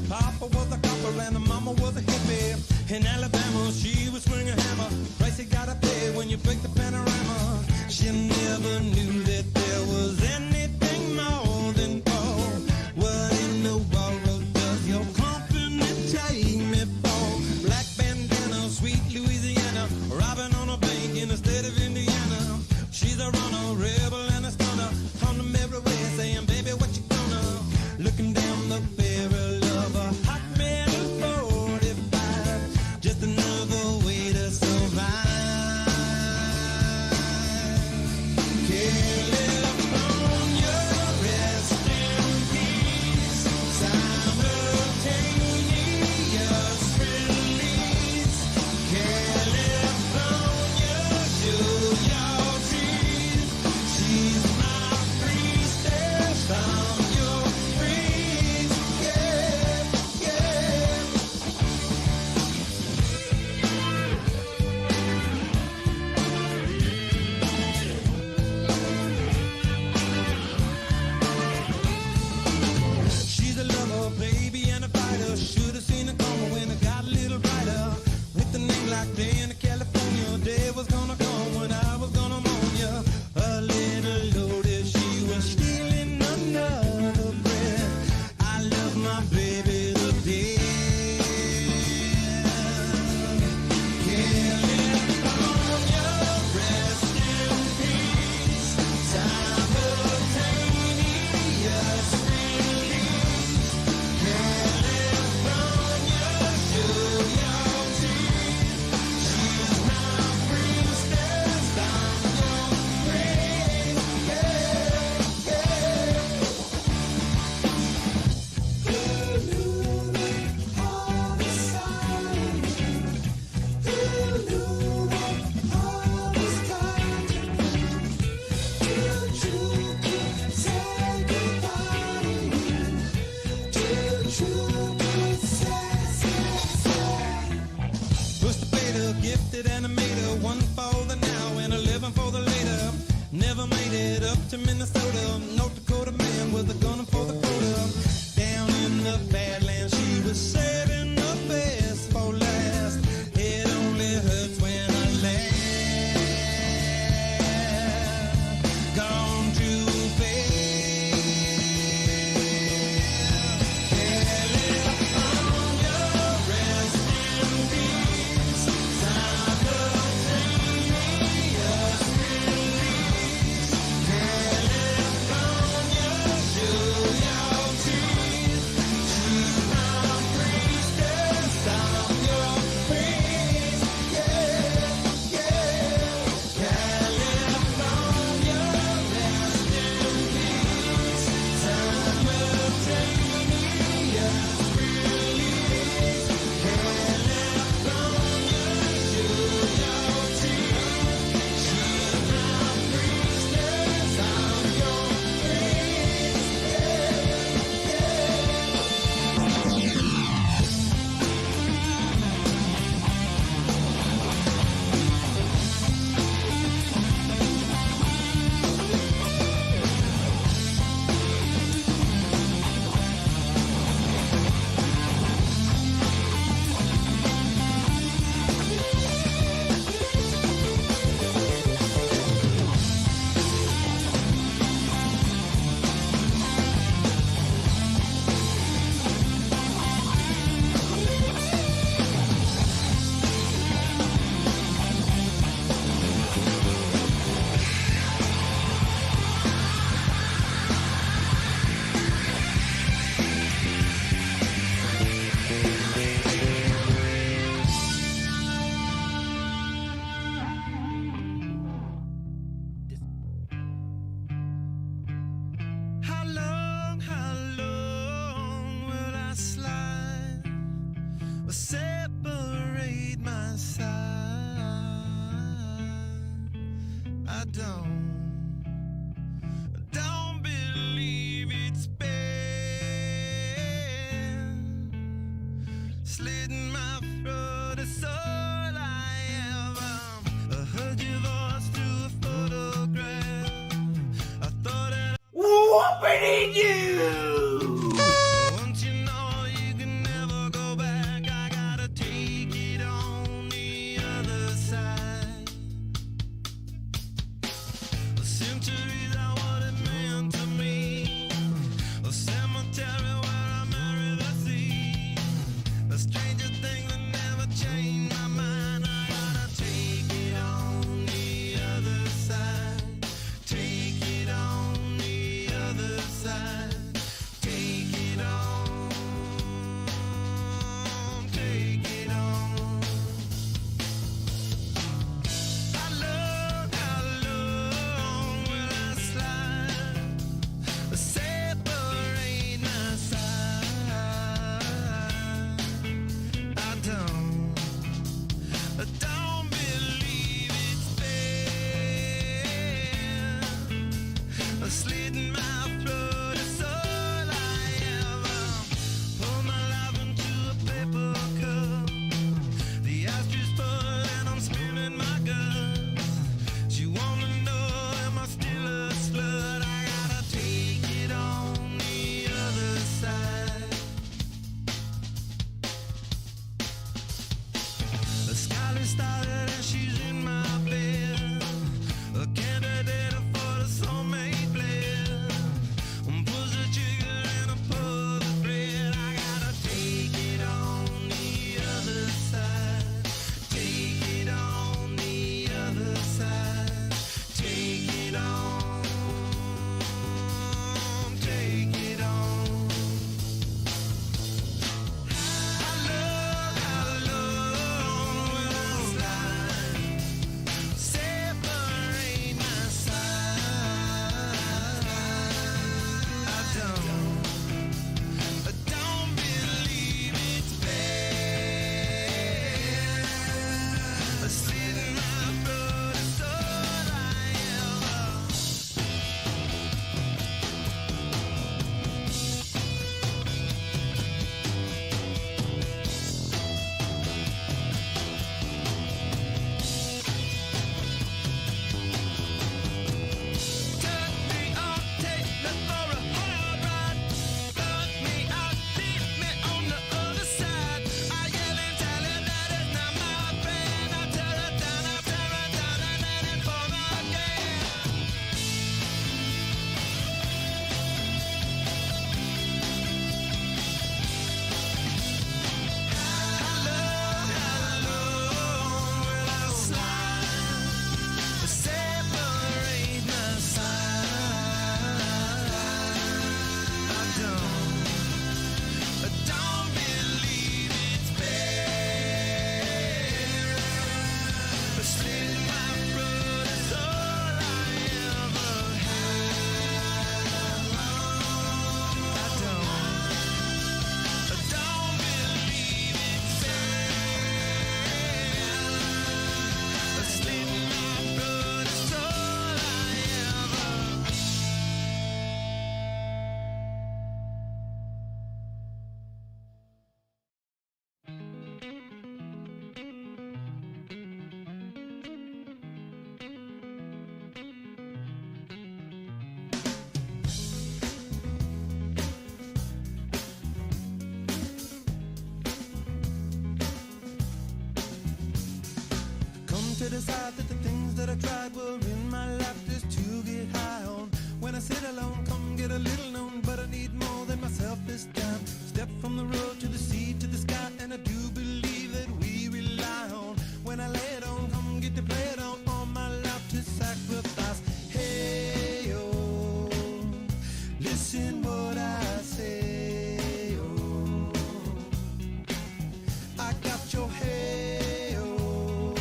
Papa was a copper and the mama was a hippie. In Alabama, she would swing a hammer. Price you gotta pay when you break the panorama. She never knew that there was anything more than gold. What in the world does your company take me for? Black bandana, sweet Louisiana, robbing on a bank in the state of Indiana. She's a runner, rebel and a stunner. On the mirror way saying, baby, what you gonna? Looking down the barrel of a hot metal 45. Just another way to survive. California, rest in peace. Simultaneous release. California, show your teeth. She's my priestess, I'm your priest. Yeah, yeah. She's a lover, baby, and a fighter. Should have seen it coming when it got a little brighter. With a name like day in California, day was gonna come when I was gonna mourn ya. A little loaded, she was stealing another breath. I love my baby to death. California, rest in peace. Simultaneous release. California, show your teeth. She's my priestess, I'm your priest. Yeah, yeah. Who knew that all the signs? Who knew that all was coming? Too true to say goodbye. Too true to say. Push the fader, gifted animator, one for the now and 11 for the later. Never made it up to Minnesota. North Dakota man with a gun for the quota. Down in the Badlands, she was saving the best for last. It only hurts when I laugh. Gone too fast. California, rest in peace. Simultaneous release. California, show your teeth. She's my priestess, I'm your priest. Yeah, yeah. California, rest in peace. Simultaneous release. California, show your teeth. She's my priestess, I'm your priest. How long will I slide or separate my side? I don't believe it's been slitting my throat. It's all I am. I heard your voice through a photograph. I thought that Whoopity you! once you know you can to decide that the things that I tried were in my lap just to get high on. When I sit alone, come get a little known, but I need more than myself this time. Step from the road to the sea to the sky, and I do believe that we rely on. When I lay it on, come get to play it on my lap to sacrifice. Hey, oh, listen what I say, oh, I got your hey, oh,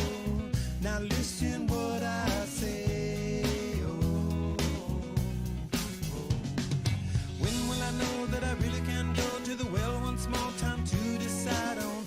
now listen what I say, oh, when will I know that I really can go to the well once more? Time to decide on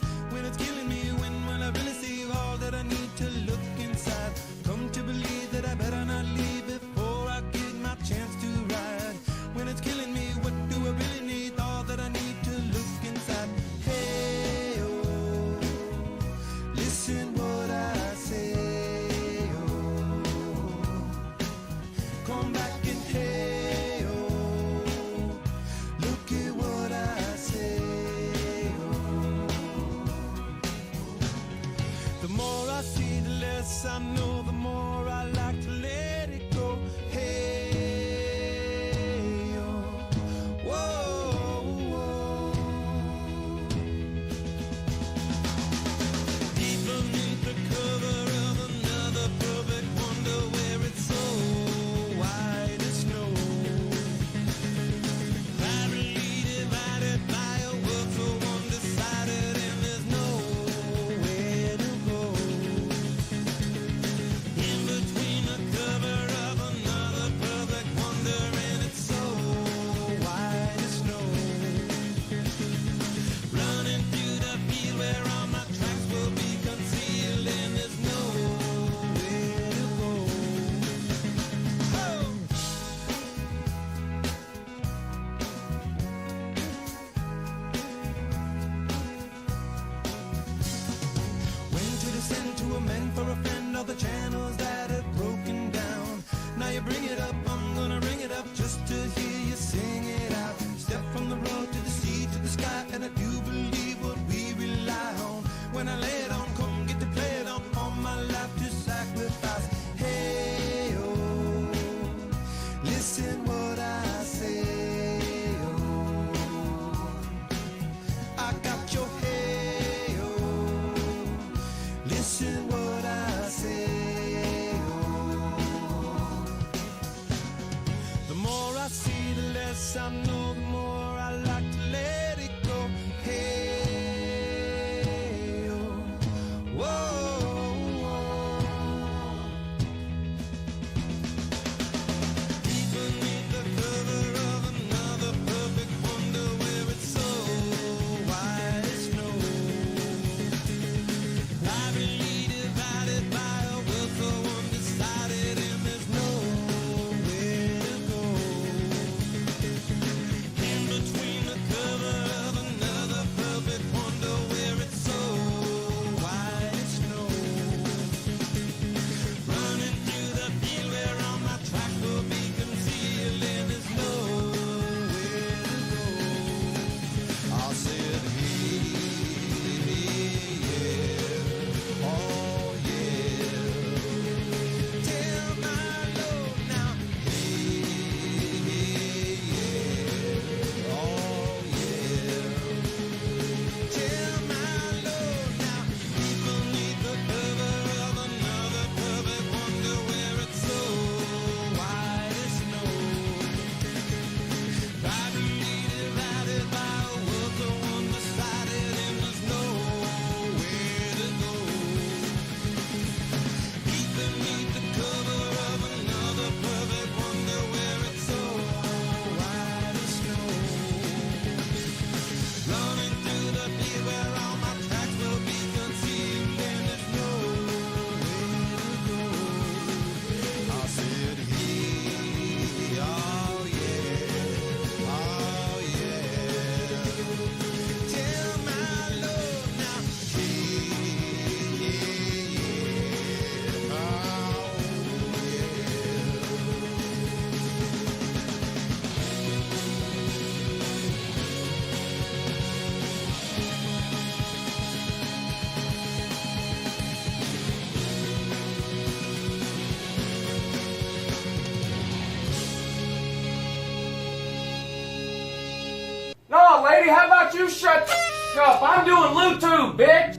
Hey, how about you shut the up? I'm doing YouTube, bitch!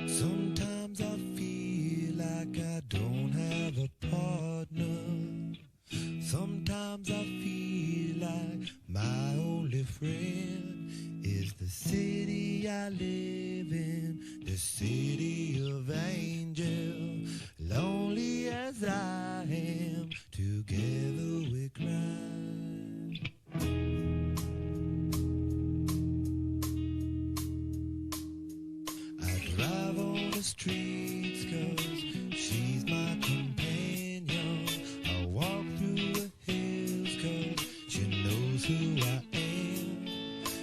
Sometimes I feel like I don't have a partner. Sometimes I feel like my only friend is the city I live in, the city of angel. Lonely as I am, together we cry. I drive on the streets 'cause she's my companion. I walk through the hills 'cause she knows who I am.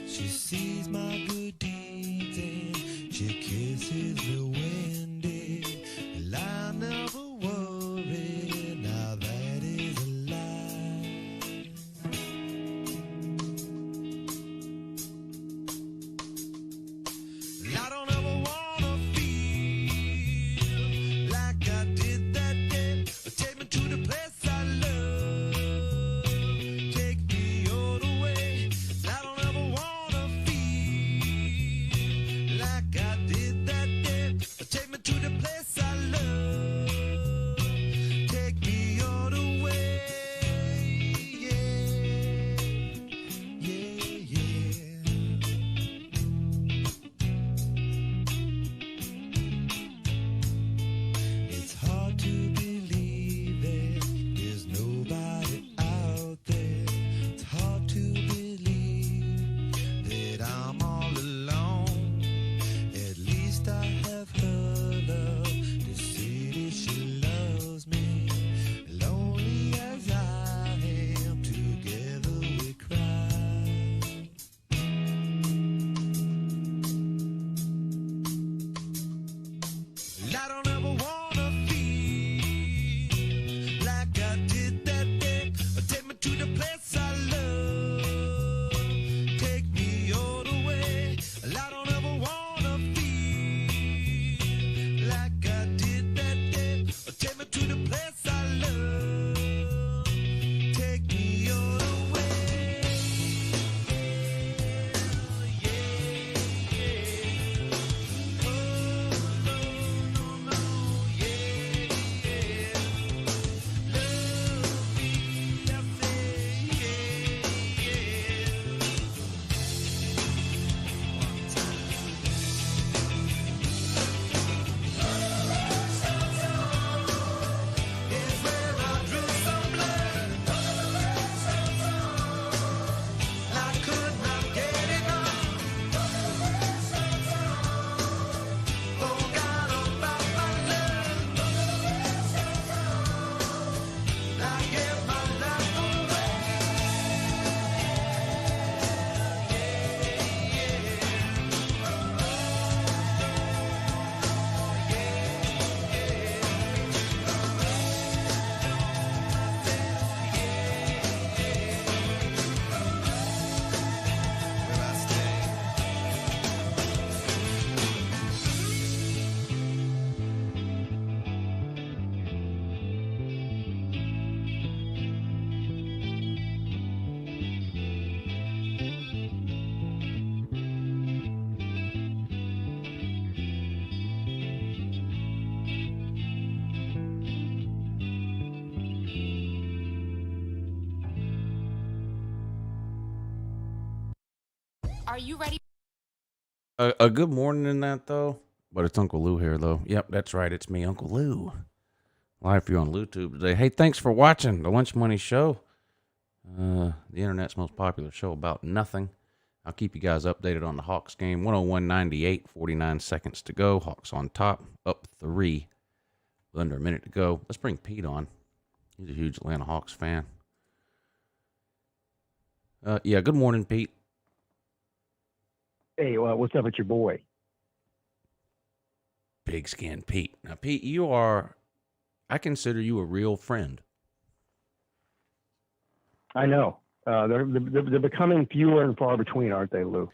She sees my good deeds and she kisses the windy. And I never worry, now that is a lie. I don't ever wanna feel like I did that day. Take me to the place I love. Take me all the way. I don't ever wanna feel like I did that day. Take me to the place I love. Take me all the way. Yeah, yeah, yeah. It's hard to believe that there's nobody out there. It's hard to believe that I'm all alone. At least I have her love. The city, she loves me. Lonely as I am, together we cry. I don't ever wanna feel like I did that day. Take me to the place I love. Take me all the way. I don't ever wanna feel like I did that day. Take me to the place I love. Take me all the way. Yeah, yeah. Oh, no, no, no, yeah, yeah. Love me, I say, yeah, yeah. One time. Is where I drew some blood. I could not get enough. Forgot about my love. I gave my life away. Will I stay? Are you ready? A good morning in that though, but it's Uncle Lou here though. Yep, that's right. It's me, Uncle Lou, live for you on YouTube today. Hey, thanks for watching the Lunch Money Show, the internet's most popular show about nothing. I'll keep you guys updated on the Hawks game. 101-98, 49 seconds to go. Hawks on top, up 3, with under a minute to go. Let's bring Pete on. He's a huge Atlanta Hawks fan. Yeah, good morning, Pete. Hey, what's up with your boy? Pigskin Pete. Now, Pete, I consider you a real friend. I know. They're becoming fewer and far between, aren't they, Lou?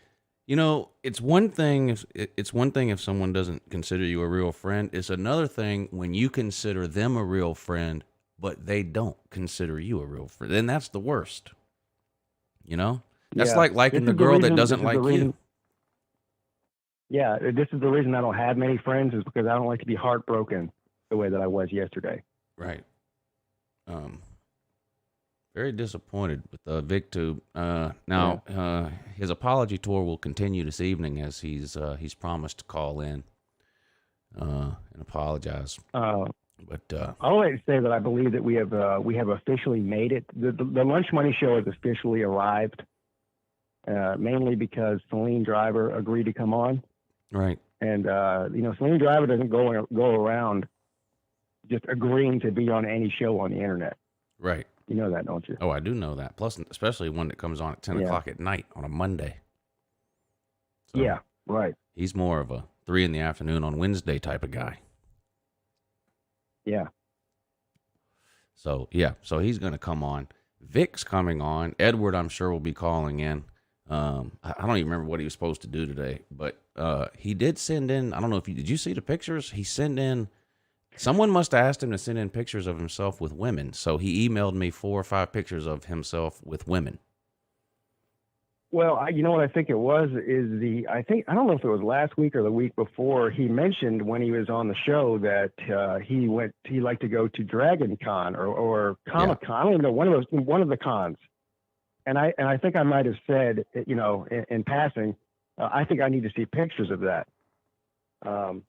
You know, it's one thing if someone doesn't consider you a real friend. It's another thing when you consider them a real friend, but they don't consider you a real friend. Then that's the worst. You know? That's Yeah. like liking the girl that doesn't like you. Yeah, this is the reason I don't have many friends, is because I don't like to be heartbroken the way that I was yesterday. Right. Very disappointed with Viktube. Now, his apology tour will continue this evening, as he's promised to call in and apologize. But I'll like to say that I believe that we have officially made it. The Lunch Money Show has officially arrived, mainly because Celine Driver agreed to come on. right. And Celine Driver doesn't go around just agreeing to be on any show on the internet. Right. You know that, don't you? Oh, I do know that. Plus, especially one that comes on at 10 o'clock at night on a Monday. So Yeah, right. he's more of a 3 in the afternoon on Wednesday type of guy. Yeah. So, so he's going to come on. Vick's coming on. Edward, I'm sure, will be calling in. I don't even remember what he was supposed to do today, but he did send in, I don't know if did you see the pictures? He sent in, someone must have asked him to send in pictures of himself with women. So he emailed me 4 or 5 pictures of himself with women. Well, you know what I think it was is I don't know if it was last week or the week before, he mentioned when he was on the show that he liked to go to Dragon Con or Comic Con. I don't even know, one of the cons. And I think I might have said, in passing, I think I need to see pictures of that. Well,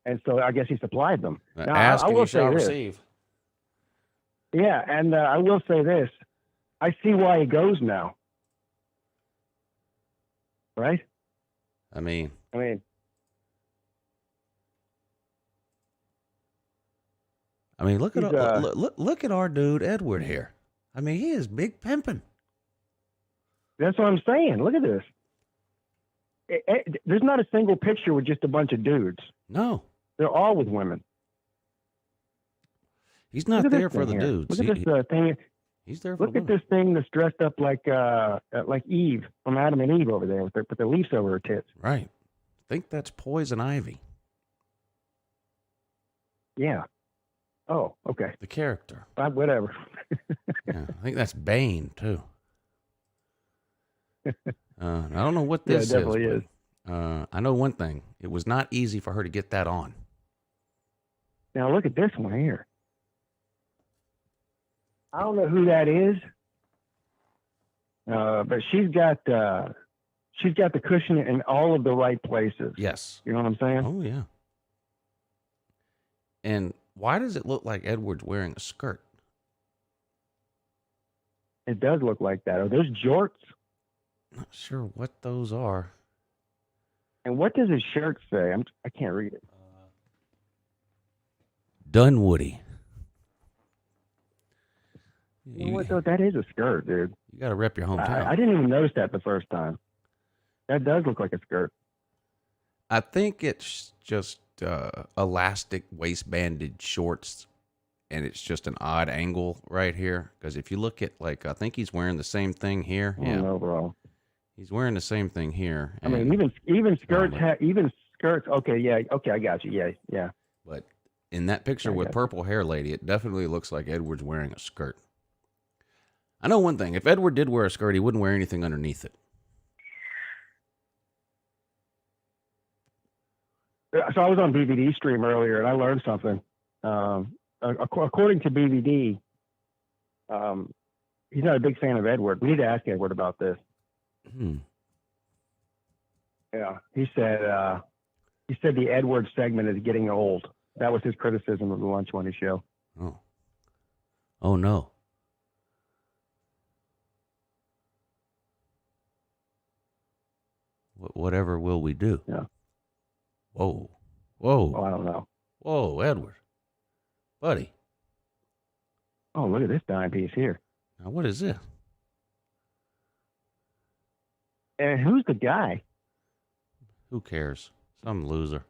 and so I guess he supplied them. Now, ask I and will you shall say this. receive. Yeah, and I will say this. I see why he goes now. Right? I mean, look at look at our dude Edward here. I mean, he is big pimping. That's what I'm saying. Look at this. There's not a single picture with just a bunch of dudes. No, they're all with women. He's not there for the here. dudes. Look at this thing. He's there for Look at this thing that's dressed up like Eve from Adam and Eve over there with the leaves over her tits. Right. I think that's poison ivy. Yeah. Oh, okay. The character. Whatever. Yeah, I think that's Bane too. I don't know what this it definitely is. I know one thing. It was not easy for her to get that on. Now look at this one here. I don't know who that is, but she's got the cushion in all of the right places. Yes. You know what I'm saying? Oh yeah. And why does it look like Edward's wearing a skirt? It does look like that. Are those jorts? Not sure what those are. And what does his shirt say? I can't read it. Dunwoody. You know what, though? That is a skirt, dude. You got to rep your hometown. I didn't even notice that the first time. That does look like a skirt. I think it's just elastic waistbanded shorts, and it's just an odd angle right here. Because if you look at, I think he's wearing the same thing here. I don't know, bro. He's wearing the same thing here. I mean, even skirts skirts. Okay, yeah. Okay, I got you. Yeah. But in that picture with purple hair lady, it definitely looks like Edward's wearing a skirt. I know one thing. If Edward did wear a skirt, he wouldn't wear anything underneath it. So I was on BVD stream earlier, and I learned something. According to BVD, he's not a big fan of Edward. We need to ask Edward about this. Yeah, he said the Edward segment is getting old. That was his criticism of the Lunch Money Show. Oh no. Whatever will we do? Yeah. Whoa. Oh, I don't know. Whoa, Edward. Buddy. Oh, look at this dime piece here. Now, what is this? And who's the guy? Who cares? Some loser.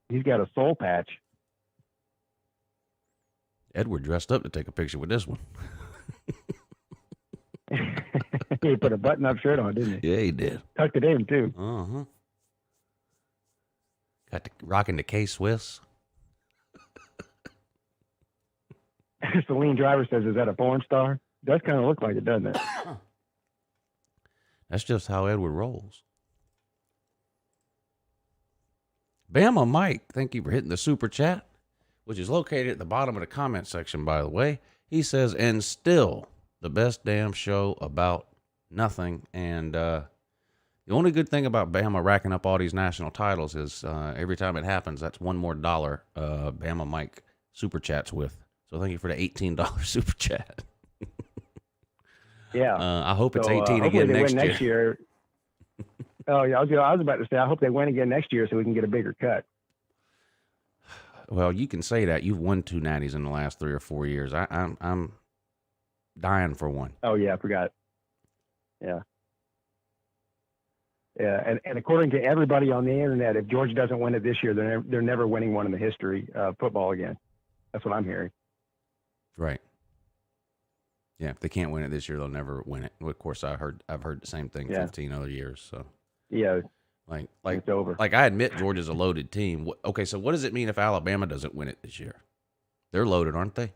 He's got a soul patch. Edward dressed up to take a picture with this one. He put a button-up shirt on, didn't he? Yeah, he did. Tucked it in too. Uh-huh. Got the rocking the K-Swiss. Celine driver says, "Is that a porn star?" Does kind of look like it, doesn't it? That's just how Edward rolls. Bama Mike, thank you for hitting the super chat, which is located at the bottom of the comment section, by the way. He says, and still the best damn show about nothing. And the only good thing about Bama racking up all these national titles is every time it happens, that's one more dollar Bama Mike super chats with. So thank you for the $18 super chat. Yeah. I hope it's 18 hopefully again they next win year. next year. Oh yeah, I was about to say I hope they win again next year so we can get a bigger cut. Well, you can say that. You've won 2 natties in the last 3 or 4 years. I'm dying for one. Oh yeah, I forgot. Yeah. Yeah, and according to everybody on the internet, if Georgia doesn't win it this year, they're never winning one in the history of football again. That's what I'm hearing. Right. Yeah, if they can't win it this year, they'll never win it. Well, of course, I've heard the same thing 15 other years. So yeah, like it's over. Like I admit Georgia's a loaded team. Okay, so what does it mean if Alabama doesn't win it this year? They're loaded, aren't they?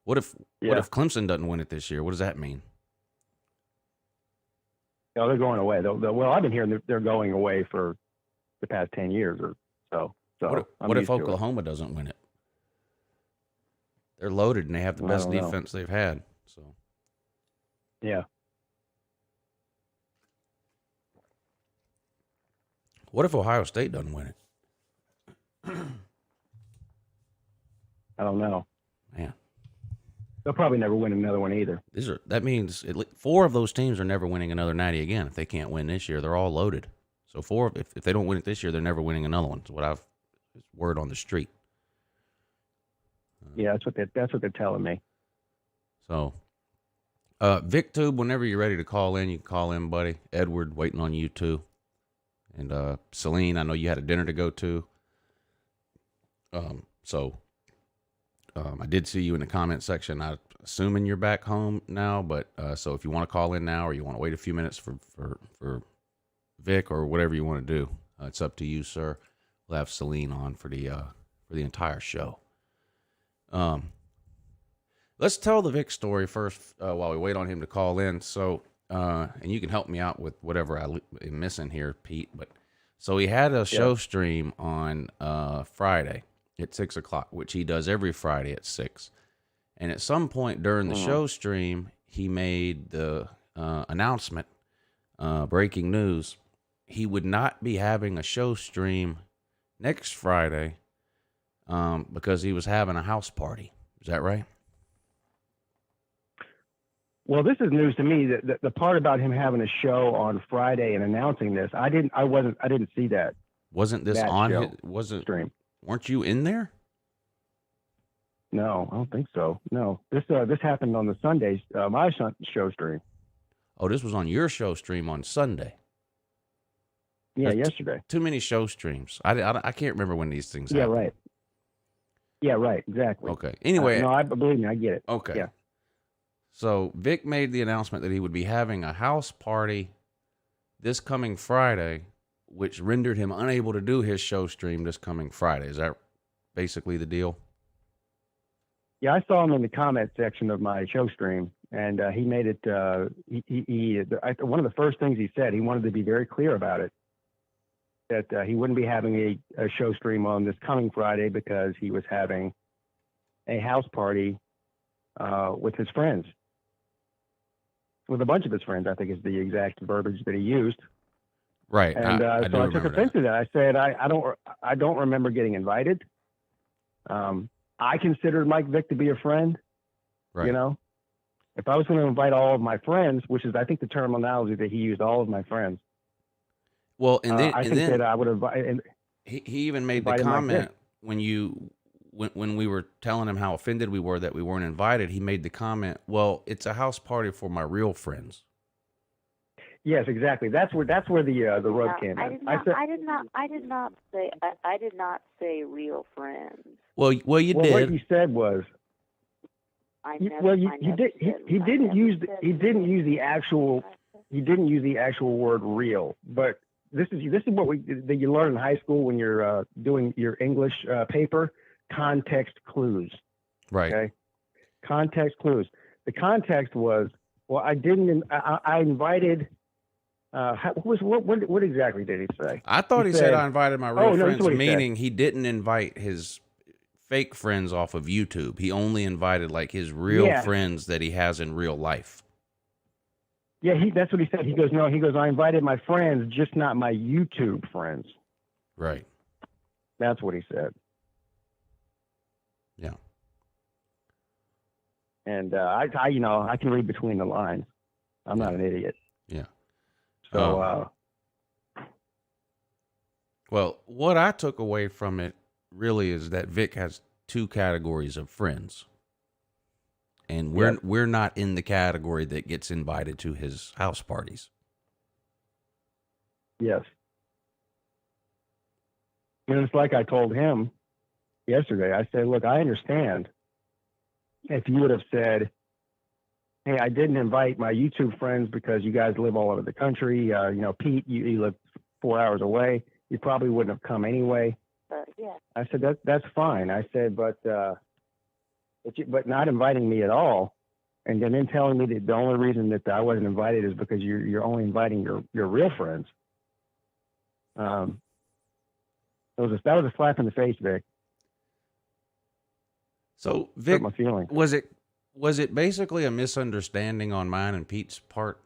What if Clemson doesn't win it this year? What does that mean? No, they're going away. Well, I've been hearing they're going away for the past 10 years or so. So what if Oklahoma doesn't win it? They're loaded and they have the best defense they've had. So yeah. What if Ohio State doesn't win it? I don't know. Man, they'll probably never win another one either. That means 4 of those teams are never winning another natty again. If they can't win this year, they're all loaded. So if they don't win it this year, they're never winning another one. It's word on the street. Yeah, that's what they're telling me. So, Viktube, whenever you're ready to call in, you can call in, buddy. Edward, waiting on you too. And Celine, I know you had a dinner to go to. I did see you in the comment section. I'm assuming you're back home now, but so if you want to call in now or you want to wait a few minutes for Vick or whatever you want to do, it's up to you, sir. We'll have Celine on for the entire show. Let's tell the Vick story first while we wait on him to call in. So, and you can help me out with whatever I'm missing here, Pete. But so he had a show stream on Friday at 6:00, which he does every Friday at 6. And at some point during the show stream, he made the announcement, breaking news, he would not be having a show stream next Friday because he was having a house party. Is that right? Well, this is news to me. That the part about him having a show on Friday and announcing this, I didn't see that. Wasn't this on his stream? Weren't you in there? No, I don't think so. No, this happened on the Sundays, my show stream. Oh, this was on your show stream on Sunday. Yeah, yesterday. Too many show streams. I can't remember when these things happen. Yeah, right. Yeah, right. Exactly. Okay. Anyway. No, believe me, I get it. Okay. Yeah. So Vick made the announcement that he would be having a house party this coming Friday, which rendered him unable to do his show stream this coming Friday. Is that basically the deal? Yeah, I saw him in the comment section of my show stream, and he made it. One of the first things he said, he wanted to be very clear about it, that he wouldn't be having a show stream on this coming Friday because he was having a house party with his friends, with a bunch of his friends, I think is the exact verbiage that he used. Right. And so I took offense to that. I said, I don't remember getting invited. I considered Mike Vick to be a friend. Right. You know, if I was going to invite all of my friends, which is, I think, the terminology that he used, all of my friends. Well, and then I think that I would have. He even made the comment when we were telling him how offended we were that we weren't invited. He made the comment, "Well, it's a house party for my real friends." Yes, exactly. That's where the rub No, came I in. did not say real friends. Well, you Well, did. what you said was I you- never. well, you, I you never did. said, He I didn't never use said he didn't real. use the actual he didn't use the actual word real. But this is what that you learn in high school when you're doing your English paper. Context clues. Right. Okay. Context clues. The context was, well, I invited. What exactly did he say? I thought he said I invited my real Oh, no, that's friends, what he said. meaning he didn't invite his fake friends off of YouTube. He only invited like his real Yeah. friends that he has in real life. Yeah, that's what he said. He goes, no, I invited my friends, just not my YouTube friends. Right. That's what he said. Yeah. And I can read between the lines. I'm not an idiot. Yeah. So, Well, what I took away from it really is that Vick has two categories of friends. And we're not in the category that gets invited to his house parties. yes. And it's like I told him yesterday. I said, look, I understand if you would have said, hey, I didn't invite my YouTube friends because you guys live all over the country. Pete, you live 4 hours away. You probably wouldn't have come anyway. Yeah. I said, that's fine. I said, but not inviting me at all, and then telling me that the only reason that I wasn't invited is because you're only inviting your real friends. That was a slap in the face, Vic. So Vic, Hurt my feelings. was it basically a misunderstanding on mine and Pete's part?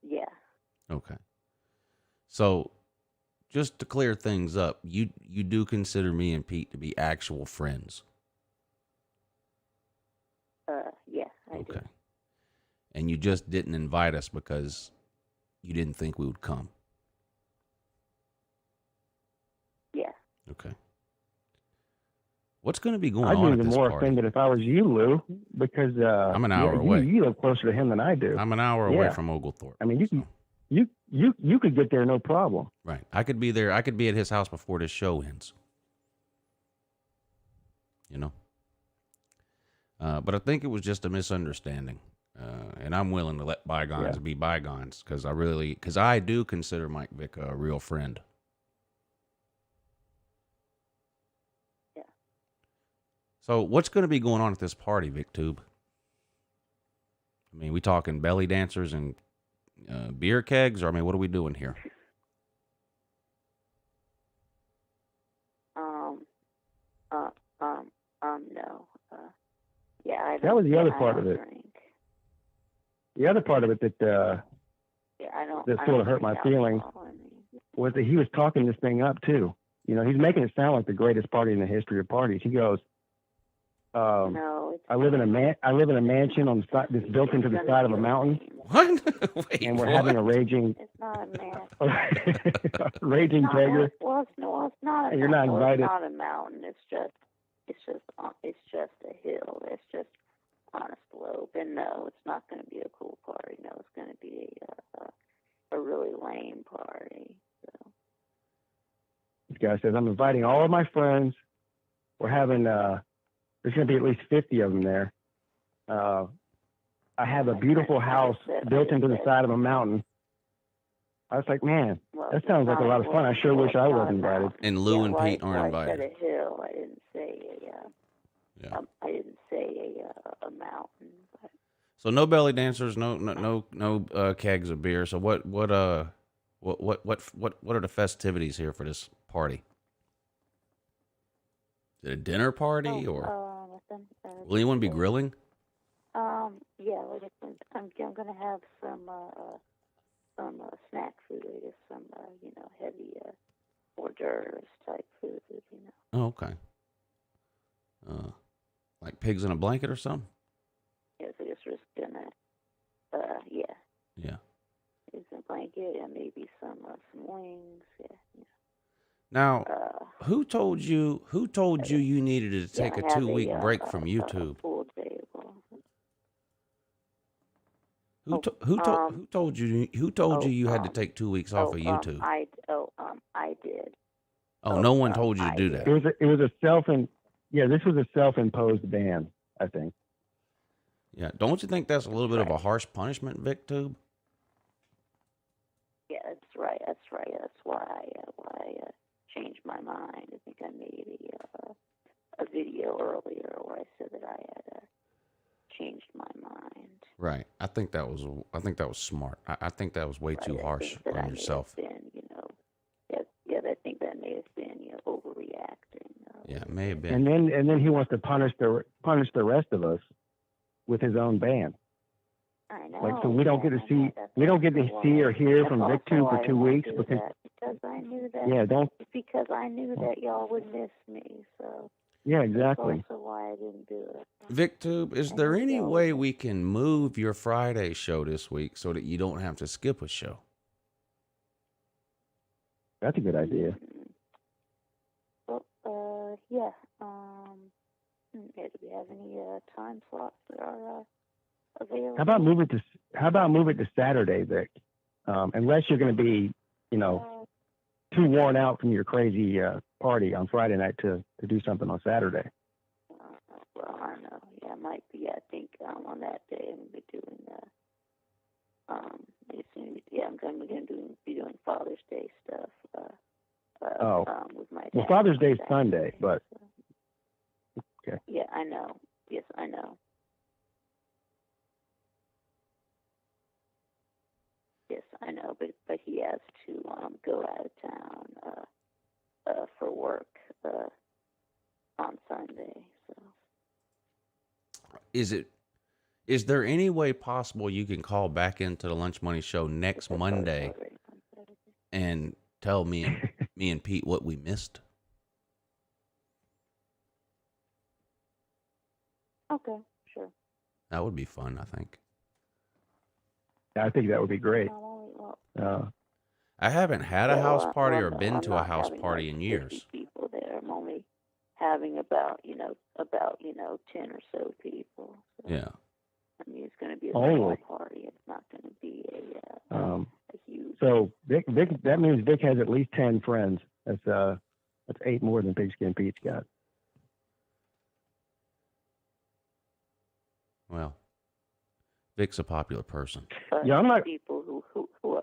Yeah. Okay. So just to clear things up, you do consider me and Pete to be actual friends. Yeah, I do. Okay. And you just didn't invite us because you didn't think we would come. Yeah. Okay. What's going to be going I'd on be at even this more party? offended if I was you, Lou, because I'm an hour away. You live closer to him than I do. I'm an hour away Yeah. from Oglethorpe. I mean, so. you could get there no problem. Right. I could be there. I could be at his house before this show ends. You know? But I think it was just a misunderstanding. And I'm willing to let bygones be bygones because I do consider Mike Vick a real friend. Yeah. So what's going to be going on at this party, Viktube? I mean, we talking belly dancers and beer kegs, or I mean, what are we doing here? No. Yeah, That was the other part of it. Drink. The other part of it that Yeah, I don't. that I sort of don't hurt my drink feelings alcohol, I mean. was that he was talking this thing up too. You know, he's making it sound like the greatest party in the history of parties. He goes, No, it's I live in a mansion on the side that's built into the side of a mountain, What? Wait, and we're what? having a raging It's not a man. raging tiger. Well, it's not a And you're not mountain. invited. It's not a mountain. It's just a hill. It's just on a slope. And no, it's not going to be a cool party. No, it's going to be a really lame party. So. This guy says, I'm inviting all of my friends. We're having, there's going to be at least 50 of them there. I have a beautiful house built into the side of a mountain. I was like, man, Well, that sounds like a lot of fun. I sure wish I was invited. And Lou and well, Pete aren't I said invited. a hill. I didn't say Yeah. I didn't say a mountain. But So no belly dancers, no kegs of beer. So what are the festivities here for this party? Is it a dinner party or nothing. will anyone be grilling? Yeah, I'm gonna have some snack food. I guess some heavy hors d'oeuvres type food. Oh, okay. Like pigs in a blanket or something? Yes, I guess we're just gonna yeah. Yeah. Pigs in a blanket and maybe some wings. Yeah. Now, who told you you needed to take a I have 2-week break from a YouTube? pool table. Who told you you had to take 2 weeks off of YouTube? I did. Oh, no one told you to I do did. that. It was a this was a self-imposed ban, I think. Yeah, don't you think that's a little bit of a harsh punishment, Viktube? Yeah, that's right. That's why I changed my mind. I think I made a video earlier where I said that I had changed my mind. Right. I think that was smart. I think that was way too harsh on yourself. I think that may have been overreacting. Yeah, it may have been. And then he wants to punish the rest of us with his own ban. I know. Like, so we don't get to see or hear from Viktube for 2 weeks because I knew that. Yeah, don't. Because I knew that y'all would miss me. So Yeah, exactly. that's also why I didn't do it. Viktube, is there any way we can move your Friday show this week so that you don't have to skip a show? That's a good idea. Well, yeah. Do we have any time slots that are available? How about move it to Saturday, Vic? Unless you're going to be, too worn out from your crazy party on Friday night to do something on Saturday. Well, I don't know. Yeah, it might be. I think on that day I'm going to be doing. I'm going to be doing Father's Day stuff. With my dad. Well, Father's Day is Sunday, but okay. Yeah, I know. Yes, I know. Yes, I know. But he has to go out of town for work on Sunday. So. Is there any way possible you can call back into the Lunch Money Show next Monday and tell me and Pete what we missed? Okay, sure. That would be fun, I think. I think that would be great. I haven't had a house party or been to a house party in years. People there. I'm only having about 10 or so people. So, Yeah. I mean, it's going to be a small party. It's not going to be a huge. So Vic, that means Vic has at least 10 friends. That's 8 more than Pigskin Pete's got. Well, Vic's a popular person. Yeah, I'm not. People who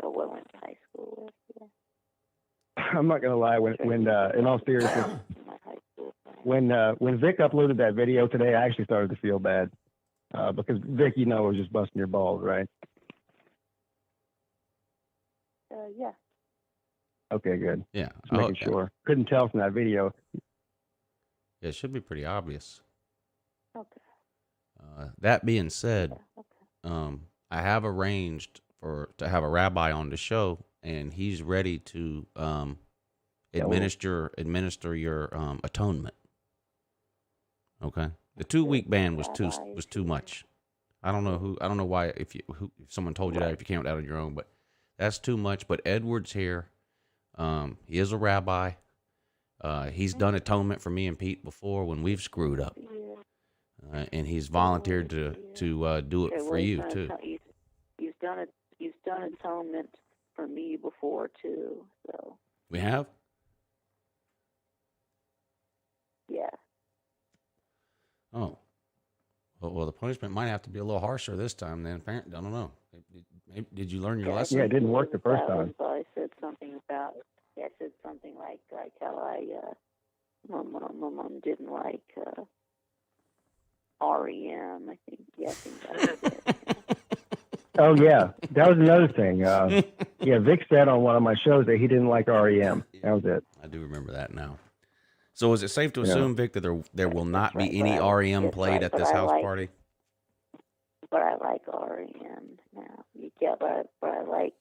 I went to high school with. Yeah. I'm not gonna lie. When in all seriousness, when Vic uploaded that video today, I actually started to feel bad because Vic, was just busting your balls, right? Yeah. Okay, good. Yeah. Just making sure. Couldn't tell from that video. Yeah, it should be pretty obvious. Okay. That being said, Okay. I have arranged to have a rabbi on the show, and he's ready to administer your atonement. Okay, the 2-week ban was too much. I don't know why if someone told you that if you came out on your own, but that's too much. But Edward's here. He is a rabbi. He's done atonement for me and Pete before when we've screwed up. And he's volunteered to do it for you too. He's done atonement for me before too. So we have. Yeah. Oh. Well, the punishment might have to be a little harsher this time. Then apparently, I don't know. Did you learn your lesson? Yeah, it didn't work the first time. So I said something about. I said something like how my mom didn't like. REM, I think. Yeah, I think that was it. Oh yeah, that was another thing. Yeah, Vic said on one of my shows that he didn't like REM. That was it. I do remember that now. So is it safe to assume, Vic, that there will not be any REM played at this house party? But I like REM now. Yeah, but I like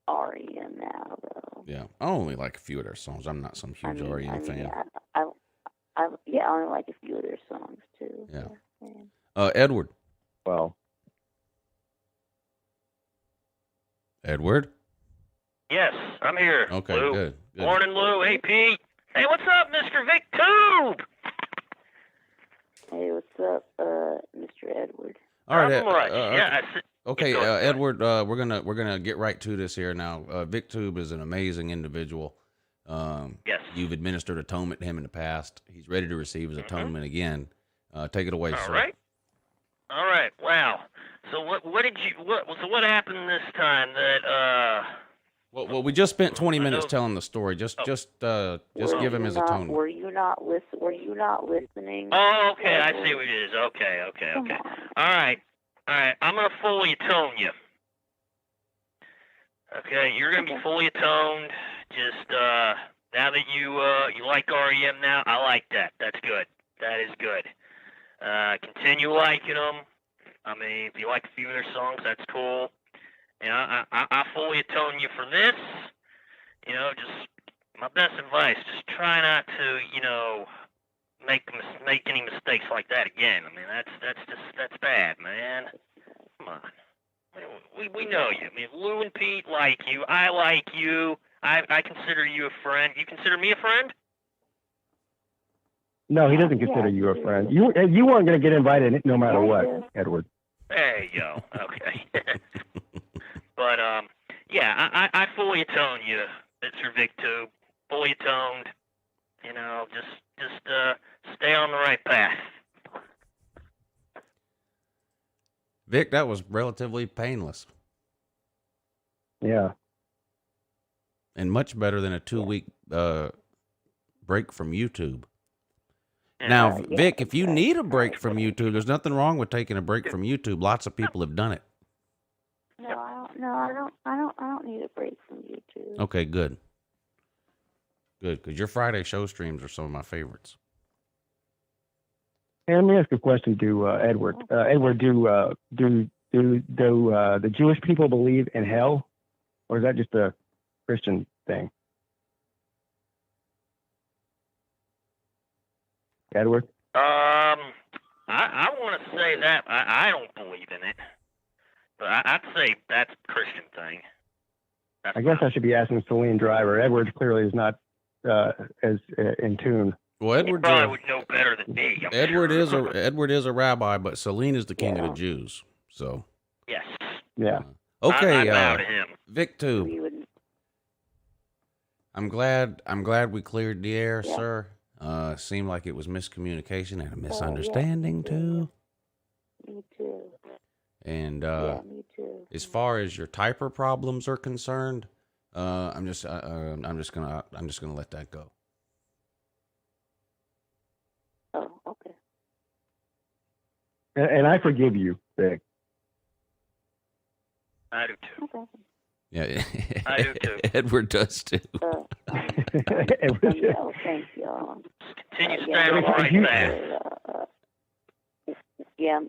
REM now, though. Yeah, I only like a few of their songs. I'm not some huge REM fan. I only like a few of their songs too. Yeah. Edward. Well. Edward. Yes, I'm here. Okay, Lou. good. Morning, Lou. Hey, Pete. Hey, what's up, Mr. Viktube? Hey, what's up, Mr. Edward? All right. Not much. Okay, Go ahead. Edward, we're gonna get right to this here now. Viktube is an amazing individual. Yes. You've administered atonement to him in the past. He's ready to receive his atonement again. Take it away, All sir. right. All right. Wow. So what happened this time that Well, we just spent 20 I minutes know- telling the story. Just Were give him you his not- atonement. Were you not listening? Oh, okay, I see what it is. Okay. Come on. All right. I'm gonna fully atone you. Okay, you're gonna be fully atoned. Just now that you like REM now, I like that. That's good. That is good. Continue liking them. I mean, if you like a few of their songs, that's cool. And I fully atone you for this. You know, just my best advice: just try not to, make any mistakes like that again. I mean, that's bad, man. Come on. We know you. I mean, Lou and Pete like you. I like you. I consider you a friend. You consider me a friend? No, he doesn't consider you a friend. You weren't going to get invited no matter what, Edward. There you go. Okay. But yeah, I fully atone you, Mr. Viktube. Fully atoned. You know, just stay on the right path. Vic, that was relatively painless Yeah. and much better than a 2-week break from YouTube. Yeah. Now, Vic, if you need a break from YouTube, there's nothing wrong with taking a break from YouTube. Lots of people have done it. No, I don't need a break from YouTube. Okay, good. Good, because your Friday show streams are some of my favorites. Hey, let me ask a question to Edward. Edward, do the Jewish people believe in hell, or is that just a Christian thing? Edward? I want to say that I don't believe in it, but I'd say that's a Christian thing. I guess I should be asking Celine Driver. Edward clearly is not as in tune. Well, You Edward probably would know better than me. I'm sure. Edward is a rabbi, but Celine is the king of Yeah. the Jews. So Yes. Yeah. okay, I bow to him. Viktube, We would. I'm glad we cleared the air, Yeah. sir. Seemed like it was miscommunication and a yeah. misunderstanding too. Me too. And Yeah, me too. as far as your typer problems are concerned, I'm just gonna let that go. Oh, okay. And I forgive you, Vic. I do too. Okay. Yeah, I do too. Edward does too. Edward, Oh, thank you. Continue Yeah, staying on the right you- path. Yeah, And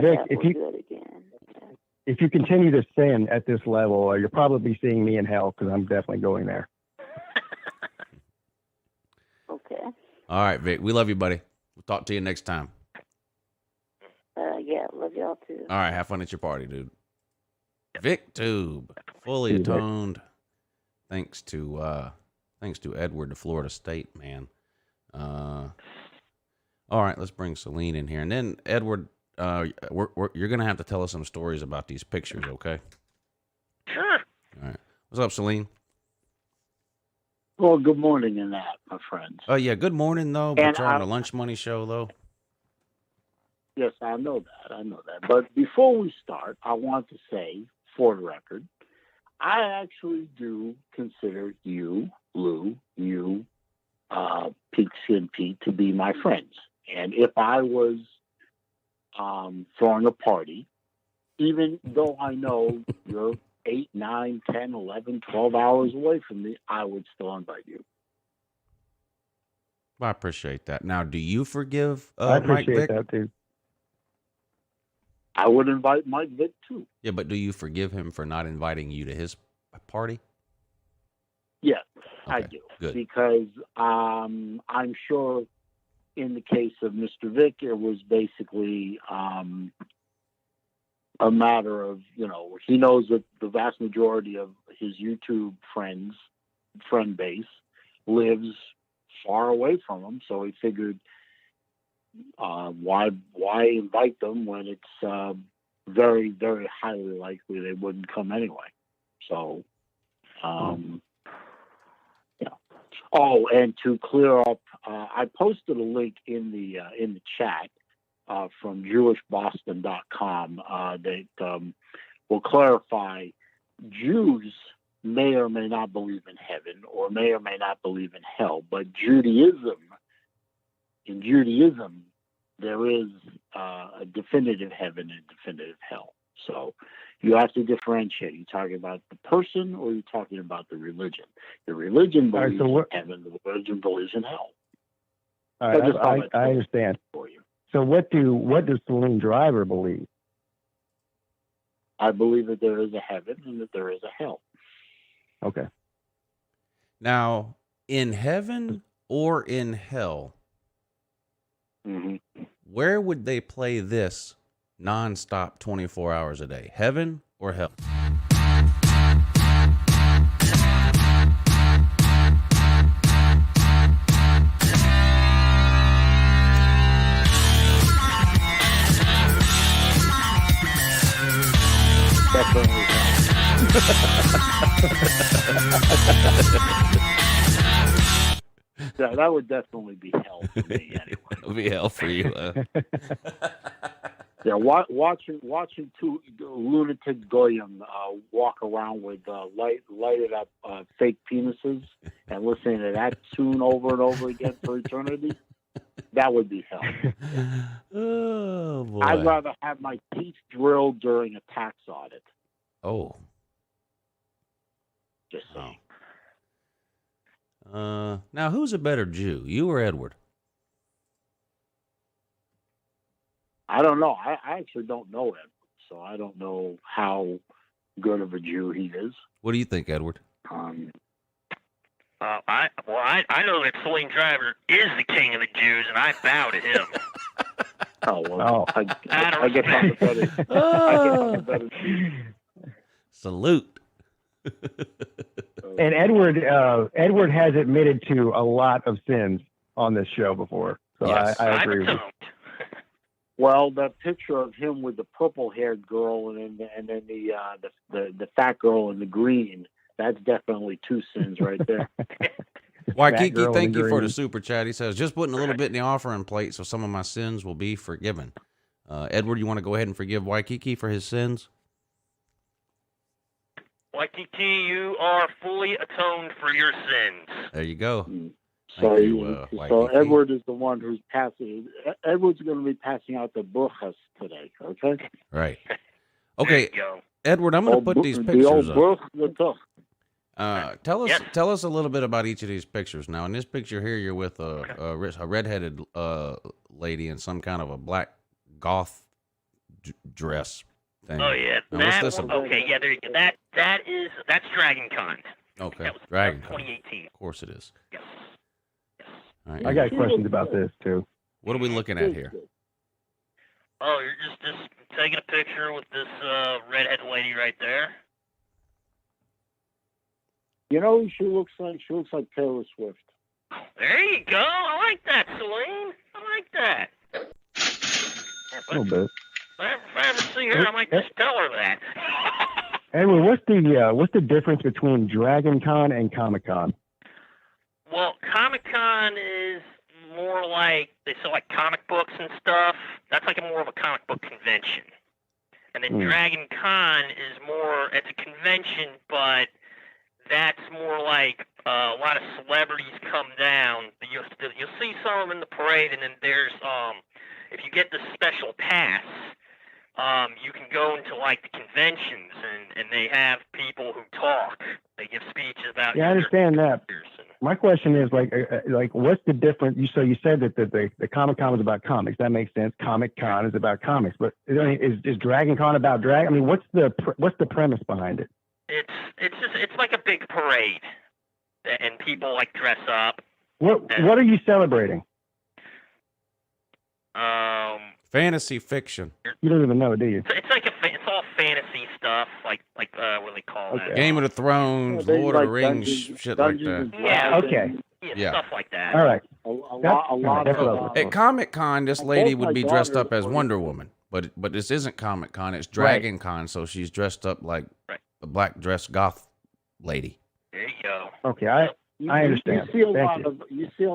Vic, if you- good again. if you continue to sin at this level, you'll probably seeing me in hell because I'm definitely going there. Okay. All right, Vic, we love you, buddy. We'll talk to you next time. Yeah, love y'all too. All right, have fun at your party, dude. Viktube, fully See you, Vic. atoned. Thanks to Edward, the Florida State man. All right, let's bring Celine in here, and then Edward, you're gonna have to tell us some stories about these pictures, okay? Sure. All right, what's up, Celine? Well, good morning in that, my friends. Oh yeah, good morning though. But And you're on the Lunch Money Show though. Yes, I know that. But before we start, I want to say, for the record, I actually do consider you, Lou, Pete and Pete, to be my friends. And if I was throwing a party, even though I know you're 8, 9, 10, 11, 12 hours away from me, I would still invite you. Well, I appreciate that. Now, do you forgive I Mike appreciate Vick? that too. I would invite Mike Vick too. Yeah, but do you forgive him for not inviting you to his party? Yes, I Okay, do. good. Because I'm sure in the case of Mr. Vick, it was basically a matter of, he knows that the vast majority of his YouTube friend base lives far away from him. So he figured, why invite them when it's very, very highly likely they wouldn't come anyway. So, yeah. Oh, and to clear up, I posted a link in the chat from JewishBoston.com that will clarify Jews may or may not believe in heaven or may or may not believe in hell, but in Judaism, there is a definitive heaven and definitive hell. So you have to differentiate. You're talking about the person or you're talking about the religion. The religion believes in heaven, the religion believes in hell. All right, I understand. For you. So what does Celine Driver believe? I believe that there is a heaven and that there is a hell. Okay. Now, in heaven or in hell, where would they play this nonstop 24 hours a day? Heaven or hell? Definitely that would definitely be hell for me anyway. It would be hell for you. Yeah, watching two lunatic goyim walk around with lighted up fake penises and listening to that tune over and over again for eternity, that would be hell. Oh, boy. I'd rather have my teeth drilled during a tax audit. Oh. Just saying. Now, who's a better Jew, you or Edward? I don't know. I actually don't know Edward, so I don't know how good of a Jew he is. What do you think, Edward? I know that Celine Driver is the king of the Jews, and I bow to him. Oh, well, I get on the better. I get on the better. Salute. And Edward has admitted to a lot of sins on this show before, so yes. I agree with you. Well, that picture of him with the purple-haired girl and then the fat girl in the green, that's definitely two sins right there. Waikiki, thank you for the super chat. He says, just putting a little bit in the offering plate so some of my sins will be forgiven. Edward, you want to go ahead and forgive Waikiki for his sins? Waikiki, you are fully atoned for your sins. There you go. So, Waikiki. Edward is the one who's passing. Edward's going to be passing out the bruchas today, okay? Right. Okay, There you go. Edward, I'm going to put these pictures up. Tell us Yes. tell us a little bit about each of these pictures. Now, in this picture here, you're with a redheaded lady in some kind of a black goth dress thing. Oh yeah, Now, what's that this one. about? Okay, yeah, there you go. That's Dragon Con. Okay, That was Dragon Con. 2018. Of course it is. Yes. All right. I got questions about this too. What are we looking at here? Oh, you're just taking a picture with this redhead lady right there. You know who she looks like? She looks like Taylor Swift. There you go. I like that, Celine. I like that. A little bit. If I ever see her, I might just tell her that. Edward, what's the difference between Dragon Con and Comic Con? Well, Comic Con is more like they sell like comic books and stuff. That's like more of a comic book convention. And then Dragon Con is more, it's a convention, but that's more like a lot of celebrities come down. You'll see some of them in the parade, and then there's if you get the special pass, you can go into like the conventions, and they have people who talk. They give speeches about. Yeah, I understand that. My question is like what's the difference? So you said that the Comic Con was about comics. That makes sense. Comic Con is about comics, but is Dragon Con about drag? I mean, what's the premise behind it? It's like a big parade, and people like dress up. What are you celebrating? Fantasy fiction. You don't even know, do you? It's like it's all fantasy stuff, like what do they call that? Game of the Thrones, Lord of the Rings, shit like that. Yeah. Okay. Yeah, stuff like that. All right. A lot of At Comic Con, this lady would be dressed up as Wonder Woman. But this isn't Comic Con. It's Dragon Con. So she's dressed up like a black dress goth lady. There you go. Okay, I understand. You see a Thank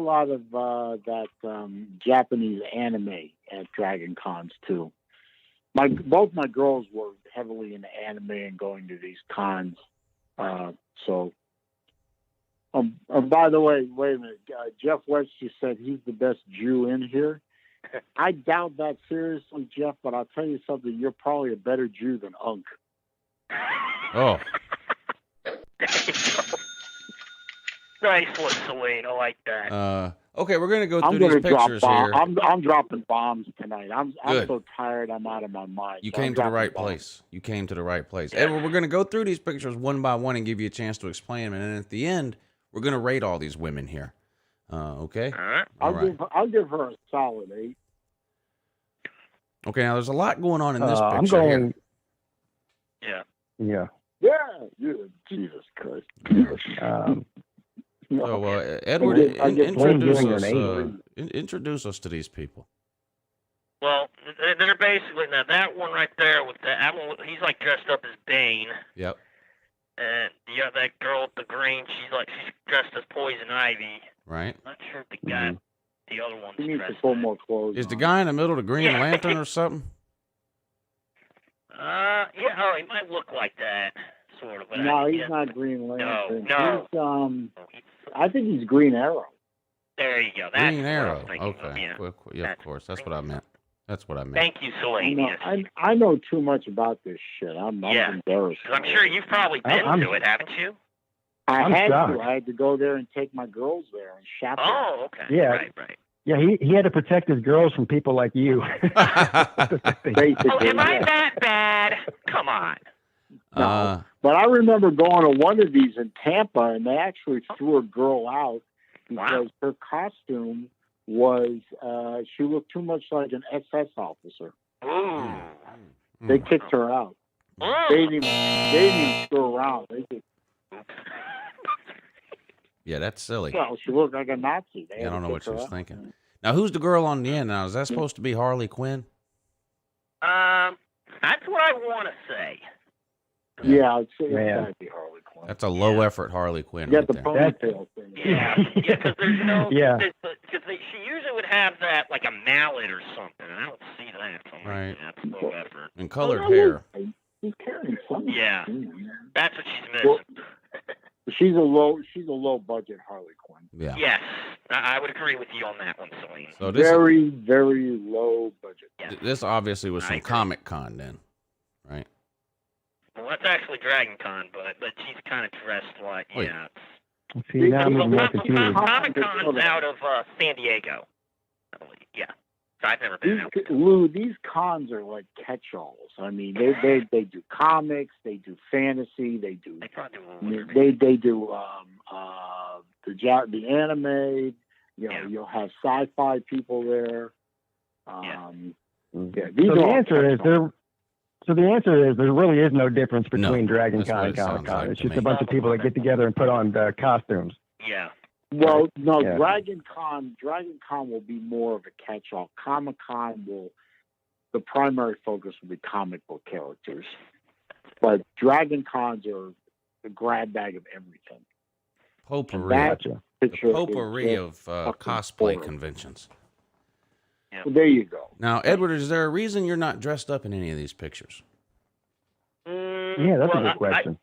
lot you. of that Japanese anime at Dragon Cons too. Both my girls were heavily into anime and going to these cons. By the way, wait a minute. Jeff West just said he's the best Jew in here. I doubt that seriously, Jeff, but I'll tell you something. You're probably a better Jew than Unc. Oh. Nice one, Celine. I like that. Okay, we're gonna go I'm through going these to drop pictures bombs. here. I'm dropping bombs tonight. I'm Good. so tired. I'm out of my mind. You So came I'm to the dropping right bombs. place. You came to the right place. Edward, we're going to go through these pictures one by one and give you a chance to explain them. And then at the end, we're going to rate all these women here. Okay? All right. All right. I'll give her a solid 8. Okay, now there's a lot going on in this I'm picture going. here. Yeah. Yeah. Yeah, Jesus Christ. So, Edward, I get introduce blamed us, doing introduce us to these people. Well, they're basically now that one right there with that one. He's like dressed up as Bane, Yep. and that girl with the green. She's dressed as Poison Ivy. Right. Not sure if the guy, the other one's You need to dressed. pull more clothes. Is the on. guy in the middle the Green Lantern or something? Yeah. Oh, he might look like that, sort of. But No, I he's guess- not Green Lantern. No. He's, I think he's Green Arrow. There you go. That's Green what I was Arrow. thinking of, Okay. yeah. Yeah, of course. That's what I meant. That's what I meant. Thank you, Celine. Yes. I know too much about this shit. I'm embarrassed. 'Cause I'm sure you've probably been to it, haven't you? I'm I had shocked. to. I had to go there and take my girls there and chaperone. Oh, okay. Yeah. Right. Yeah, he had to protect his girls from people like you. Basically, Oh, am I yeah. that bad? Come on. No. But I remember going to one of these in Tampa, and they actually threw a girl out because her costume was she looked too much like an SS officer. Ooh. They kicked her out. They didn't even throw around. They just, Yeah, that's silly. well, she looked like a Nazi. They Yeah, I had don't to know kick what she her was out. thinking. Now, who's the girl on the end now? Is that supposed to be Harley Quinn? That's what I want to say. Yeah, it's Man. gotta be Harley Quinn. That's a low effort Harley Quinn You right got the there. ponytail thing. Yeah, because there's no. Yeah. Because she usually would have that like a mallet or something, and I don't see that. So I'm like, Right. yeah, that's low effort. And colored Oh, hair. She's carrying something. Yeah. Mm. That's what she's Well, missing. she's a low budget Harley Quinn. Yeah. Yes, I would agree with you on that one, Celine. So this Very low budget. Yeah. this obviously was I from agree. Comic Con then, right? Well, that's actually Dragon Con, but she's kind of dressed like Wait. yeah. See, now I'm Well, more confused. Comic Con's out of San Diego. I believe. Yeah, so I've never been out. Lou, these cons are like catch-alls. I mean, they do comics, they do fantasy, they do They probably do a little bit. they do the anime. You know, Yeah. you'll have sci-fi people there. Yeah. These So are the all answer is catch-alls. there really is no difference between No, Dragon that's Con what and it sounds Comic Con. like It's to just me. a bunch of people that get together and put on costumes. Yeah. Well, no, Yeah. Dragon Con will be more of a catch-all. Comic Con the primary focus will be comic book characters, but Dragon Cons are the grab bag of everything. Potpourri. That Gotcha. The picture is potpourri just of fucking cosplay boring. conventions. There you go. Now, Edward, is there a reason you're not dressed up in any of these pictures? Yeah, that's a good question.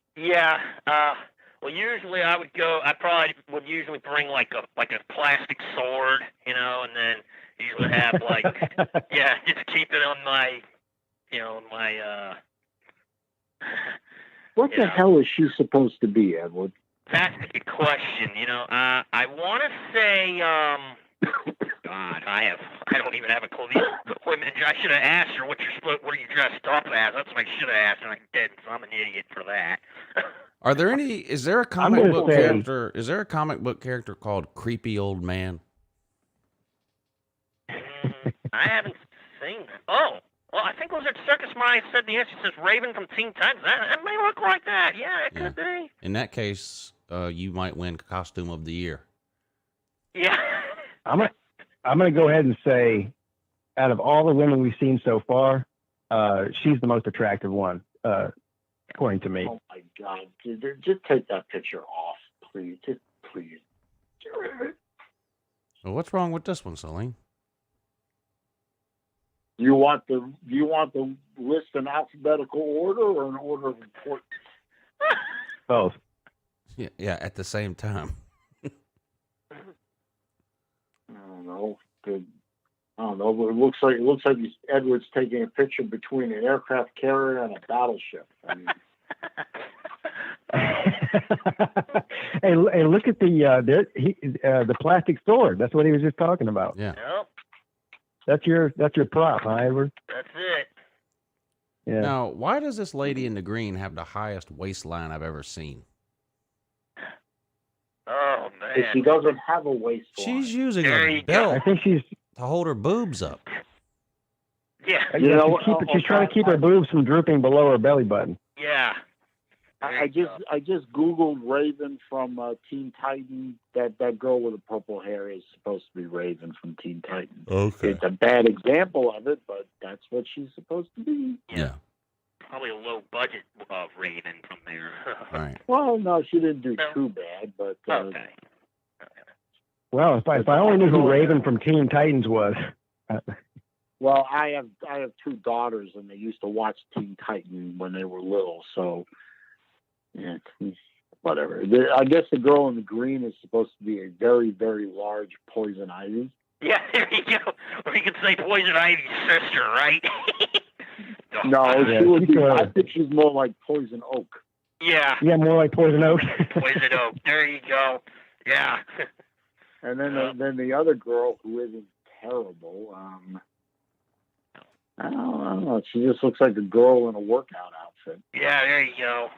Well, usually I probably would usually bring like a plastic sword, you know, and then usually have like, yeah, just keep it on my, you know, my. What You the know. hell is she supposed to be, Edward? That's a good question. You know, I want to say, God, I don't even have a clue. Wait a minute, I should have asked her what are you dressed up as. That's what I should have asked, and I didn't. So I'm an idiot for that. Are there any? Is there a comic gonna book say- character? Is there a comic book character called Creepy Old Man? I haven't seen that. Oh, well, I think it was at Circus Maya said the answer. Says Raven from Teen Titans. That may look like that. Yeah, it could be. In that case, you might win Costume of the Year. Yeah. I'm gonna go ahead and say, out of all the women we've seen so far, she's the most attractive one, according to me. Oh my God! Just take that picture off, please. Just please. Get rid of it. Well, what's wrong with this one, Celine? Do you want the list in alphabetical order or in order of importance? Both. Yeah, at the same time. I don't know. Good. I don't know, but it looks like Edward's taking a picture between an aircraft carrier and a battleship. I mean, hey, look at the plastic sword. That's what he was just talking about. Yeah. Nope, That's your prop, huh, Edward? that's it. Yeah. Now, why does this lady in the green have the highest waistline I've ever seen? Oh if she man. doesn't have a waistline. She's using There a you go. belt I think she's to hold her boobs up. Yeah. You know, she's trying to keep her boobs from drooping below her belly button. Yeah. I just Googled Raven from Teen Titan. That girl with the purple hair is supposed to be Raven from Teen Titan. Okay. It's a bad example of it, but that's what she's supposed to be. Yeah. Probably a low budget Raven from there. All right. Well, no, she didn't do No. too bad, but Okay. Well, if I only knew who Raven from Teen Titans was. well, I have two daughters, and they used to watch Teen Titan when they were little, so yeah, whatever. I guess the girl in the green is supposed to be a very, very large poison ivy. Yeah, there you go. Or you could say Poison Ivy's sister, right? No, Yeah, she would she's be. a- I think she's more like Poison Oak. Yeah. Yeah, more like Poison Oak. Poison Oak. There you go. Yeah. And then the other girl who isn't terrible. I don't know. She just looks like a girl in a workout outfit. Yeah, there you go.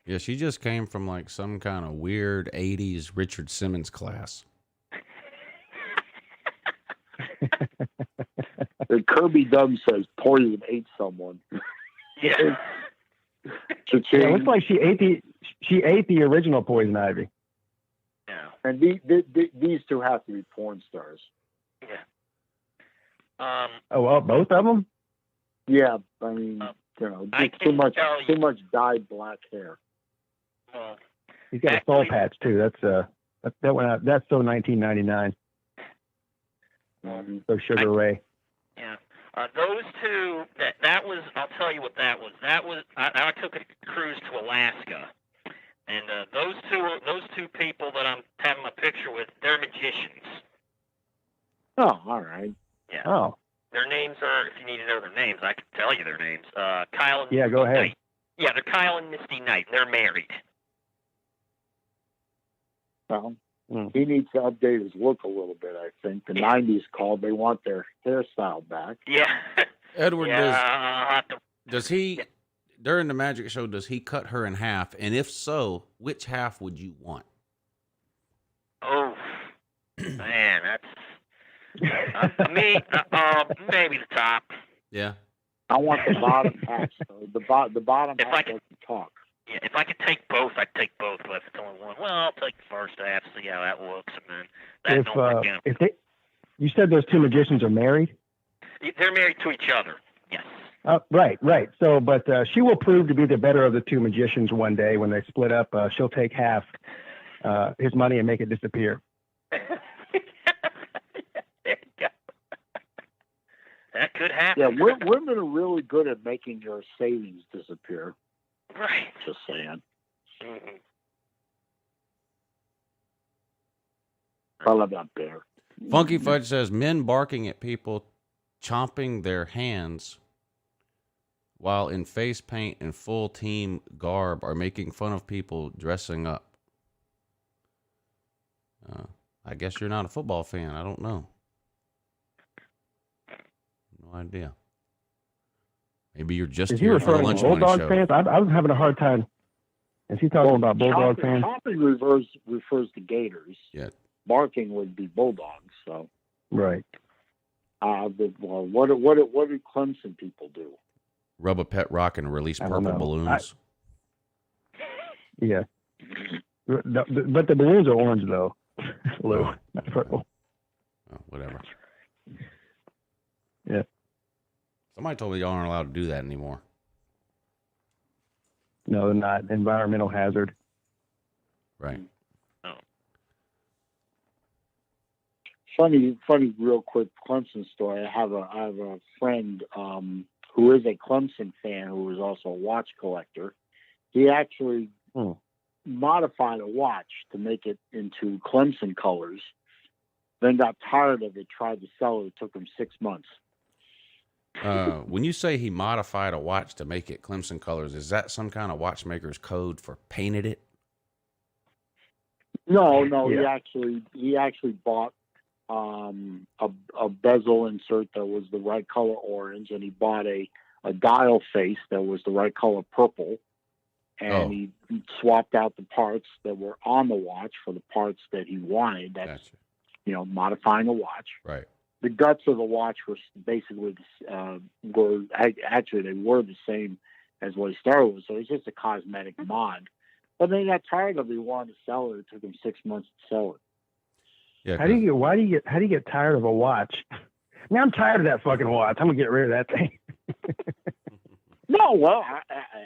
Yeah, she just came from like some kind of weird 80s Richard Simmons class. The Kirby Dub says Poison ate someone. Yeah. Yeah, it looks like she ate the original Poison Ivy. Yeah. And these two have to be porn stars. Yeah. Oh, well, both of them? Yeah, I mean, I just too can much tell you- dyed black hair. Well, He's got a soul Actually- patch too. That went out. That's so 1999. So Sugar Ray. yeah. Those two, that was, I'll tell you what that was. I took a cruise to Alaska. And those two people that I'm having my picture with, they're magicians. Oh, all right. Yeah. Oh, Their names are, if you need to know their names, I can tell you their names. Kyle and yeah. Go Misty ahead. Knight. Yeah, they're Kyle and Misty Knight. They're married. Well, Mm. he needs to update his look a little bit, I think. The 90s called. They want their hairstyle back. Yeah. Edward, Yeah. I'll have to, does he, during the magic show, does he cut her in half? And if so, which half would you want? oh, man, that's me. Maybe the top. Yeah. I want the bottom half. So the bottom If half I could- doesn't talk. Yeah, if I could take both, I'd take both. But if it's only one, well, I'll take the first half, see how that looks, and then that If don't work out. you said those two magicians are married. They're married to each other. Yes. Right. So, but she will prove to be the better of the two magicians one day when they split up. She'll take half his money and make it disappear. There you go. That could happen. Yeah, women are really good at making your savings disappear. Right. Just saying. Mhm. I love that bear. Funky Fudge says men barking at people chomping their hands while in face paint and full team garb are making fun of people dressing up. I guess you're not a football fan. I don't know. No idea. Maybe you're just Is he here for the referring lunch to money Bulldog show. fans? I was having a hard time. Is he talking about Bulldog fans? Chopping refers to Gators. Yeah. Barking would be Bulldogs. So, Right. what do Clemson people do? Rub a pet rock and release I don't purple know. balloons. Yeah. But the balloons are orange though, Lou, not purple. Oh, whatever. Yeah. Somebody told me y'all aren't allowed to do that anymore. No, they're not. Environmental hazard. Right. Funny, real quick Clemson story. I have a friend who is a Clemson fan who is also a watch collector. He actually modified a watch to make it into Clemson colors. Then got tired of it. Tried to sell it. It took him 6 months. When you say he modified a watch to make it Clemson colors, is that some kind of watchmaker's code for painted it? No. Yeah. He actually bought a bezel insert that was the right color orange, and he bought a dial face that was the right color purple, and he swapped out the parts that were on the watch for the parts that he wanted. That's Gotcha. Modifying a watch. Right. The guts of the watch were basically were the same as what he started with, so it's just a cosmetic mod. But then he got tired of it. He wanted to sell it. It took him 6 months to sell it. Yeah. How do you get tired of a watch? Now I'm tired of that fucking watch. I'm gonna get rid of that thing. No, well,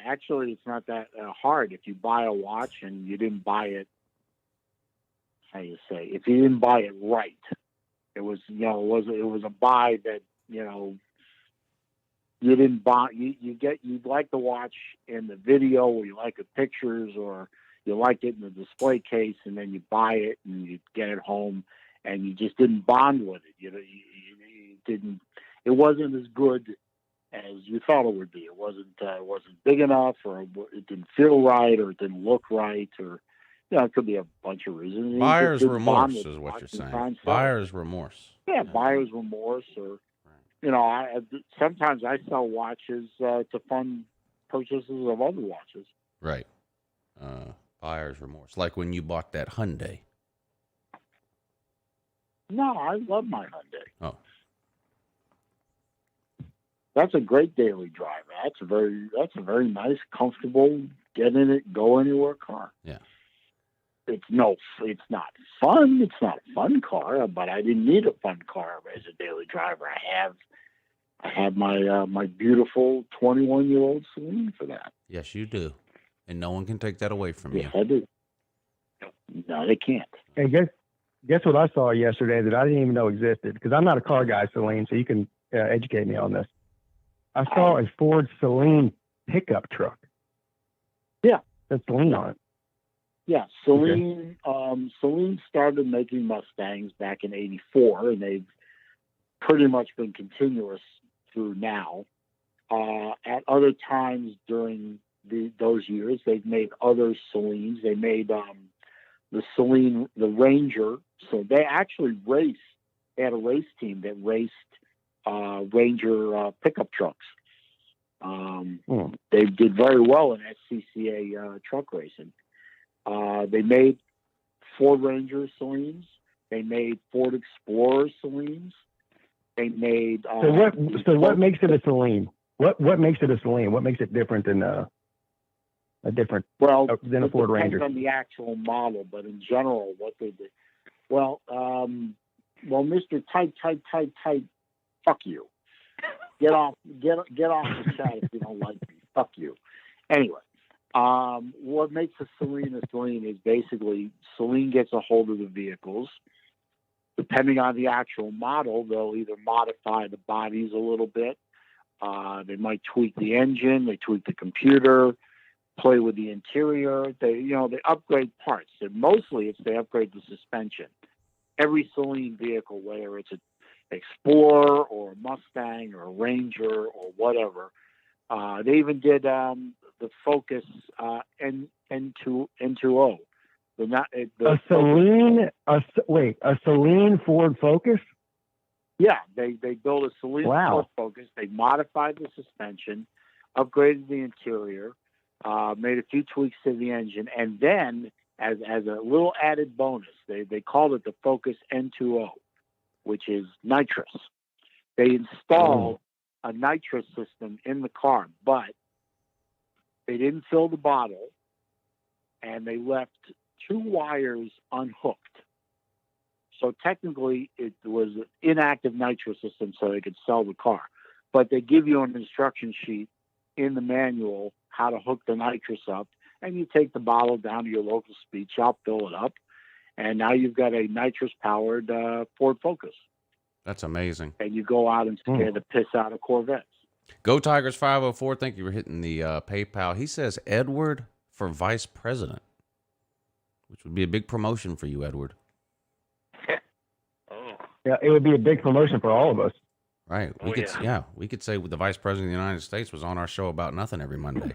actually, it's not that hard. If you buy a watch and you didn't buy it, if you didn't buy it right, it was a buy that you didn't buy. You like the watch in the video, or you like the pictures, or you like it in the display case, and then you buy it and you get it home, and you just didn't bond with it. You didn't. It wasn't as good as you thought it would be. It wasn't big enough, or it didn't feel right, or it didn't look right, or it could be a bunch of reasons. Buyer's remorse is what you're saying. Buyer's remorse. Yeah, buyer's remorse, or sometimes I sell watches to fund purchases of other watches. Right. Buyer's remorse, like when you bought that Hyundai. No, I love my Hyundai. Oh. That's a great daily driver. That's a very nice, comfortable, get in it, go anywhere car. Yeah. It's not fun. It's not a fun car, but I didn't need a fun car as a daily driver. I have my beautiful 21-year-old Celine for that. Yes, you do, and no one can take that away from you. Yes, I do. No, they can't. Hey, guess what I saw yesterday that I didn't even know existed, because I'm not a car guy, Celine, so you can educate me on this. I saw a Ford Celine pickup truck. Yeah. That's Celine on it. Yeah, Celine. Celine started making Mustangs back in '84, and they've pretty much been continuous through now. At other times during those years, they've made other Celines. They made the Celine, the Ranger. So they actually raced. They had a race team that raced Ranger pickup trucks. They did very well in SCCA truck racing. They made Ford Ranger Celines. They made Ford Explorer Celines. They made. What makes it a Celine? What makes it a Celine? What makes it different than a Ford Ranger? Depends on the actual model, but in general, what they did. Well, Mr. Tight, fuck you. Get off the chat if you don't like me. Fuck you. Anyway, what makes a Celine is basically Celine gets a hold of the vehicles. Depending on the actual model, they'll either modify the bodies a little bit. They might tweak the engine. They tweak the computer. Play with the interior. They upgrade parts. And mostly, they upgrade the suspension. Every Celine vehicle, whether it's an Explorer or a Mustang or a Ranger or whatever, they even did the Focus N2O. A Celine Ford Focus? Yeah, they built a Celine Ford Focus. They modified the suspension, upgraded the interior, made a few tweaks to the engine, and then as a little added bonus, they called it the Focus N2O, which is nitrous. They installed a nitrous system in the car, but they didn't fill the bottle, and they left 2 wires unhooked. So technically, it was an inactive nitrous system, so they could sell the car. but they give you an instruction sheet in the manual how to hook the nitrous up, and you take the bottle down to your local speed shop, fill it up, and now you've got a nitrous-powered Ford Focus. That's amazing. And you go out and scare the piss out of Corvettes. Go Tigers 504. Thank you for hitting the PayPal. He says Edward for vice president, which would be a big promotion for you, Edward. Oh. Yeah, it would be a big promotion for all of us. Right. We could say the vice president of the United States was on our show about nothing every Monday.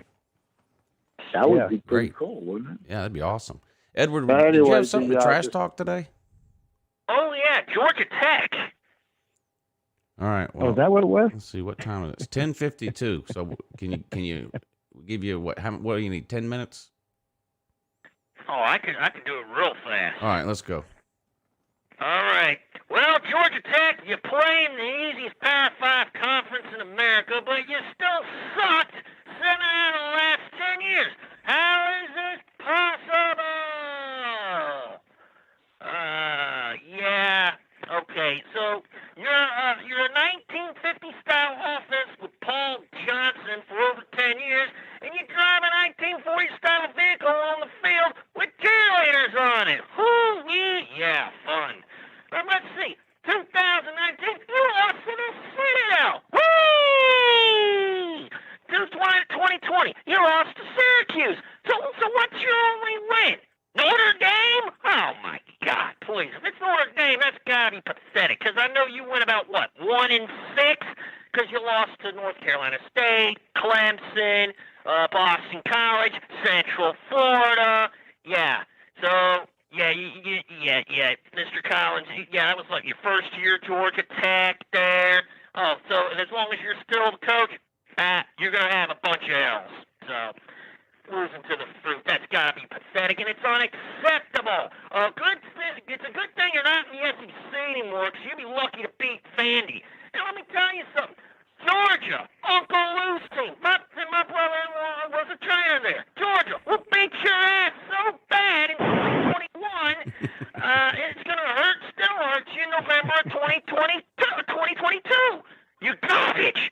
That would be pretty Great. cool, wouldn't it? Yeah, that'd be awesome. Edward, But did you anyway, have something to trash talk today? Oh, yeah, Georgia Tech. All right. Well, Is that what it was? let's see what time it is. 10:52. So can you give you what do you need? 10 minutes? Oh, I can do it real fast. All right, let's go. All right. Well, Georgia Tech, you play in the easiest Power 5 conference in America, but you still sucked 7 out of the last 10 years. How is this possible? Yeah. Okay, so you're a 1950 style offense with Paul Johnson for over 10 years, and you drive a 1940 style vehicle on the field with cheerleaders on it. Yeah, fun. But let's see, 2019, you lost to the Citadel. Whee! 2020, you lost to Syracuse. So what's your only win? Notre Dame? Oh, my God, please. If it's Notre Dame, that's got to be pathetic, because I know you went about, 1-6? Because you lost to North Carolina State, Clemson, Boston College, Central Florida. Yeah. So, yeah, Mr. Collins, that was like your first year Georgia Tech there. Oh, so as long as you're still the coach, you're going to have a bunch of L's. So, losing to the fruit, that's got to be pathetic, and it's unacceptable. It's a good thing you're not in the SEC anymore, because you'd be lucky to beat Vandy. And let me tell you something. Georgia, UncleLou's team, my brother-in-law was a trainer there. Georgia will beat your ass so bad in 2021, it's going to still hurt you in November of 2022. You garbage,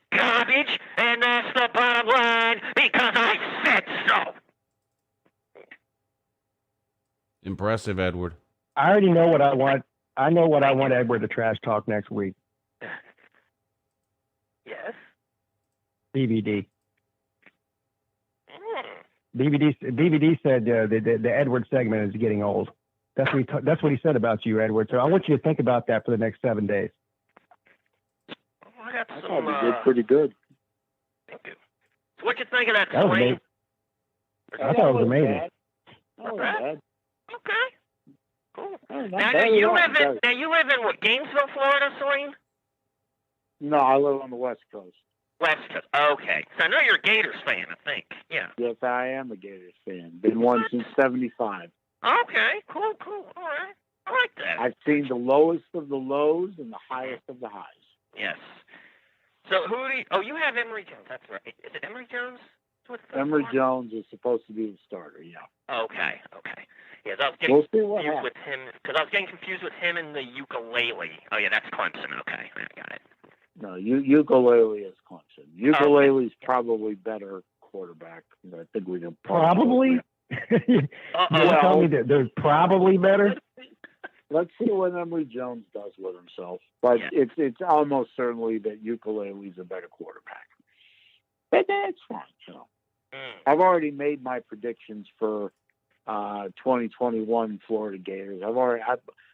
and that's the bottom line, because I said so. Impressive, Edward. I already know what I want. I know what I want Edward to trash talk next week. Yes? DVD. DVD said the Edward segment is getting old. That's what he said about you, Edward. So I want you to think about that for the next 7 days. I got I some, thought we did pretty good. Thank you. So what you think of that, That was Celine? amazing. I thought it was amazing. Not bad. Okay. Cool. Not Now bad you at all. live in what, Gainesville, Florida, Celine? No, I live on the West Coast. West Coast. Okay. So I know you're a Gators fan, I think. Yeah. Yes, I am a Gators fan. Been one since '75. Okay. Cool. All right. I like that. I've seen the lowest of the lows and the highest of the highs. Yes. So who do you... Oh, you have Emory Jones. That's right. Is it Emory Jones? Emory Jones is supposed to be the starter, yeah. Okay. Yeah, I was getting We'll see what confused happens. with him, because I was getting confused with him and the ukulele. Oh, yeah, that's Clemson. Okay, I got it. No, ukulele is Clemson. Ukulele's probably better quarterback. I think we can Probably. You tell me that they're probably better. Let's see what Emory Jones does with himself. But it's almost certainly that ukulele's a better quarterback. But that's fine, you know. I've already made my predictions for 2021 Florida Gators.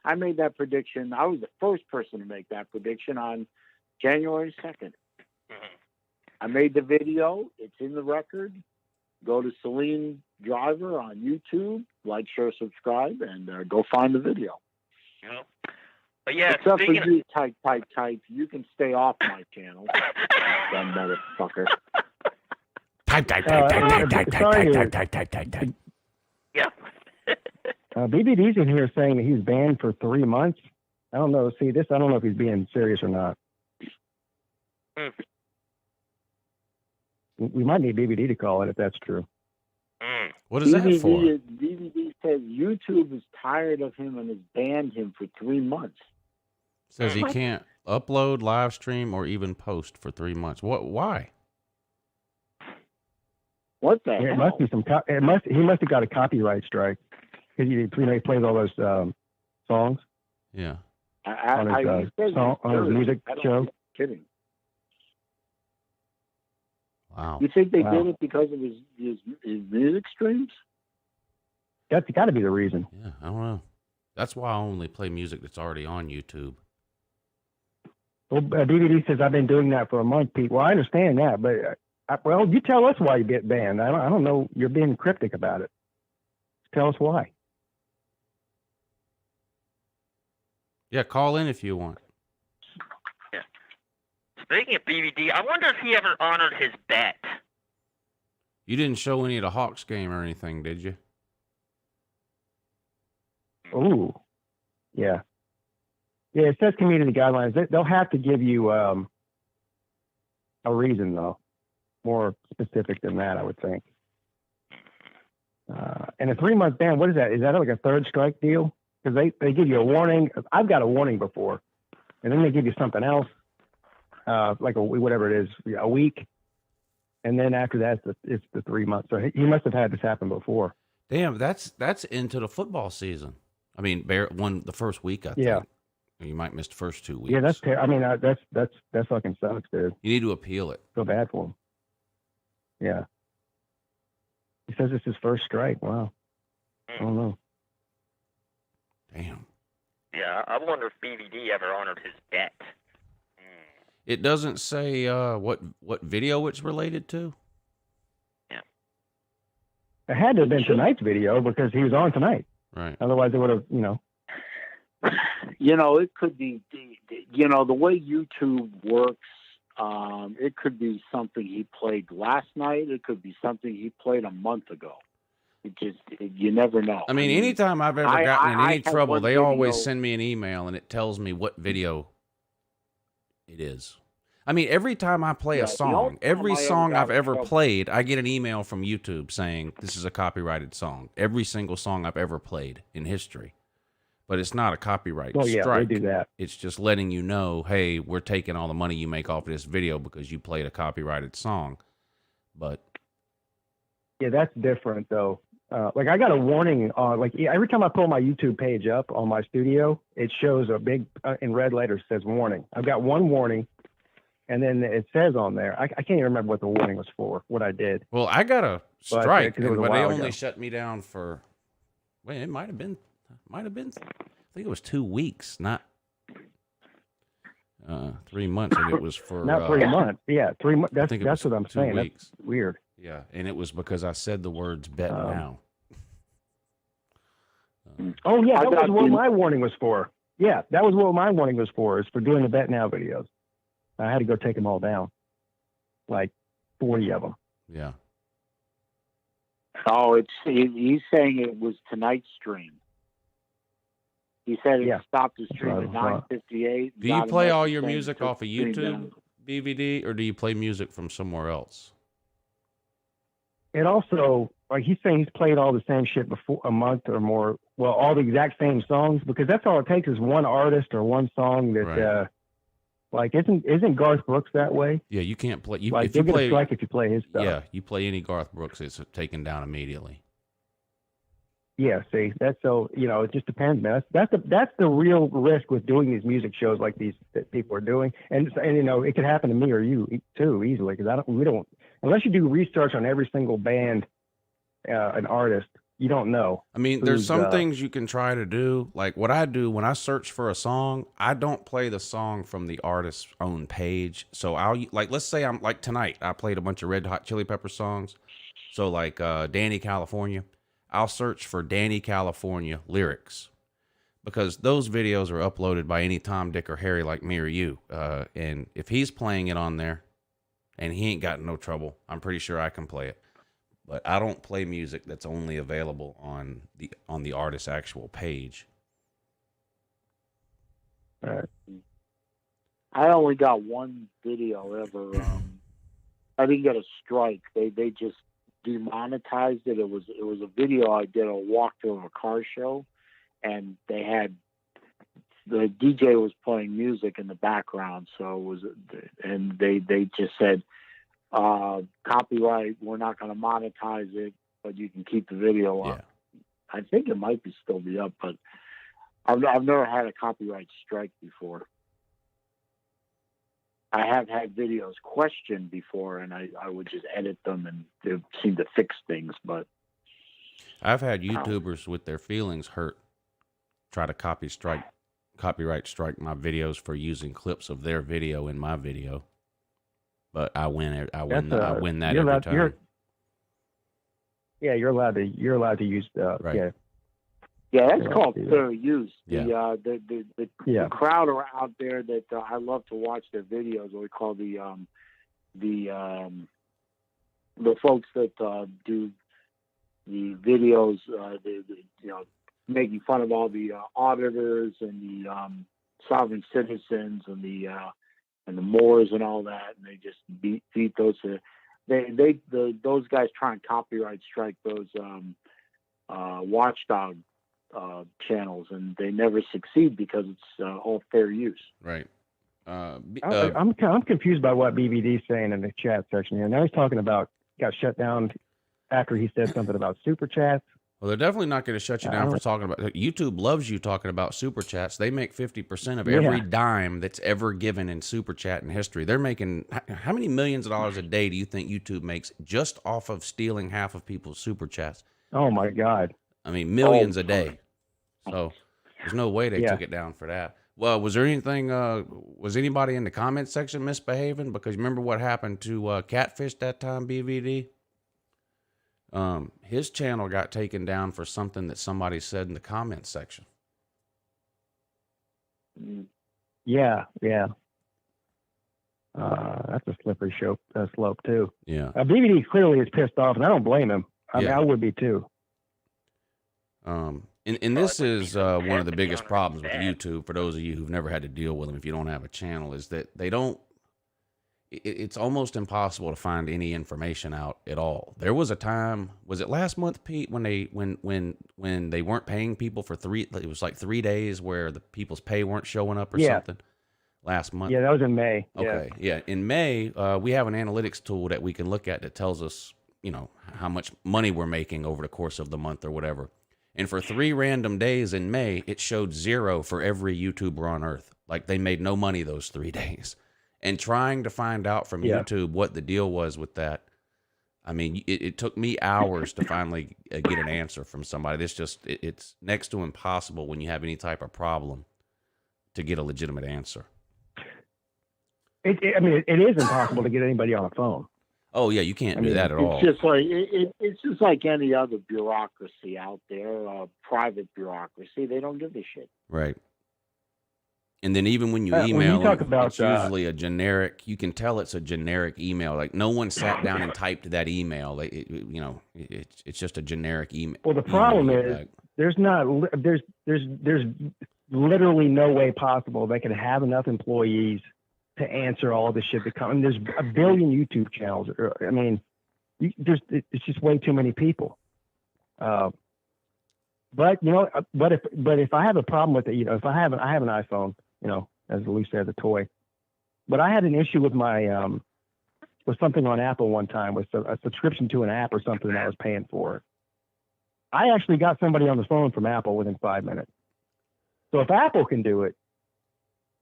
I made that prediction. I was the first person to make that prediction on January 2nd. I made the video. It's in the record. Go to Celine Driver on YouTube, like, share, subscribe, and go find the video. But yeah, except for you, type. You can stay off my channel. Dumb motherfucker. Type. Yeah. BBD's in here saying that he's banned for 3 months. I don't know. See, this, I don't know if he's being serious or not. We might need BBD to call it if that's true. What is that for? DVD says YouTube is tired of him and has banned him for 3 months. Says he can't upload, live stream, or even post for 3 months. Why? What the Yeah, it hell? must be some. He must have got a copyright strike because he plays all those songs Yeah. on his, he says on his serious. music I don't show. think he's kidding. Wow. You think they Wow. did it because of his music streams? That's got to be the reason. Yeah, I don't know. That's why I only play music that's already on YouTube. Well, DVD says I've been doing that for a month, Pete. Well, I understand that, but well, you tell us why you get banned. I don't know. You're being cryptic about it. Tell us why. Yeah, call in if you want. Speaking of BVD, I wonder if he ever honored his bet. You didn't show any of the Hawks game or anything, did you? Ooh, yeah. Yeah, it says community guidelines. They'll have to give you a reason, though. More specific than that, I would think. And a 3-month ban, what is that? Is that like a third strike deal? Because they give you a warning. I've got a warning before. And then they give you something else, like whatever it is, a week. And then after that, it's the 3 months. So he must have had this happen before. Damn, that's into the football season. I mean, the first week, I think. Yeah. You might miss the first 2 weeks. Yeah, that's I mean, that fucking sucks, dude. You need to appeal it. Feel bad for him. Yeah. He says it's his first strike. Wow. I don't know. Damn. Yeah, I wonder if BVD ever honored his bet. It doesn't say what video it's related to. It had to have been tonight's video because he was on tonight. Right. Otherwise, it would have, It could be, the way YouTube works, it could be something he played last night. It could be something he played a month ago. You never know. I mean, anytime I've ever gotten in any trouble, they always send me an email and it tells me what video it is. I mean, every time I play a song, every song I've ever played, I get an email from YouTube saying this is a copyrighted song. Every single song I've ever played in history. But it's not a copyright strike. They do that. It's just letting you know, hey, we're taking all the money you make off of this video because you played a copyrighted song. But yeah, that's different though. Like I got a warning on, like every time I pull my YouTube page up on my studio, it shows a big in red letters says warning. I've got one warning, and then it says on there, I can't even remember what the warning was for, what I did. well, I got a strike, it was a but they while only ago. shut me down for. Wait, it might have been. I think it was 2 weeks, not 3 months, and it was for Not 3 months. Yeah, 3 months. I think it That's was what I'm 2 saying. weeks. That's weird. Yeah, and it was because I said the words "bet now." Oh yeah, that was got what the- my warning was for. Yeah, that was what my warning was for. Is for doing the Bet Now videos. I had to go take them all down, like 40 of them. Yeah. Oh, he's saying it was tonight's stream. He said it stopped the stream at 9:58. Do you play all your music off of YouTube, BVD, or do you play music from somewhere else? It also, like he's saying, he's played all the same shit before a month or more. Well, all the exact same songs, because that's all it takes is one artist or one song that, Right. like, isn't Garth Brooks that way? Yeah, you can't play. Like, if you you'll get play, a strike if you play his stuff. yeah, you play any Garth Brooks, it's taken down immediately. Yeah, see, that's so, it just depends, man. That's the real risk with doing these music shows like these that people are doing, and it could happen to me or you too easily, because we don't unless you do research on every single band, an artist, you don't know. I mean, there's some things you can try to do. Like what I do when I search for a song, I don't play the song from the artist's own page. So let's say I'm like tonight, I played a bunch of Red Hot Chili Pepper songs. So like Danny California. I'll search for Danny California lyrics because those videos are uploaded by any Tom, Dick, or Harry like me or you. And if he's playing it on there and he ain't got no trouble, I'm pretty sure I can play it. But I don't play music that's only available on the artist's actual page. I only got one video ever. I didn't get a strike. They just demonetized it. It was a video I did, a walkthrough of a car show, and they had the DJ was playing music in the background, so it was, and they just said, copyright, we're not going to monetize it, but you can keep the video up. I think it might still be up, but I've never had a copyright strike before. I have had videos questioned before, and I would just edit them, and they seem to fix things. But I've had YouTubers with their feelings hurt try to copyright strike my videos for using clips of their video in my video. But I win. I win that every time. You're allowed to use right. Yeah, that's called fair use. Yeah. The crowd are out there that I love to watch their videos. What we call the folks that do the videos, making fun of all the auditors and the sovereign citizens and the Moors and all that, and they just beat those. Those guys try and copyright strike those watchdog channels, and they never succeed because it's all fair use. Right. I'm confused by what BBD's saying in the chat section here. Now he's talking about got shut down after he said something about super chats. Well, they're definitely not going to shut you down for talking about. YouTube loves you talking about super chats. They make 50% of every dime that's ever given in super chat in history. They're making how many millions of dollars a day do you think YouTube makes just off of stealing half of people's super chats? Oh my God. I mean, millions a day. So there's no way they took it down for that. Well, was there anything, was anybody in the comment section misbehaving? Because remember what happened to Catfish that time, BVD? His channel got taken down for something that somebody said in the comment section. Yeah. That's a slippery slope too. Yeah. BVD clearly is pissed off, and I don't blame him. I mean, I would be too. And this is one of the biggest problems with YouTube, for those of you who've never had to deal with them if you don't have a channel, is that they don't, it's almost impossible to find any information out at all. There was a time, was it last month, Pete, when they weren't paying people for it was like 3 days where the people's pay weren't showing up or something? Last month? Yeah, that was in May. Okay, yeah. In May, we have an analytics tool that we can look at that tells us, how much money we're making over the course of the month or whatever. And for 3 random days in May, it showed 0 for every YouTuber on earth. Like they made no money those 3 days. And trying to find out from YouTube what the deal was with that, I mean, it took me hours to finally get an answer from somebody. It's next to impossible when you have any type of problem to get a legitimate answer. It is impossible to get anybody on a phone. Oh yeah, you can't do that at all. It's just like any other bureaucracy out there, private bureaucracy. They don't give a shit. Right. And then even when you email them, it's usually a generic. You can tell it's a generic email. Like no one sat down and typed that email. It's just a generic email. Well, the problem is there's literally no way possible they can have enough employees to answer all this shit that comes. I mean, there's a billion YouTube channels. I mean, it's just way too many people. But if I have a problem with it, if I have an iPhone, as Lou said, the toy. But I had an issue with my with something on Apple one time, with a subscription to an app or something that I was paying for. I actually got somebody on the phone from Apple within 5 minutes. So if Apple can do it,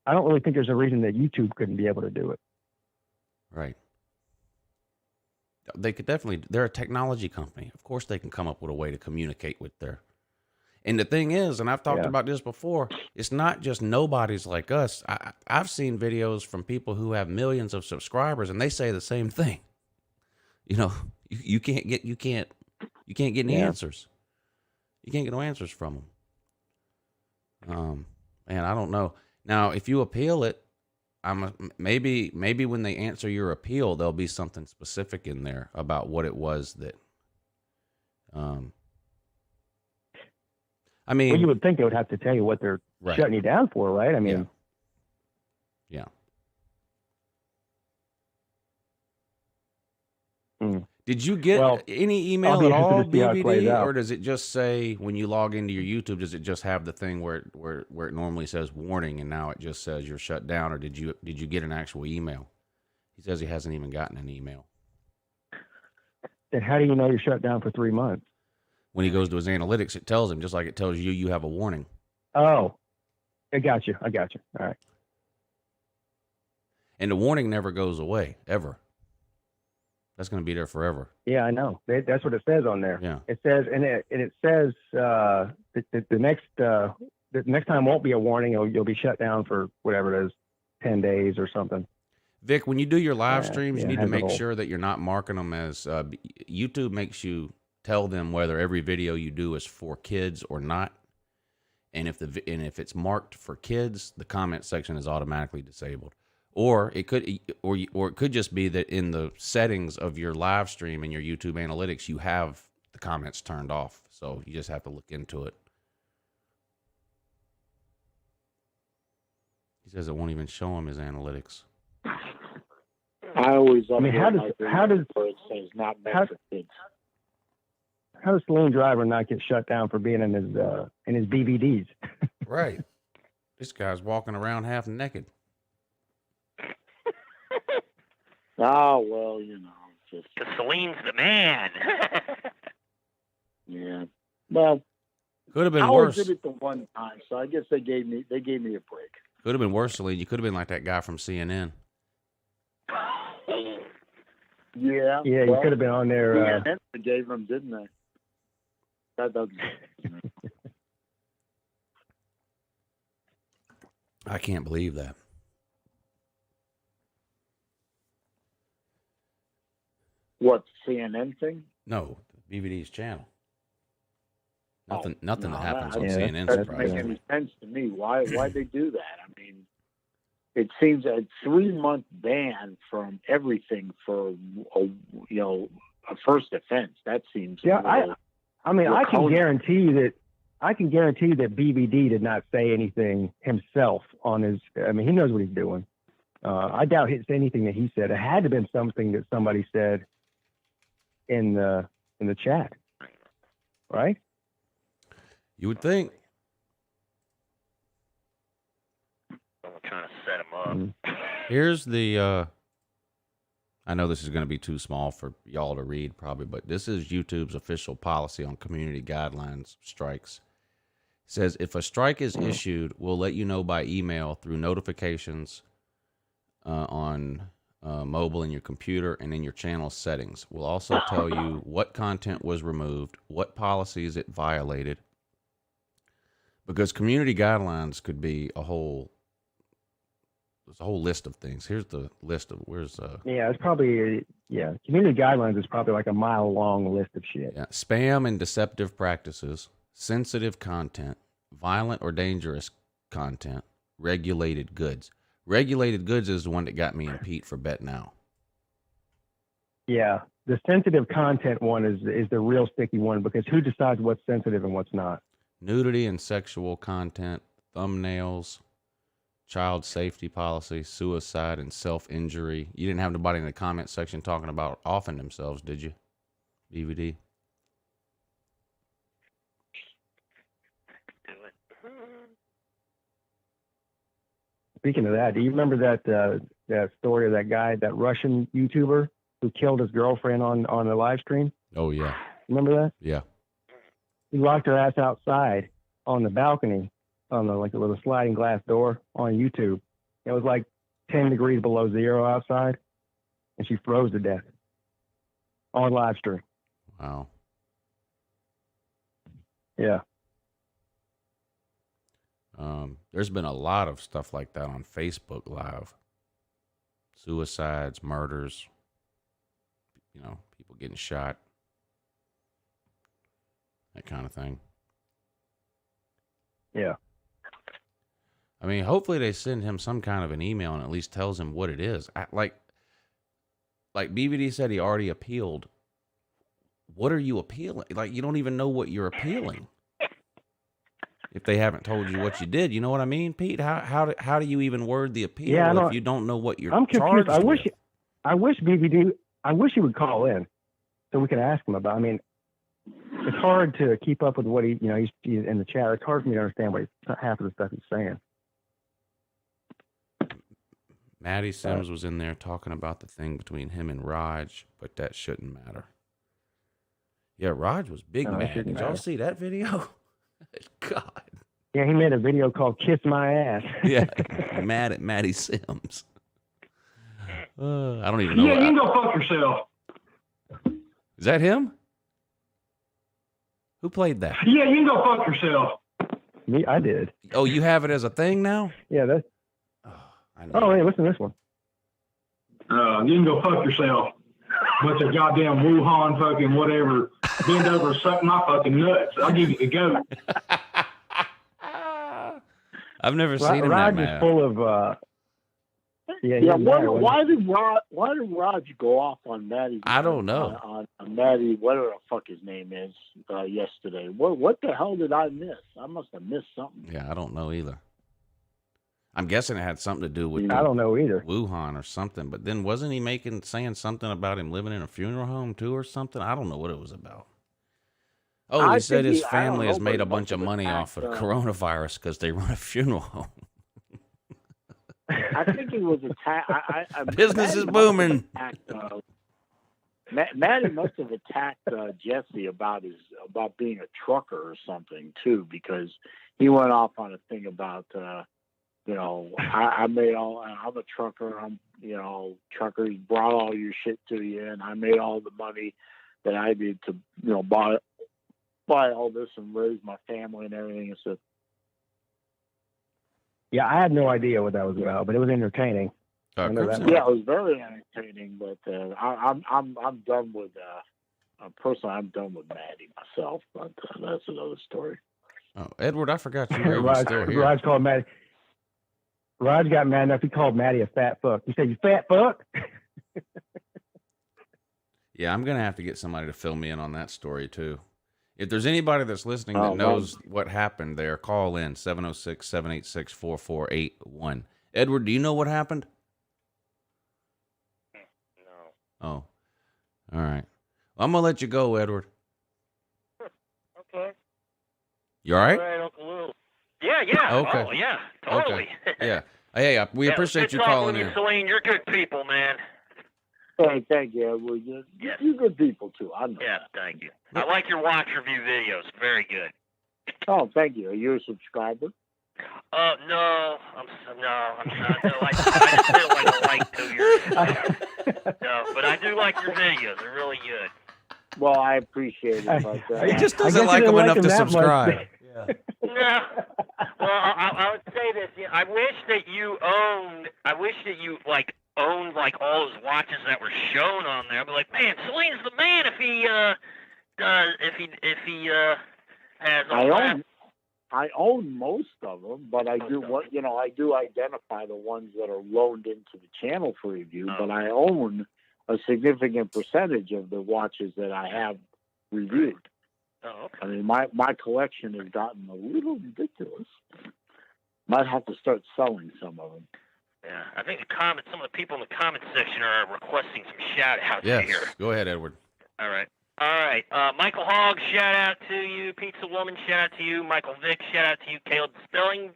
I don't really think there's a reason that YouTube couldn't be able to do it. Right. They could definitely, they're a technology company. Of course they can come up with a way to communicate with and the thing is, and I've talked about this before, it's not just nobodies like us. I've seen videos from people who have millions of subscribers and they say the same thing. You can't get any answers. You can't get no answers from them. And I don't know. Now, if you appeal it, maybe when they answer your appeal, there'll be something specific in there about what it was that. I mean, well, you would think they would have to tell you what they're shutting you down for, right? I mean, yeah. Did you get Well, any I'll email be at interested all, to see how it plays BBD, out. or does it just say when you log into your YouTube? Does it just have the thing where it normally says warning, and now it just says you're shut down? Or did you get an actual email? He says he hasn't even gotten an email. Then how do you know you're shut down for 3 months? When he goes to his analytics, it tells him, just like it tells you, you have a warning. Oh, I got you. All right. And the warning never goes away, ever. That's going to be there forever. Yeah, I know. That's what it says on there. Yeah. It says, and it says the next time won't be a warning. You'll be shut down for whatever it is, 10 days or something. Vic, when you do your live streams, you need to has a make whole- sure that you're not marking them as YouTube makes you tell them whether every video you do is for kids or not. And if it's marked for kids, the comment section is automatically disabled. Or it could just be that in the settings of your live stream and your YouTube analytics, you have the comments turned off. So you just have to look into it. He says it won't even show him his analytics. I always. I mean, how does where it says not meant for kids? How does Celine Driver not get shut down for being in his BVDs? Right. This guy's walking around half naked. Oh, well, you know, just. Because Celine's the man. Yeah. Well, Could have been I only worse. did it the one time, so I guess they gave me a break. Could have been worse, Celine. You could have been like that guy from CNN. Yeah. Yeah, you well, could have been on there. they gave them, didn't they? That doesn't. I can't believe that. What, CNN thing? No, BVD's channel. Nothing No, that happens on yeah, CNN That doesn't make surprises me. any sense to me. Why they do that? I mean, it seems a 3-month ban from everything for a first offense. That seems Yeah, I mean, I can draconian. guarantee that BBD did not say anything himself on his. I mean, he knows what he's doing. I doubt it's anything that he said. It had to have been something that somebody said in the chat, right? You would think. I'm trying to set him up. Here's the. I know this is going to be too small for y'all to read, probably, but this is YouTube's official policy on community guidelines strikes. It says if a strike is issued, we'll let you know by email through notifications on mobile in your computer and in your channel settings. We'll also tell you what content was removed, what policies it violated, because community guidelines could be there's a whole list of things. Here's the list of Yeah, it's probably community guidelines is probably like a mile-long list of shit. yeah, spam and deceptive practices, sensitive content, violent or dangerous content, regulated goods. Regulated goods is the one that got me and Pete for Bet Now. Yeah, the sensitive content one is the real sticky one because who decides what's sensitive and what's not? Nudity and sexual content, thumbnails, child safety policy, suicide and self-injury. You didn't have nobody in the comment section talking about offing themselves, did you? DVD. Do it. Speaking of that, do you remember that story of that guy, that Russian YouTuber who killed his girlfriend on a live stream? Oh yeah. Remember that? Yeah. He locked her ass outside on the balcony on a little sliding glass door on YouTube. It was like 10 degrees below zero outside, and she froze to death on live stream. Wow. Yeah. There's been a lot of stuff like that on Facebook Live. Suicides, murders, people getting shot, that kind of thing. Yeah. I mean, hopefully they send him some kind of an email and at least tells him what it is. Like BVD said, he already appealed. What are you appealing? Like, you don't even know what you're appealing. If they haven't told you what you did, you know what I mean, Pete? How do you even word the appeal if you don't know what you're I'm confused. charged with? I wish BVD. I wish he would call in so we can ask him about. I mean, it's hard to keep up with what he's in the chat. It's hard for me to understand half of the stuff he's saying. Maddie Sims was in there talking about the thing between him and Raj, but that shouldn't matter. Yeah, Raj was big mad. Did y'all see that video? God. Yeah, he made a video called "Kiss My Ass." Yeah, mad at Maddie Sims. I don't even know. Yeah, you can go fuck yourself. Is that him? Who played that? Yeah, you can go fuck yourself. Me, I did. Oh, you have it as a thing now? Yeah, that's. I know. Oh, hey, listen to this one. You can go fuck yourself. Bunch of goddamn Wuhan fucking whatever. Bend over, suck my fucking nuts. I'll give you the goat. I've never seen him that Raj mad. is full of. Yeah. Why did Raj go off on Maddie? I don't know. On Maddie, whatever the fuck his name is, yesterday. What the hell did I miss? I must have missed something. Yeah, I don't know either. I'm guessing it had something to do with I don't know either. Wuhan or something. But then wasn't he saying something about him living in a funeral home too or something? I don't know what it was about. Oh, he said his family has made a bunch of money off of the coronavirus because they run a funeral home. I think he was attacked. Business is booming. Maddie must have attacked Jesse about being a trucker or something too, because he went off on a thing about I'm a trucker. Truckers brought all your shit to you, and I made all the money that I did to buy all this and raise my family and everything. And so. Yeah, I had no idea what that was about, but it was entertaining. Yeah, it was very entertaining. But I'm done with. Personally, I'm done with Maddie myself. But that's another story. Oh, Edward, I forgot you were still here. Raj called Maddie. Raj got mad enough. He called Maddie a fat fuck. He said, "You fat fuck." Yeah, I'm gonna have to get somebody to fill me in on that story too. If there's anybody that's listening that knows what happened there, call in 706-786-4481. Edward, do you know what happened? No. Oh, all right. Well, I'm gonna let you go, Edward. Okay. You all right? All right, UncleLou. Yeah. Okay. Oh, yeah, totally. Okay. Yeah. Hey, we appreciate you calling in. Celine, you're good people, man. Hey, thank you. Well, you're good people too. I know. Yeah, thank you. I like your watch review videos. Very good. Oh, thank you. Are you a subscriber? No, I'm not. No, I just did like a like 2 years ago. No, but I do like your videos. They're really good. Well, I appreciate it. But, he just doesn't like them enough to subscribe. Yeah. No. Well, I would say this. I wish that you owned all his watches that were shown on there. I'd be like, man, Celine's the man if he has all that. I own most of them, but I do I do identify the ones that are loaned into the channel for review. But I own a significant percentage of the watches that I have reviewed. Oh, okay. I mean, my collection has gotten a little ridiculous. Might have to start selling some of them. Yeah, I think some of the people in the comment section are requesting some shout-outs Yes. here. Go ahead, Edward. All right. Michael Hogg, shout-out to you. Pizza Woman, shout-out to you. Michael Vick, shout-out to you. Caleb Spelling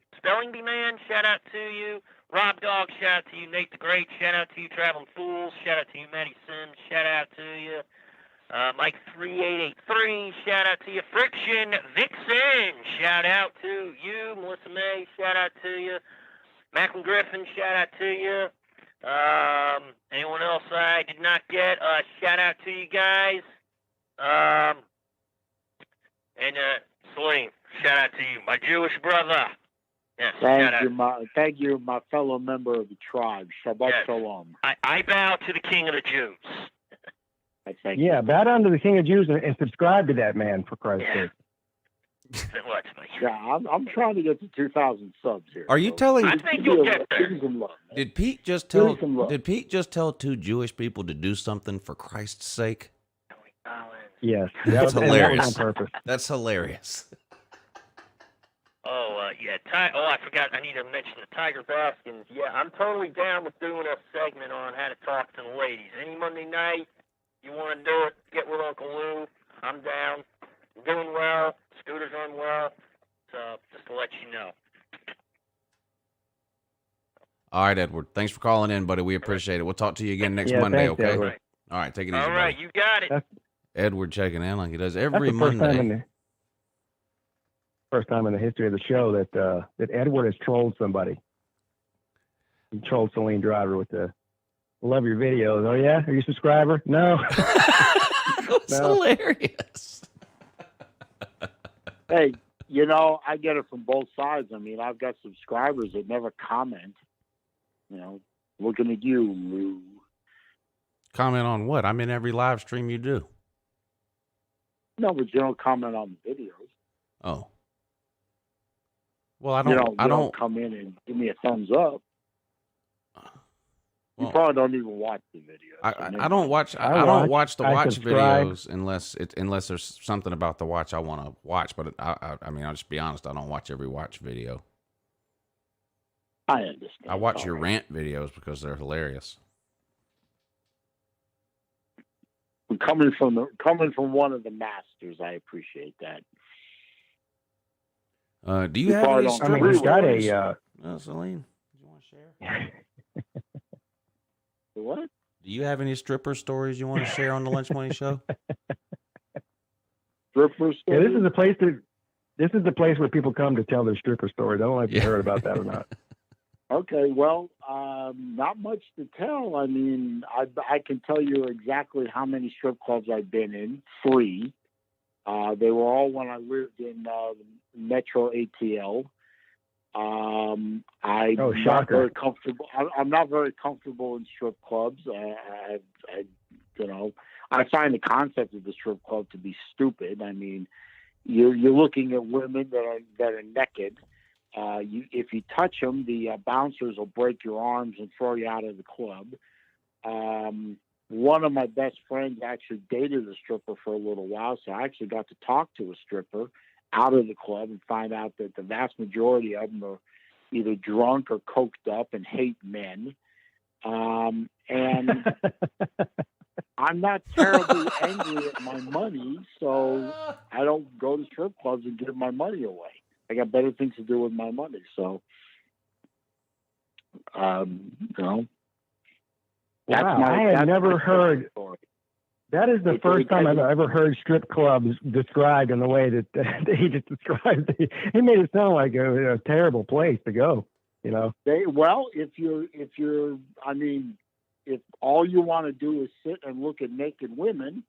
Bee Man, shout-out to you. Rob Dog, shout-out to you. Nate the Great, shout-out to you. Traveling Fools, shout-out to you. Maddie Sims, shout-out to you. Mike 3883, shout-out to you. Friction Vixen, shout-out to you. Melissa May, shout-out to you. Macklin Griffin, shout out to you. Anyone else I did not get? Shout out to you guys. And Celine, shout out to you, my Jewish brother. Yes, thank you, my fellow member of the tribe. Shabbat Shalom. I bow to the King of the Jews. Bow down to the King of Jews and subscribe to that man, for Christ's sake. Yeah, I'm trying to get to 2,000 subs here. Are you telling? I think you'll get there. Did Pete just tell two Jewish people to do something for Christ's sake? Yes, that's hilarious. On purpose. That's hilarious. I forgot. I need to mention the Tiger Baskins. Yeah, I'm totally down with doing a segment on how to talk to the ladies. Any Monday night, you want to do it, get with Uncle Lou. I'm down. I'm doing well. Scooter's on well. So just to let you know. All right, Edward. Thanks for calling in, buddy. We appreciate it. We'll talk to you again next Monday, thanks, okay? Edward. All right, take it easy, All right, buddy. you got it. Edward checking in like he does That's every the first Monday. time in the history of the show that Edward has trolled somebody. He trolled Celine Driver with the "Love your videos." Oh yeah, are you a subscriber? No. It's hilarious. Hey, I get it from both sides. I mean, I've got subscribers that never comment. Looking at you, Lou. Comment on what? I'm in every live stream you do. No, but you don't comment on the videos. Oh. Well, I don't come in and give me a thumbs up. You Well, probably don't even watch the videos. I don't watch. I don't watch the watch videos unless there's something about the watch I want to watch. But I mean, I'll just be honest. I don't watch every watch video. I understand. I watch your rant videos because they're hilarious. Coming from one of the masters, I appreciate that. Do you have any stripper stories? Celine, do you want to share? What? Do you have any stripper stories you want to share on the Lunch Money Show? Stripper stories? Yeah, this is the place where people come to tell their stripper stories. I don't know if you heard about that or not. Okay, well, not much to tell. I mean, I can tell you exactly how many strip clubs I've been in. 3. They were all when I lived in Metro ATL. I'm not very comfortable. I'm not very comfortable in strip clubs. I find the concept of the strip club to be stupid. I mean, you're looking at women that are naked. If you touch them, the bouncers will break your arms and throw you out of the club. One of my best friends actually dated a stripper for a little while, so I actually got to talk to a stripper out of the club and find out that the vast majority of them are either drunk or coked up and hate men. And I'm not terribly angry at my money, so I don't go to strip clubs and give my money away. I got better things to do with my money. So, that's I had never heard. Story. That is the first time I've ever heard strip clubs described in the way that he just described it. He made it sound like a terrible place to go. If all you want to do is sit and look at naked women,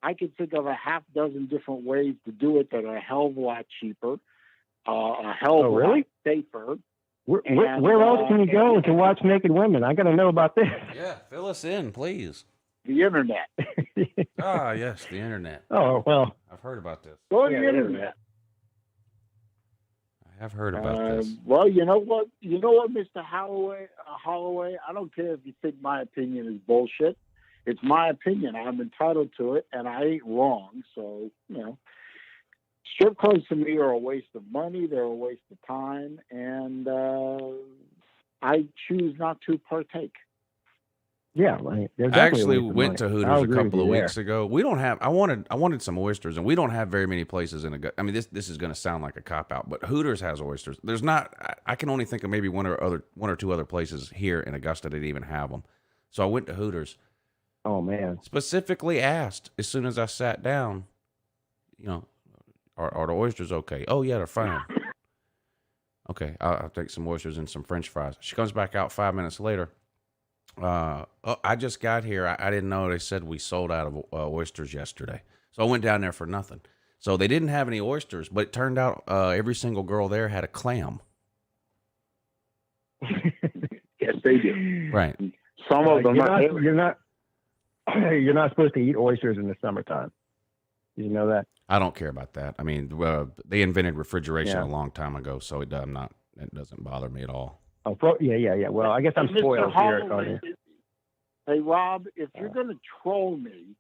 I can think of a half dozen different ways to do it that are a hell of a lot cheaper, a hell of a lot safer. Where else can you go to watch naked women? I got to know about this. Yeah, fill us in, please. The internet. Yes, the internet. Oh, well. I've heard about this. Go to the internet. I have heard about this. Well, you know what, Mr. Holloway, I don't care if you think my opinion is bullshit. It's my opinion. I'm entitled to it, and I ain't wrong. So, strip clubs to me are a waste of money. They're a waste of time, and I choose not to partake. Yeah, I actually went to Hooters a couple of weeks ago. We don't have. I wanted some oysters, and we don't have very many places in I mean, this is going to sound like a cop out, but Hooters has oysters. There's not. I can only think of maybe one or two other places here in Augusta that even have them. So I went to Hooters. Oh man! Specifically asked as soon as I sat down, are the oysters okay? Oh yeah, they're fine. Okay, I'll take some oysters and some French fries. She comes back out 5 minutes later. I just got here. I didn't know they said we sold out of oysters yesterday. So I went down there for nothing. So they didn't have any oysters, but it turned out every single girl there had a clam. Yes, they do. Right. Some of them you're not supposed to eat oysters in the summertime. Did you know that? I don't care about that. I mean, they invented refrigeration a long time ago, so it doesn't bother me at all. Oh, yeah. Well, I guess I'm spoiled here. Hey, Rob, if you're going to troll me,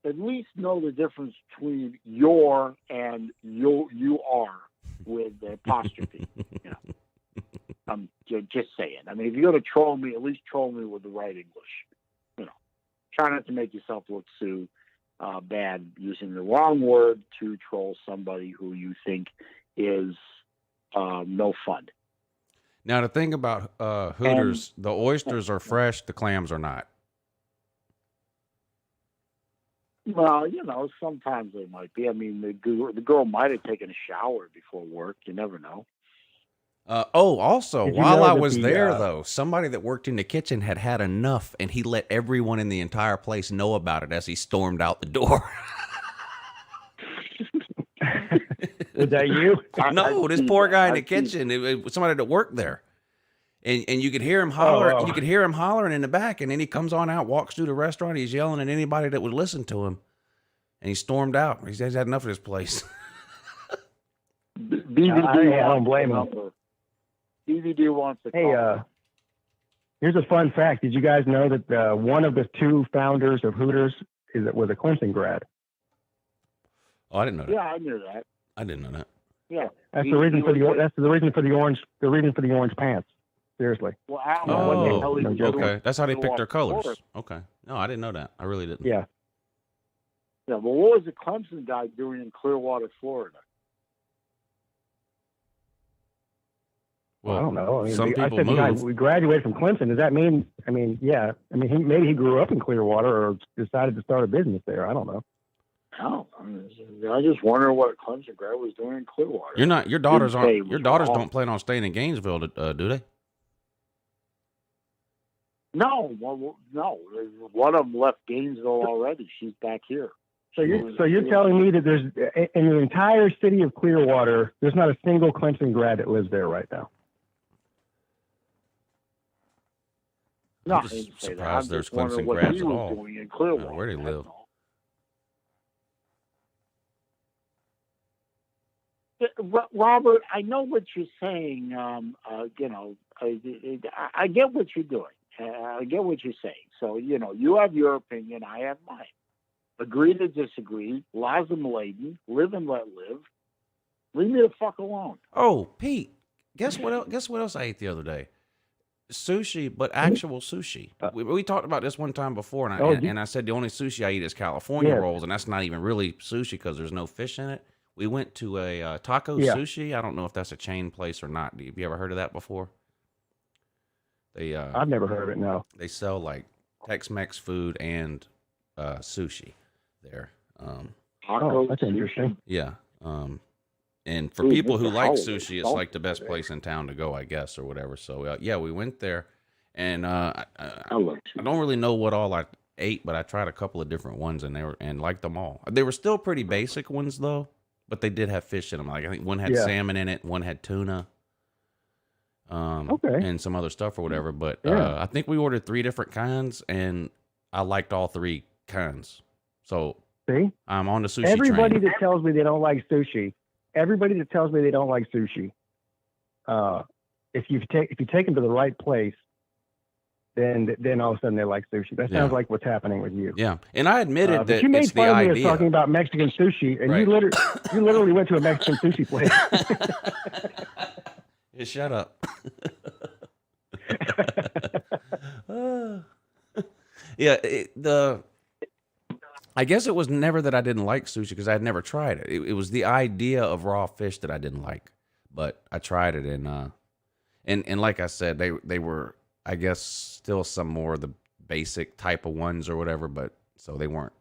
at least know the difference between your and you are with the apostrophe. I'm just saying. I mean, if you're going to troll me, at least troll me with the right English. try not to make yourself look too bad using the wrong word to troll somebody who you think is no fun. Now, the thing about Hooters, the oysters are fresh, the clams are not. Well, sometimes they might be. I mean, the girl might have taken a shower before work. You never know. Also, Did you while know I that was the, there, though, somebody that worked in the kitchen had enough, and he let everyone in the entire place know about it as he stormed out the door. Was that you? No, this poor guy in the kitchen. It was somebody that worked there. And you could hear him holler. Oh. You could hear him hollering in the back, and then he comes on out, walks through the restaurant. He's yelling at anybody that would listen to him, and he stormed out. He's had enough of this place. BVD, I don't blame him. BVD wants to Hey, call. here's a fun fact. Did you guys know that one of the two founders of Hooters was a Clemson grad? Oh, I didn't know that. Yeah, I knew that. I didn't know that. Yeah, That's the reason for the orange pants. Seriously. Well, Alan, Oh, no joke. okay. That's how they pick their colors. Florida. Okay. No, I didn't know that. I really didn't. Yeah. Yeah, well, what was the Clemson guy doing in Clearwater, Florida? Well, I don't know. I mean, some I people said the guy, move. we graduated from Clemson. Does that mean? I mean, yeah. I mean, maybe he grew up in Clearwater or decided to start a business there. I don't know. Oh, I just wonder what Clemson grad was doing in Clearwater. Your daughters Didn't say it aren't. Your was daughters wrong. don't plan on staying in Gainesville, do they? No, well, no. One of them left Gainesville already. She's back here. So you're telling me that there's in the entire city of Clearwater, there's not a single Clemson grad that lives there right now. No, I'm I just didn't say that. surprised I'm there's just wondering Clemson what grads he at was all. doing in I Clearwater. don't know where they that's live. all. Robert, I know what you're saying. I get what you're doing. I get what you're saying. So, you have your opinion. I have mine. Agree to disagree. Lazim laden. Live and let live. Leave me the fuck alone. Oh, Pete, guess what else? Guess what else I ate the other day? Sushi, but actual sushi. We talked about this one time before, and I said the only sushi I eat is California rolls, and that's not even really sushi because there's no fish in it. We went to a taco sushi. I don't know if that's a chain place or not. Have you ever heard of that before? I've never heard of it. No. They sell like Tex-Mex food and sushi there. Taco that's sushi. interesting. Yeah. And for Ooh, people who Mr. like Howard, sushi, it's like the best place in town to go, I guess, or whatever. So yeah, we went there, and I don't really know what all I ate, but I tried a couple of different ones, and liked them all. They were still pretty basic ones though, but they did have fish in them. Like I think one had salmon in it, one had tuna, and some other stuff or whatever. But I think we ordered 3 different kinds, and I liked all 3 kinds. So See, I'm on the sushi everybody train. that tells me they don't like sushi, if you take them to the right place, then all of a sudden they like sushi. That sounds like what's happening with you. Yeah, and I admitted But that you made it's the fun of me of idea. talking about Mexican sushi, and Right. you literally went to a Mexican sushi place. Yeah, shut up. I guess it was never that I didn't like sushi because I had never tried it. It was the idea of raw fish that I didn't like, but I tried it, and like I said, they were, I guess, still some more of the basic type of ones or whatever, but so they weren't.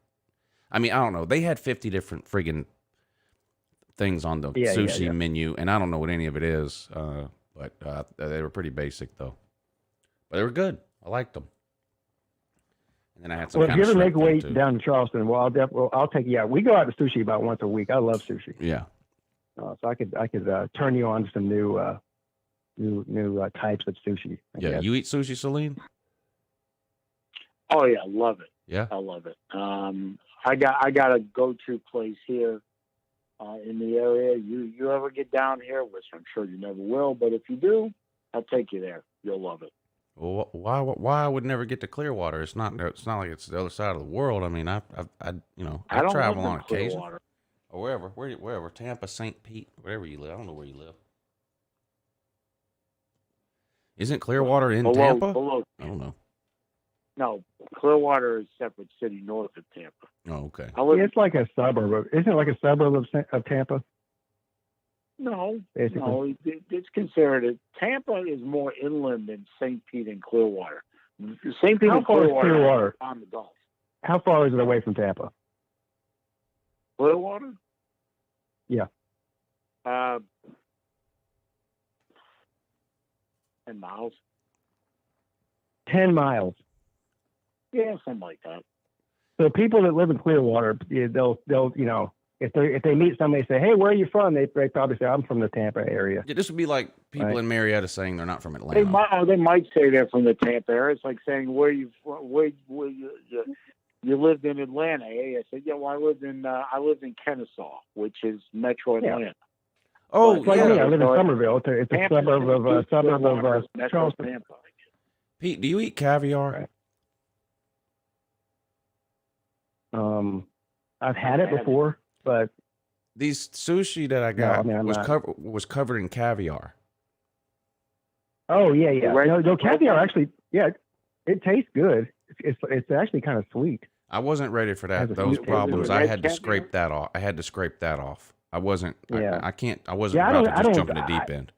I mean, I don't know. They had 50 different friggin' things on the sushi menu, and I don't know what any of it is, but they were pretty basic though. But they were good. I liked them. And then I had some. Well, if you ever make shrimp way too. down to Charleston, I'll take you out. We go out to sushi about once a week. I love sushi. Yeah. So I could turn you on to some new types of sushi. I Yeah. guess. You eat sushi, Celine? Oh yeah, love it. Yeah. I love it. I got a go-to place here in the area. You ever get down here, which I'm sure you never will, but if you do, I'll take you there. You'll love it. Well, why I would never get to Clearwater? It's not like it's the other side of the world. I mean, I don't travel live on in occasion Clearwater. or wherever, Tampa, St. Pete, wherever you live. I don't know where you live. Isn't Clearwater in Tampa? Below. I don't know. No, Clearwater is a separate city north of Tampa. Oh, okay. It's like a suburb. Isn't it like a suburb of Tampa? No, Basically. no, it's considered. Tampa is more inland than St. Pete and Clearwater. St. Pete How and far is Clearwater Clearwater? are on the Gulf. How far is it away from Tampa? Clearwater? Yeah. 10 miles. 10 miles. Yeah, something like that. So people that live in Clearwater, they'll if they meet somebody, say, "Hey, where are you from?" They probably say, "I'm from the Tampa area." Yeah, this would be like people Right. in Marietta saying they're not from Atlanta. They might say they're from the Tampa area. It's like saying where you lived in Atlanta. Hey, I said, yeah, well, I lived in Kennesaw, which is Metro Yeah. Atlanta. Oh, It's like yeah. me. I live in So Somerville. It's a Tampa suburb of Metro Charleston. Tampa. Pete, do you eat caviar? Right. I've had it before, but These sushi that I No, got I mean, I'm was not. covered in caviar. oh yeah. Red- No, caviar red- actually, it tastes good. It's actually kind of sweet. I wasn't ready for Has that. a Those sweet problems. taste. I Red had to caviar? scrape that off. I wasn't. Yeah. I can't. I wasn't Yeah, I about don't- to I just don't- jump in the deep end.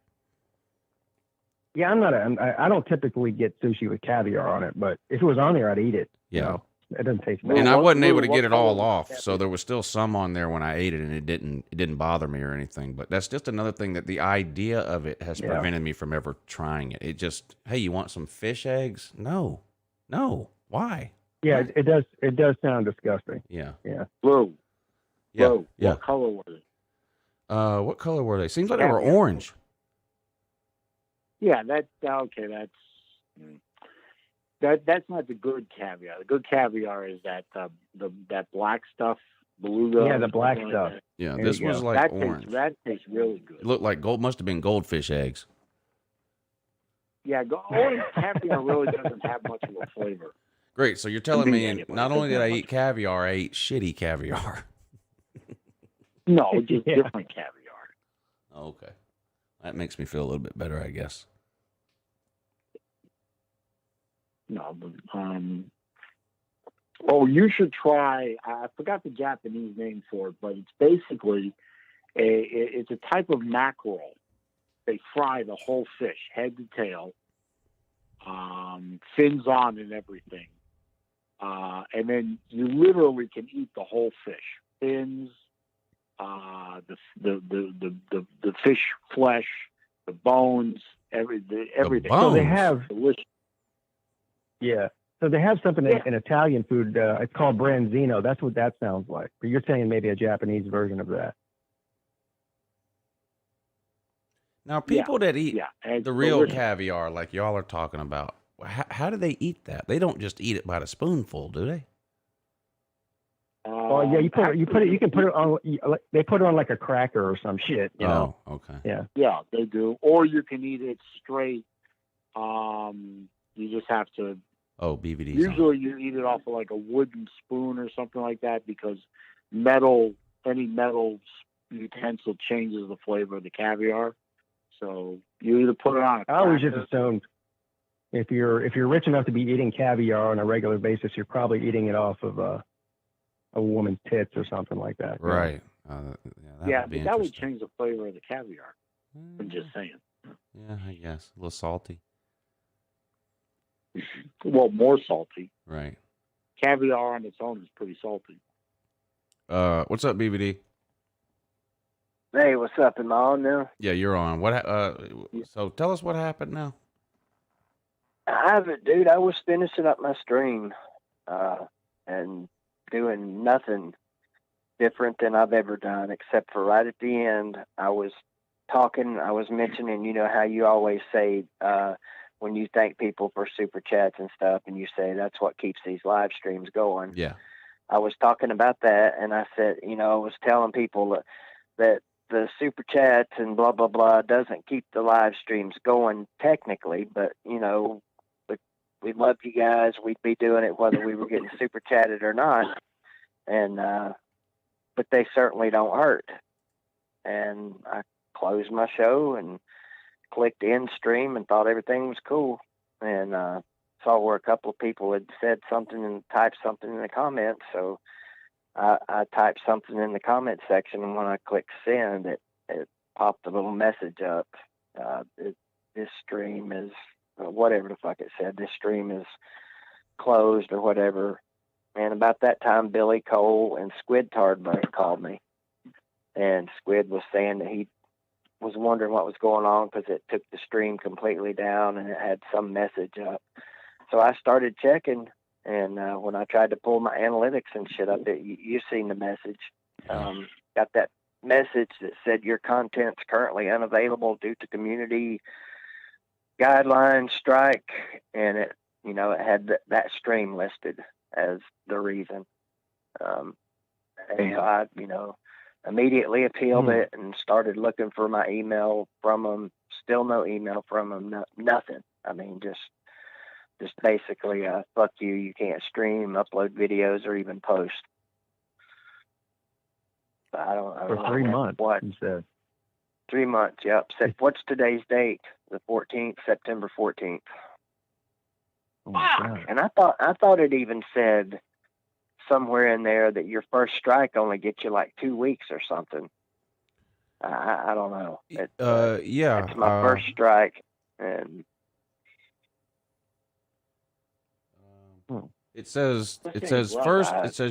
Yeah, I don't typically get sushi with caviar on it, but if it was on there, I'd eat it. Yeah. It doesn't taste Well, bad. And I what- wasn't able to what get it all color off, was so there was still some on there when I ate it, and it didn't bother me or anything. But that's just another thing that the idea of it has Yeah. prevented me from ever trying it. It just, hey, you want some fish eggs? No, why? Yeah, it does sound disgusting. Yeah, Blue. yeah, Blue. yeah. What color was it? What color were they? Seems like they were Caviar. orange. Yeah, okay. That's not the good caviar. The good caviar is that that black stuff, beluga. Yeah, the black something stuff. that. Yeah, There this you was go. like orange. That tastes really good. It looked like gold. Must have been goldfish eggs. Yeah, orange caviar really doesn't have much of a flavor. Great. So you're telling me, me anyway, not it only did doesn't I have eat caviar, I ate shitty caviar. No, just Yeah. different caviar. Okay, that makes me feel a little bit better, I guess. No, but, oh, you should try. I forgot the Japanese name for it, but it's basically it's a type of mackerel. They fry the whole fish, head to tail, fins on and everything, and then you literally can eat the whole fish, fins, the fish flesh, the bones, everything. bones? So they have Delicious. Yeah. So they have something in Italian food. It's called branzino. That's what that sounds like. But you're saying maybe a Japanese version of that. Now, people that eat Yeah, and the real delicious. caviar, like y'all are talking about, how do they eat that? They don't just eat it by the spoonful, do they? Oh yeah, you can put it on. They put it on like a cracker or some shit. You know. Oh, okay. Yeah. Yeah, they do. Or you can eat it straight. You just have to. Oh, BVDs. Usually, you eat it off of like a wooden spoon or something like that because any metal utensil changes the flavor of the caviar. So you either put it on a I always cracker. just assumed if you're rich enough to be eating caviar on a regular basis, you're probably eating it off of a woman's tits or something like that. you know? Right. Yeah, would be but that would interesting. change the flavor of the caviar. I'm just saying. Yeah, I guess. A little salty. Well, more salty. Right. Caviar on its own is pretty salty. What's up, BVD? Hey, what's up? Am I on now? Yeah, you're on. So tell us what happened now. I haven't, dude. I was finishing up my stream and doing nothing different than I've ever done, except for right at the end, I was mentioning, you know, how you always say when you thank people for super chats and stuff, and you say that's what keeps these live streams going. Yeah. I was talking about that, and I said, you know, I was telling people that the super chats and blah, blah, blah doesn't keep the live streams going technically, but, you know, we love you guys. We'd be doing it whether we were getting super chatted or not. And, but they certainly don't hurt. And I closed my show and clicked end stream and thought everything was cool. And, saw where a couple of people had said something and typed something in the comments. So I typed something in the comment section, and when I clicked send, it popped a little message up. This stream is, whatever the fuck it said, this stream is closed or whatever. And about that time, Billy Cole and Squid Tardburn called me. And Squid was saying that he was wondering what was going on because it took the stream completely down and it had some message up. So I started checking, and when I tried to pull my analytics and shit up, you've seen the message. Got that message that said your content's currently unavailable due to community guidelines strike, and it had that stream listed as the reason. And so I immediately appealed it and started looking for my email from them. Still no email from them. Nothing. I mean, just basically, fuck you. You can't stream, upload videos, or even post. But I don't know. For 3 months. What? He said. 3 months. Yep. What's today's date? The 14th, September 14th. Oh my God. And I thought it even said somewhere in there that your first strike only gets you like 2 weeks or something. I don't know. Yeah. It's my first strike, and it says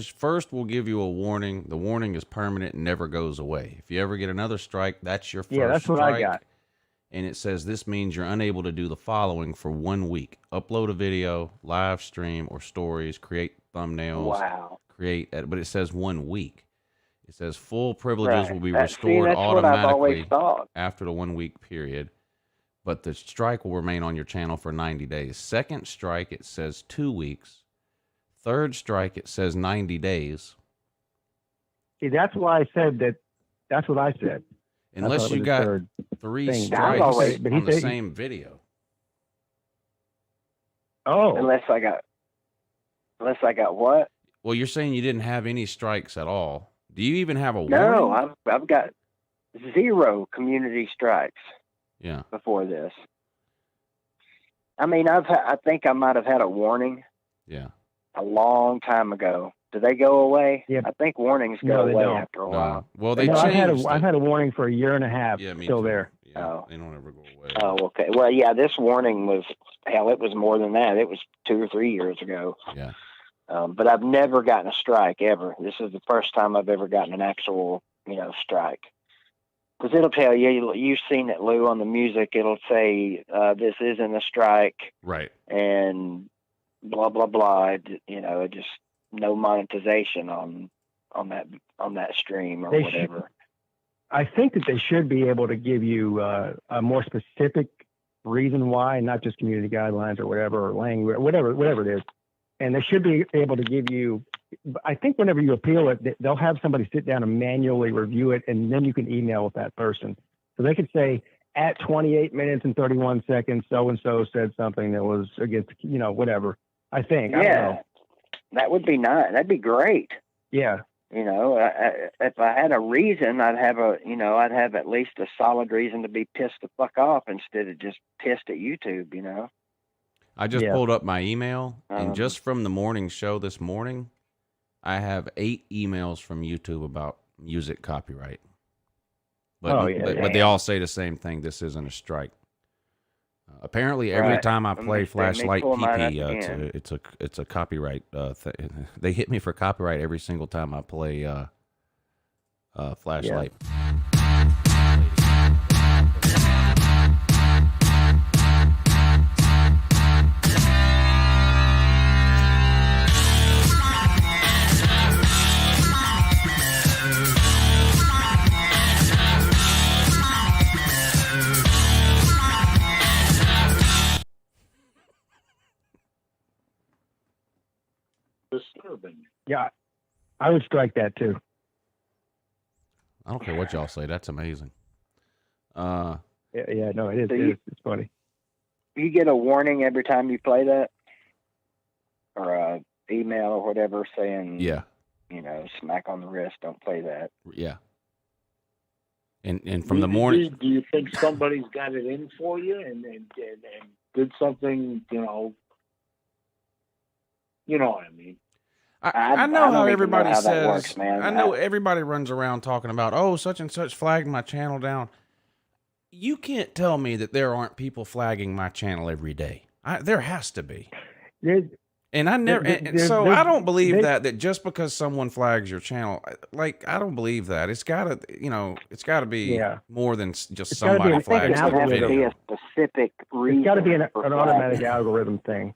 first we'll give you a warning. The warning is permanent and never goes away. If you ever get another strike, that's your first that's strike. what I got. And it says this means you're unable to do the following for 1 week: upload a video, live stream, or stories, create thumbnails. Wow. But it says 1 week. It says full privileges will be that's restored what I've always automatically thought. after the 1 week period, but the strike will remain on your channel for 90 days. Second strike, it says 2 weeks. Third strike, it says 90 days. See, that's why I said that. That's what I said. Unless you got 3 thing. strikes Always- but he on the said- same video. Oh, Unless I got what? Well, you're saying you didn't have any strikes at all. Do you even have a warning? No, I've got 0 community strikes. Yeah. Before this. I mean, I think I might have had a warning. Yeah. A long time ago. Do they go away? Yeah. I think warnings No, go they away don't. after a No. while. Well, they no, changed. I've had a warning for 1.5 years. Yeah, me Still too. there. Yeah, Oh. they don't ever go away. Oh, okay. Well, yeah, this warning was, hell, it was more than that. It was 2 or 3 years ago. Yeah. But I've never gotten a strike ever. This is the first time I've ever gotten an actual, strike. Because it'll tell you, you've seen it, Lou, on the music. It'll say, this isn't a strike. Right. And blah, blah, blah. Just no monetization on that stream or They whatever. I think that they should be able to give you a more specific reason why, not just community guidelines or whatever, or language, whatever it is. And they should be able to give you, I think whenever you appeal it, they'll have somebody sit down and manually review it, and then you can email with that person. So they could say, at 28 minutes and 31 seconds, so-and-so said something that was against, whatever. I think. I don't know. That would be nice. That'd be great. Yeah. If I had a reason, I'd have at least a solid reason to be pissed the fuck off instead of just pissed at YouTube, I just pulled up my email, and just from the morning show this morning, I have 8 emails from YouTube about music copyright. But, but they all say the same thing. This isn't a strike. Apparently, every time I play Flashlight PP, it's a copyright thing. They hit me for copyright every single time I play Flashlight. Disturbing. Yeah. I would strike that too. I don't care what y'all say. That's amazing. No, it is. So It's funny. You get a warning every time you play that, or a email or whatever saying, smack on the wrist, don't play that. Yeah. And from the morning, do you think somebody's got it in for you and did something, You know what I mean? I know how don't even everybody know how that says. works, man. I know everybody runs around talking about, oh, such and such flagged my channel down. You can't tell me that there aren't people flagging my channel every day. There has to be. And I never. So I don't believe that just because someone flags your channel, like I don't believe that. It's gotta, it's gotta be more than just somebody flags the There has to be video. a specific reason. It's got to be an for automatic flagging. algorithm thing.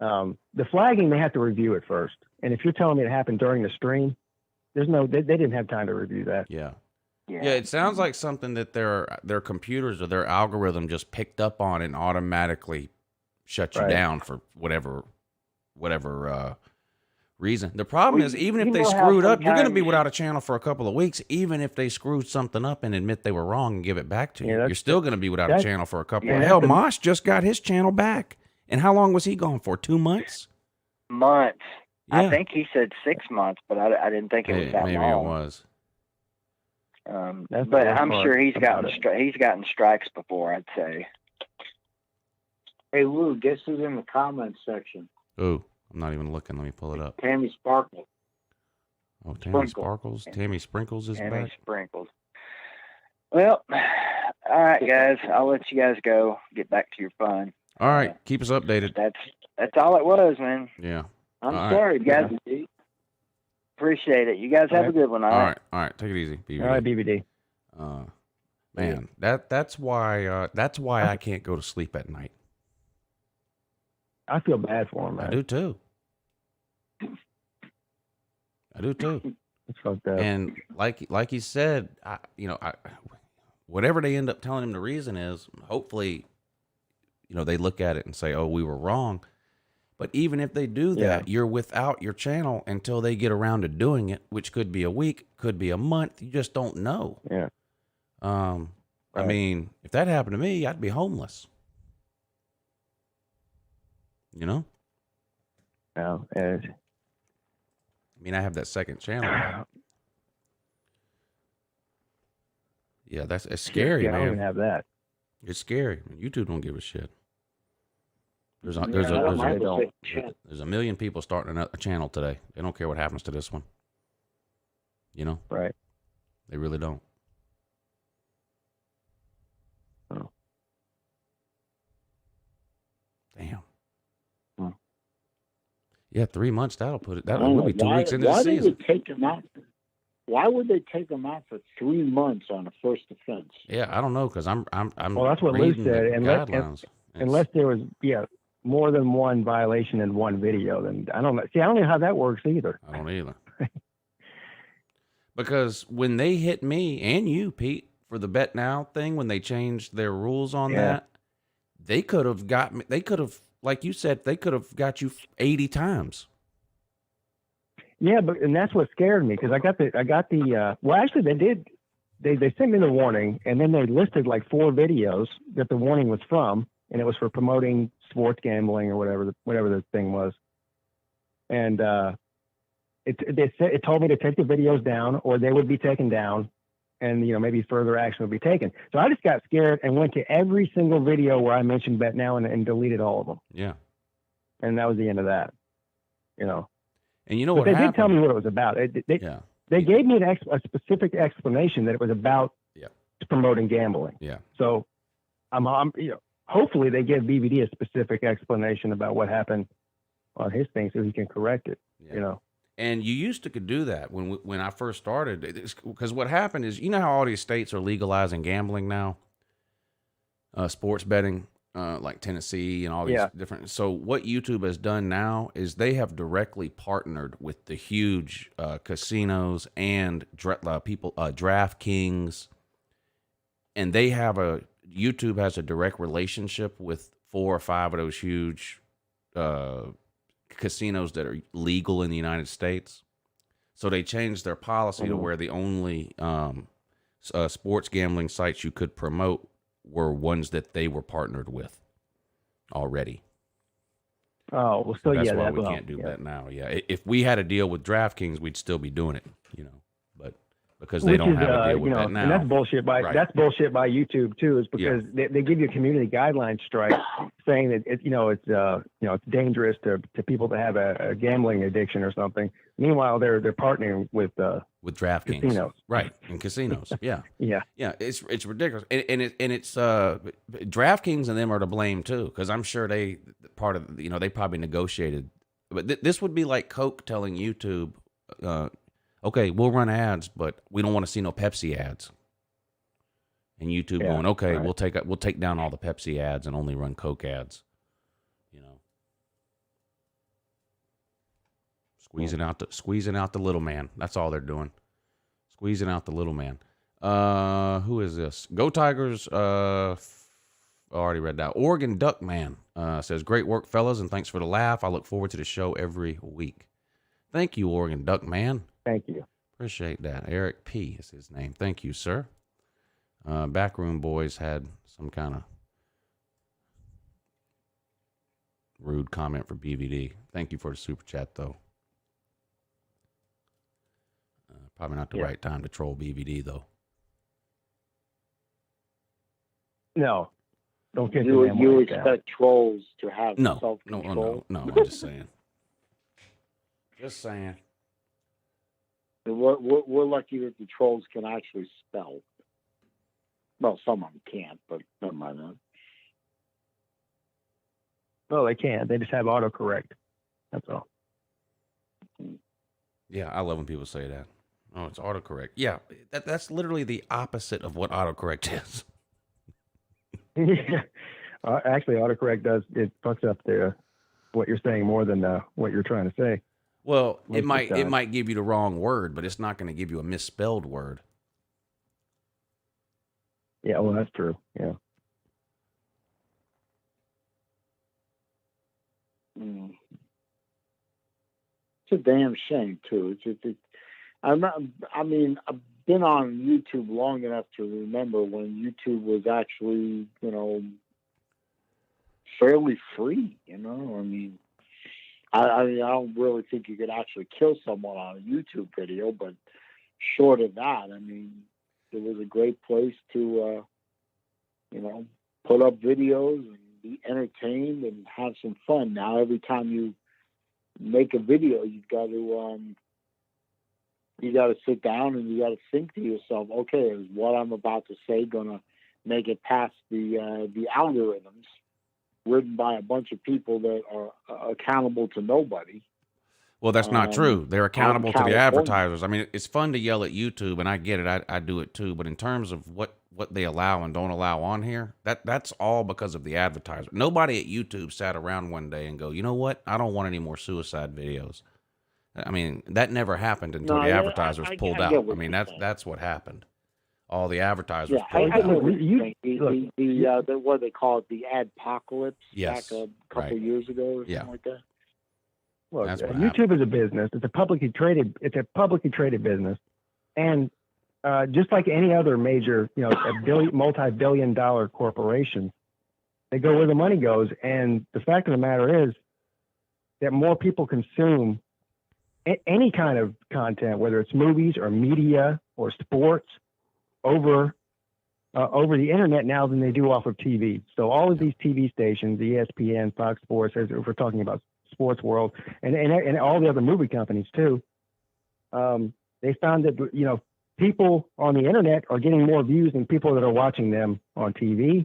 The flagging, they have to review it first. And if you're telling me it happened during the stream, they didn't have time to review that. Yeah. Yeah, it sounds like something that their computers or their algorithm just picked up on and automatically shut you down for whatever reason. The problem is, even if they screwed up, you're going to be without a channel for a couple of weeks. Even if they screwed something up and admit they were wrong and give it back to you, you're still going to be without a channel for a couple of hell, Mosh just got his channel back. And how long was he gone for? 2 months? Months. Yeah. I think he said 6 months, but I didn't think it was that maybe long. it was. But I'm sure he's gotten strikes before, I'd say. Hey, Lou, guess who's in the comments section? Oh, I'm not even looking. Let me pull it up. Tammy Sparkle. Oh, Tammy Sparkles. Tammy Sprinkles is Tammy back. Sprinkles. Well, all right, guys. I'll let you guys go. Get back to your fun. All right, keep us updated. That's all it was, man. Yeah. I'm All sorry, guys. Appreciate it. You guys have a good one. All right. All right. Take it easy. BBD. All right, BBD. Man, that's why I can't go to sleep at night. I feel bad for him, man. I do too. It's fucked up. And like he said, whatever they end up telling him the reason is, hopefully, they look at it and say, "Oh, we were wrong." But even if they do that, you're without your channel until they get around to doing it, which could be a week, could be a month. You just don't know. Yeah. I mean, if that happened to me, I'd be homeless. No. I mean, I have that second channel. Yeah, it's scary, I man. don't even have that. It's scary. YouTube don't give a shit. There's a million people starting a channel today. They don't care what happens to this one. Right. They really don't. Oh. Damn. Hmm. Yeah, 3 months. That'll put it. That'll be 2 weeks into the Why season. did they take him out? Why would they take him out for 3 months on a first offense? Yeah, I don't know because I'm. Well, that's what Lou reading said. the Unless guidelines. there was more than one violation in one video, then I don't know. See, I don't know how that works either. I don't either. Because when they hit me and you, Pete, for the bet now thing, when they changed their rules on that, they could have got me. They could have, like you said, they could have got you 80 times. Yeah, and that's what scared me because I got the. Well, actually, they did. They sent me the warning, and then they listed like 4 videos that the warning was from, and it was for promoting sports gambling or whatever the thing was. And it told me to take the videos down, or they would be taken down, and maybe further action would be taken. So I just got scared and went to every single video where I mentioned Bet Now and deleted all of them. Yeah. And that was the end of that. And you know but what they happened? did tell me what it was about. They gave me a specific explanation that it was about promoting gambling. Yeah. So I'm hopefully they give BBD a specific explanation about what happened on his thing so he can correct it. Yeah. And you used to could do that when I first started, because what happened is, how all these states are legalizing gambling now, sports betting, like Tennessee and all these different. So what YouTube has done now is they have directly partnered with the huge casinos and DraftKings, and they have YouTube has a direct relationship with 4 or 5 of those huge casinos that are legal in the United States. So they changed their policy to where the only sports gambling sites you could promote were ones that they were partnered with already. Oh, well, so that's why we can't do that now. Yeah, if we had a deal with DraftKings, we'd still be doing it. But because they don't have a deal with that now. And that's bullshit by Right. that's bullshit by YouTube too, is because they give you a community guideline strike saying that it's dangerous to people that have a gambling addiction or something. Meanwhile, they're partnering with DraftKings, casinos. right? And casinos, yeah, Yeah. It's ridiculous, and it's DraftKings and them are to blame too, because I'm sure they probably negotiated, but this would be like Coke telling YouTube, okay, we'll run ads, but we don't want to see no Pepsi ads, and YouTube going, okay, right. we'll take down all the Pepsi ads and only run Coke ads, Squeezing out the little man. That's all they're doing. Squeezing out the little man. Who is this? Go Tigers. Already read that. Oregon Duck Man says, great work, fellas, and thanks for the laugh. I look forward to the show every week. Thank you, Oregon Duck Man. Thank you. Appreciate that. Eric P. is his name. Thank you, sir. Backroom Boys had some kind of rude comment for BVD. Thank you for the super chat, though. Probably not the right time to troll BVD, though. No. Don't get you expect trolls to have self-control? No, I'm just saying. Just saying. We're lucky that the trolls can actually spell. Well, some of them can't, but never mind that. No, they can't. They just have autocorrect. That's all. Yeah, I love when people say that. Oh, it's autocorrect. Yeah, that's literally the opposite of what autocorrect is. Yeah. Actually, autocorrect it fucks up what you're saying more than what you're trying to say. Well, it might give you the wrong word, but it's not going to give you a misspelled word. Yeah, well, that's true. Yeah. It's a damn shame too. I've been on YouTube long enough to remember when YouTube was actually, fairly free. I don't really think you could actually kill someone on a YouTube video, but short of that, it was a great place to, put up videos and be entertained and have some fun. Now, every time you make a video, you've got to sit down and you got to think to yourself, okay, is what I'm about to say going to make it past the algorithms written by a bunch of people that are accountable to nobody? Well, that's not true. They're accountable to the advertisers. It's fun to yell at YouTube, and I get it. I do it too. But in terms of what they allow and don't allow on here, that's all because of the advertiser. Nobody at YouTube sat around one day and go, you know what? I don't want any more suicide videos. That never happened until the advertisers pulled out. That's what happened. All the advertisers pulled out. What they call it, the adpocalypse, yes, back a couple years ago or something like that. Look, YouTube is a business. It's a publicly traded business, and just like any other major, multi-billion-dollar corporation, they go where the money goes. And the fact of the matter is that more people consume any kind of content, whether it's movies or media or sports, over the internet now than they do off of TV. So all of these TV stations, ESPN, Fox Sports, as if we're talking about sports world, and all the other movie companies too, they found that people on the internet are getting more views than people that are watching them on TV.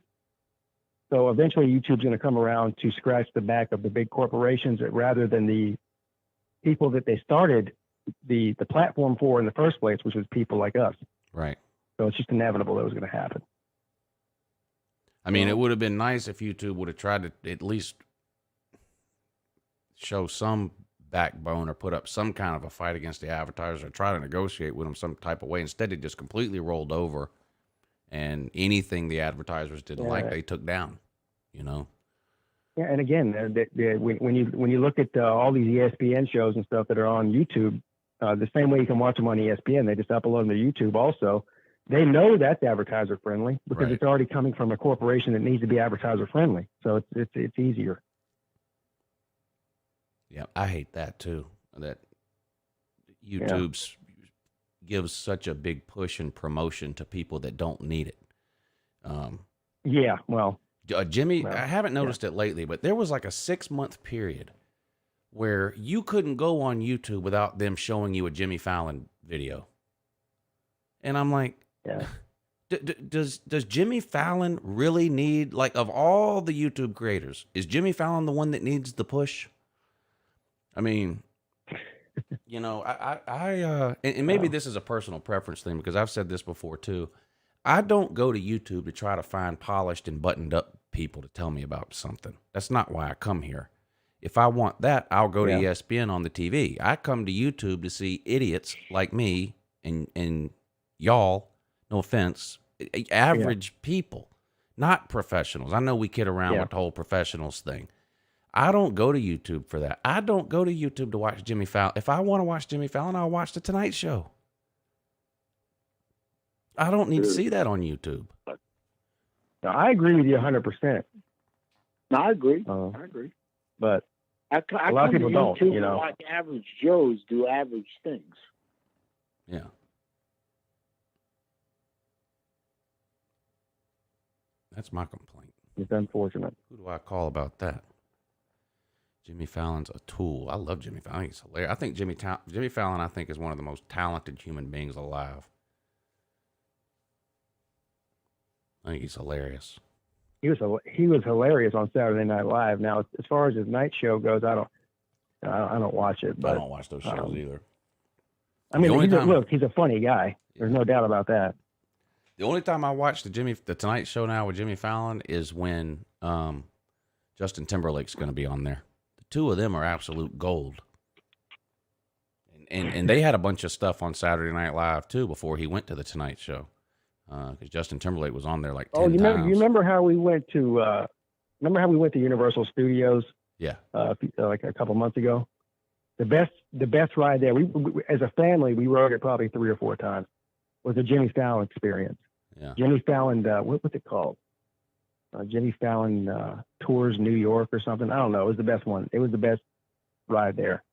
So eventually YouTube's going to come around to scratch the back of the big corporations rather than the people that they started the platform for in the first place, which was people like us. Right. So it's just inevitable that was going to happen. It would have been nice if YouTube would have tried to at least show some backbone or put up some kind of a fight against the advertisers or try to negotiate with them some type of way. Instead, they just completely rolled over, and anything the advertisers didn't like, they took down. Yeah, and again, when you look at all these ESPN shows and stuff that are on YouTube, the same way you can watch them on ESPN, they just upload them to YouTube also. They know that's advertiser friendly because it's already coming from a corporation that needs to be advertiser friendly. So it's easier. Yeah, I hate that too. That YouTube's gives such a big push and promotion to people that don't need it. Yeah, well, Jimmy, well, I haven't noticed it lately, but there was like a 6-month period where you couldn't go on YouTube without them showing you a Jimmy Fallon video. And I'm like, yeah. does Jimmy Fallon really need, like, of all the YouTube creators, is Jimmy Fallon the one that needs the push? I mean, you know, and maybe this is a personal preference thing, because I've said this before too. I don't go to YouTube to try to find polished and buttoned up people to tell me about something. That's not why I come here. If I want that, I'll go to ESPN on the TV. I come to YouTube to see idiots like me and y'all, no offense, average people, not professionals. I know we kid around with the whole professionals thing. I don't go to YouTube for that. I don't go to YouTube to watch Jimmy Fallon. If I want to watch Jimmy Fallon, I'll watch The Tonight Show. I don't need to see that on YouTube. No, I agree with you 100%. No, I agree. I agree. But a lot of people don't, you know. Like average Joes do average things. Yeah. That's my complaint. It's unfortunate. Who do I call about that? Jimmy Fallon's a tool. I love Jimmy Fallon. He's hilarious. I think Jimmy Fallon, I think, is one of the most talented human beings alive. I think he's hilarious. He was hilarious on Saturday Night Live. Now, as far as his night show goes, I don't watch it. But I don't watch those shows either. I mean, he's a funny guy. There's no doubt about that. The only time I watch the Tonight Show now with Jimmy Fallon is when Justin Timberlake's going to be on there. The two of them are absolute gold. And they had a bunch of stuff on Saturday Night Live too before he went to the Tonight Show. Because Justin Timberlake was on there like 10 times. You remember how we went to Universal Studios? Yeah. Like a couple months ago. The best ride there. We as a family, we rode it probably 3 or 4 times. Was the Jimmy Fallon experience. Yeah. Jimmy Fallon. What's it called? Jimmy Fallon Tours New York or something. I don't know. It was the best one. It was the best ride there.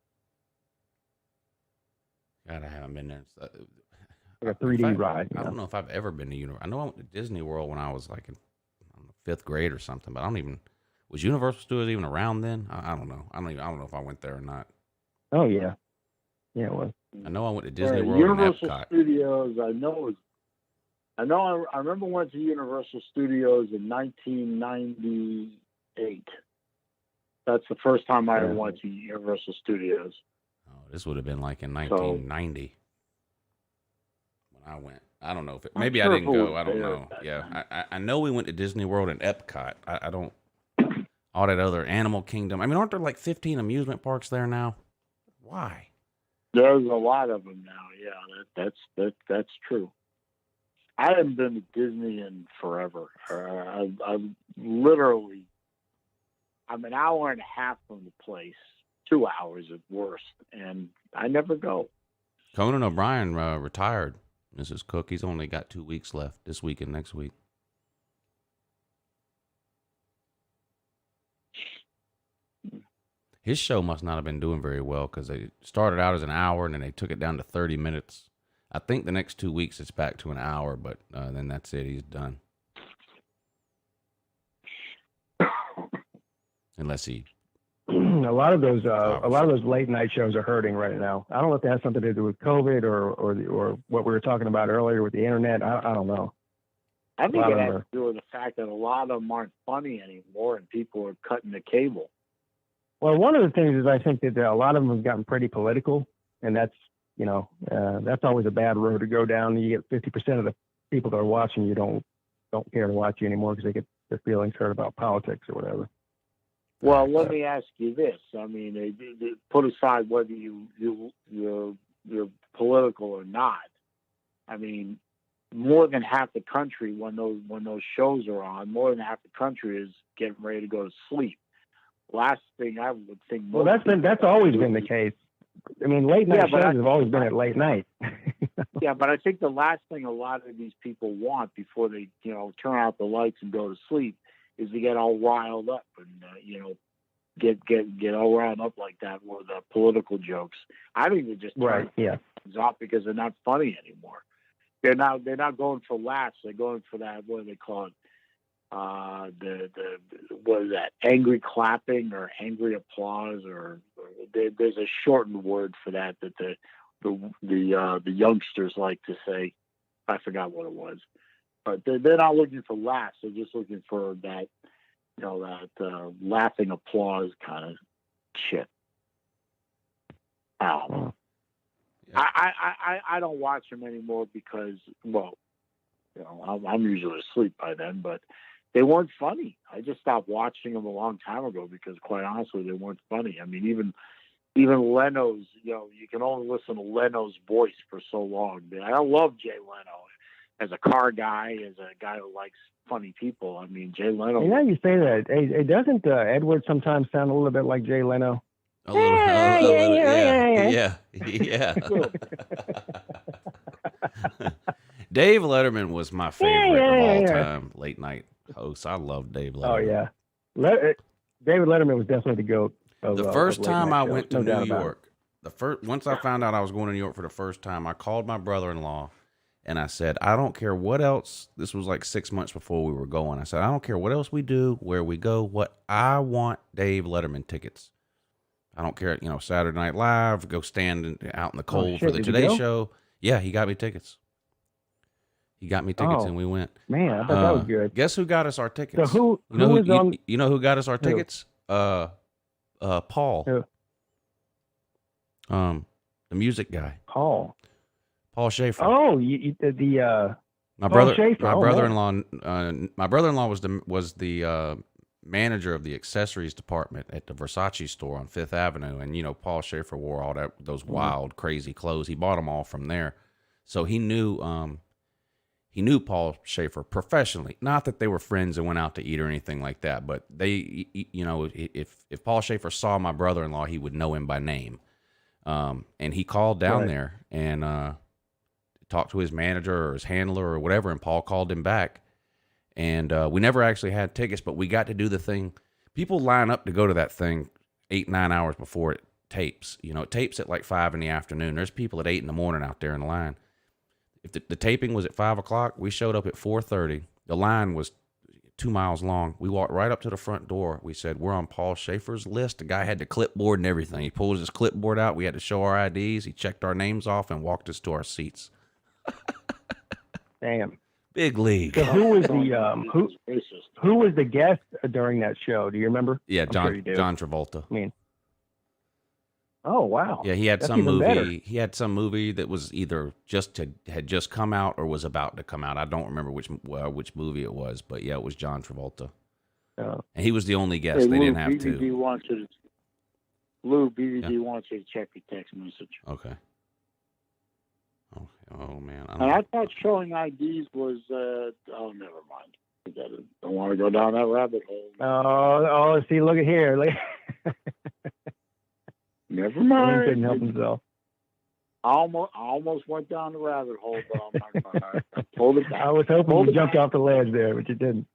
God, I haven't been there. Like a 3D ride. I don't know if I've ever been to Universal. I know I went to Disney World when I was like in 5th grade or something, but was Universal Studios even around then? I don't know. I don't know if I went there or not. Oh yeah, yeah, it was. I know I went to Disney World Universal and Epcot. Studios. I remember went to Universal Studios in 1998. That's the first time I ever went to Universal Studios. Oh, this would have been like in 1990. I went. I don't know if maybe I didn't go. I don't know. Yeah, I know we went to Disney World and Epcot. I don't. All that other Animal Kingdom. I mean, aren't there like 15 amusement parks there now? Why? There's a lot of them now. Yeah, that's true. I haven't been to Disney in forever. I've literally, I'm an hour and a half from the place, 2 hours at worst, and I never go. Conan O'Brien retired. Mrs. Cook, he's only got 2 weeks left, this week and next week. His show must not have been doing very well because they started out as an hour and then they took it down to 30 minutes. I think the next 2 weeks it's back to an hour, but then that's it. He's done. Unless he... A lot of those late night shows are hurting right now. I don't know if that has something to do with COVID or what we were talking about earlier with the internet. I don't know. I think it has to do with the fact that a lot of them aren't funny anymore, and people are cutting the cable. Well, one of the things is I think that a lot of them have gotten pretty political, and that's always a bad road to go down. You get 50% of the people that are watching you don't care to watch you anymore because they get their feelings hurt about politics or whatever. Well, let me ask you this. I mean, they put aside whether you're political or not. I mean, more than half the country, when those shows are on, more than half the country is getting ready to go to sleep. Last thing I would think. Well, that's always been the case. I mean, late night shows have always been at late night. Yeah, but I think the last thing a lot of these people want before they, turn out the lights and go to sleep is to get all riled up and get all riled up like that with political jokes. I think they just right. Yeah. off because they're not funny anymore. They're not going for laughs. They're going for that. What do they call it? The what is that? Angry clapping or angry applause, or there's a shortened word for that the youngsters like to say. I forgot what it was, but they're not looking for laughs. They're just looking for that, that laughing applause kind of shit. I don't know. Yeah. I don't watch them anymore because, well, I'm usually asleep by then, but they weren't funny. I just stopped watching them a long time ago because, quite honestly, they weren't funny. I mean, even Leno's, you can only listen to Leno's voice for so long. I love Jay Leno as a car guy, as a guy who likes funny people. I mean, Jay Leno. Yeah, you say that. Hey, doesn't Edward sometimes sound a little bit like Jay Leno? A little, yeah. Dave Letterman was my favorite of all time late night host. I love Dave Letterman. Oh yeah, David Letterman was definitely the GOAT. The first time I went to New York, once I found out I was going to New York for the first time, I called my brother-in-law and I said, I don't care what else. This was like 6 months before we were going. I said, I don't care what else we do, where we go, what I want Dave Letterman tickets. I don't care, Saturday Night Live, go stand out in the cold for the Today Show. Yeah, he got me tickets. And we went. Man, I thought that was good. Guess who got us our tickets? So you know who got us our tickets? Paul. Who? The music guy. Paul Schaefer. Oh, my Paul brother. Schaefer. My brother-in-law. My brother-in-law was the manager of the accessories department at the Versace store on Fifth Avenue, and Paul Schaefer wore all those wild, crazy clothes. He bought them all from there, so he knew Paul Schaefer professionally. Not that they were friends and went out to eat or anything like that, but they, if Paul Schaefer saw my brother-in-law, he would know him by name. And he called down there and talked to his manager or his handler or whatever, and Paul called him back. And we never actually had tickets, but we got to do the thing. People line up to go to that thing 8-9 hours before it tapes. It tapes at like 5 in the afternoon. There's people at 8 in the morning out there in the line. If the taping was at 5 o'clock, we showed up at 4:30. The line was 2 miles long. We walked right up to the front door. We said, we're on Paul Schaefer's list. The guy had the clipboard and everything. He pulled his clipboard out. We had to show our IDs. He checked our names off and walked us to our seats. Damn. Big league. So who was who was the guest during that show? Do you remember? Yeah, I'm sure you do. John Travolta. I mean, oh wow. Yeah, he had That's some even movie. better. He had some movie that was either had just come out or was about to come out. I don't remember which movie it was, but yeah, it was John Travolta. Oh. And he was the only guest. Hey, they Lou, didn't have BBD to. wants you to, Lou, BBD wants you to check your text message. Okay. Oh man. And I thought showing IDs was, never mind. Don't want to go down that rabbit hole. Oh, see, look at here. Never He mind. couldn't help himself. I almost went down the rabbit hole, but I'm not going to. Pulled it back. I was hoping you jumped off the ledge there, but you didn't.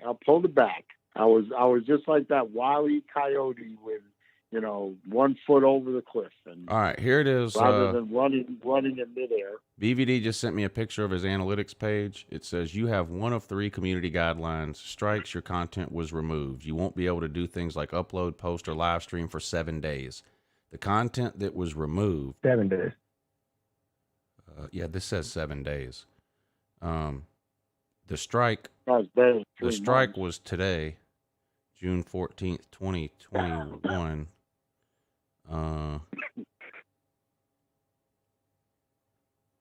I pulled it back. I was just like that Wile E. Coyote with, 1 foot over the cliff. And All right, here it is. rather than running in midair. BVD just sent me a picture of his analytics page. It says you have one of 3 community guidelines. Strikes, your content was removed. You won't be able to do things like upload, post, or live stream for 7 days. The content that was removed. 7 days. Yeah, this says 7 days. The strike. The strike was today, June 14th, 2021.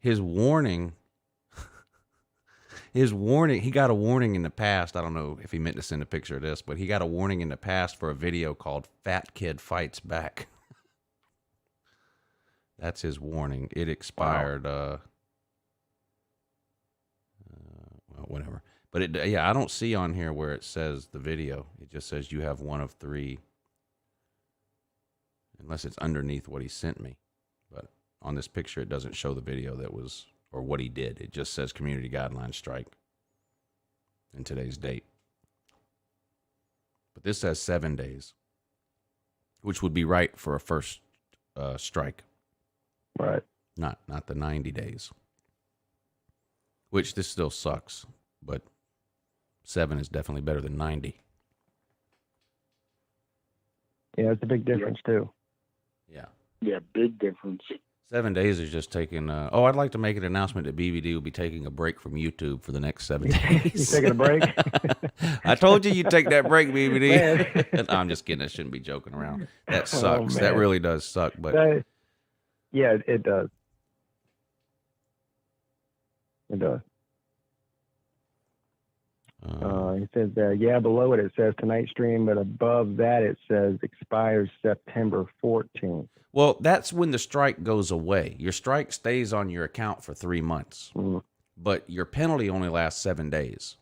His warning, he got a warning in the past. I don't know if he meant to send a picture of this, but he got a warning in the past for a video called Fat Kid Fights Back. That's his warning. It expired. Well, whatever. But I don't see on here where it says the video. It just says you have one of 3. Unless it's underneath what he sent me. But on this picture, it doesn't show the video that was, or what he did. It just says community guidelines strike and today's date. But this says 7 days, which would be right for a first strike. Right. Not the 90 days. Which this still sucks, but 7 is definitely better than 90. Yeah, it's a big difference too. Yeah. Yeah, big difference. 7 days is just taking. I'd like to make an announcement that BBD will be taking a break from YouTube for the next 7 days. You taking a break? I told you you'd take that break, BBD. No, I'm just kidding. I shouldn't be joking around. That sucks. That really does suck. But yeah, it does. It does. It says below it says tonight's stream, but above that it says expires September 14th. Well, that's when the strike goes away. Your strike stays on your account for 3 months, but your penalty only lasts 7 days.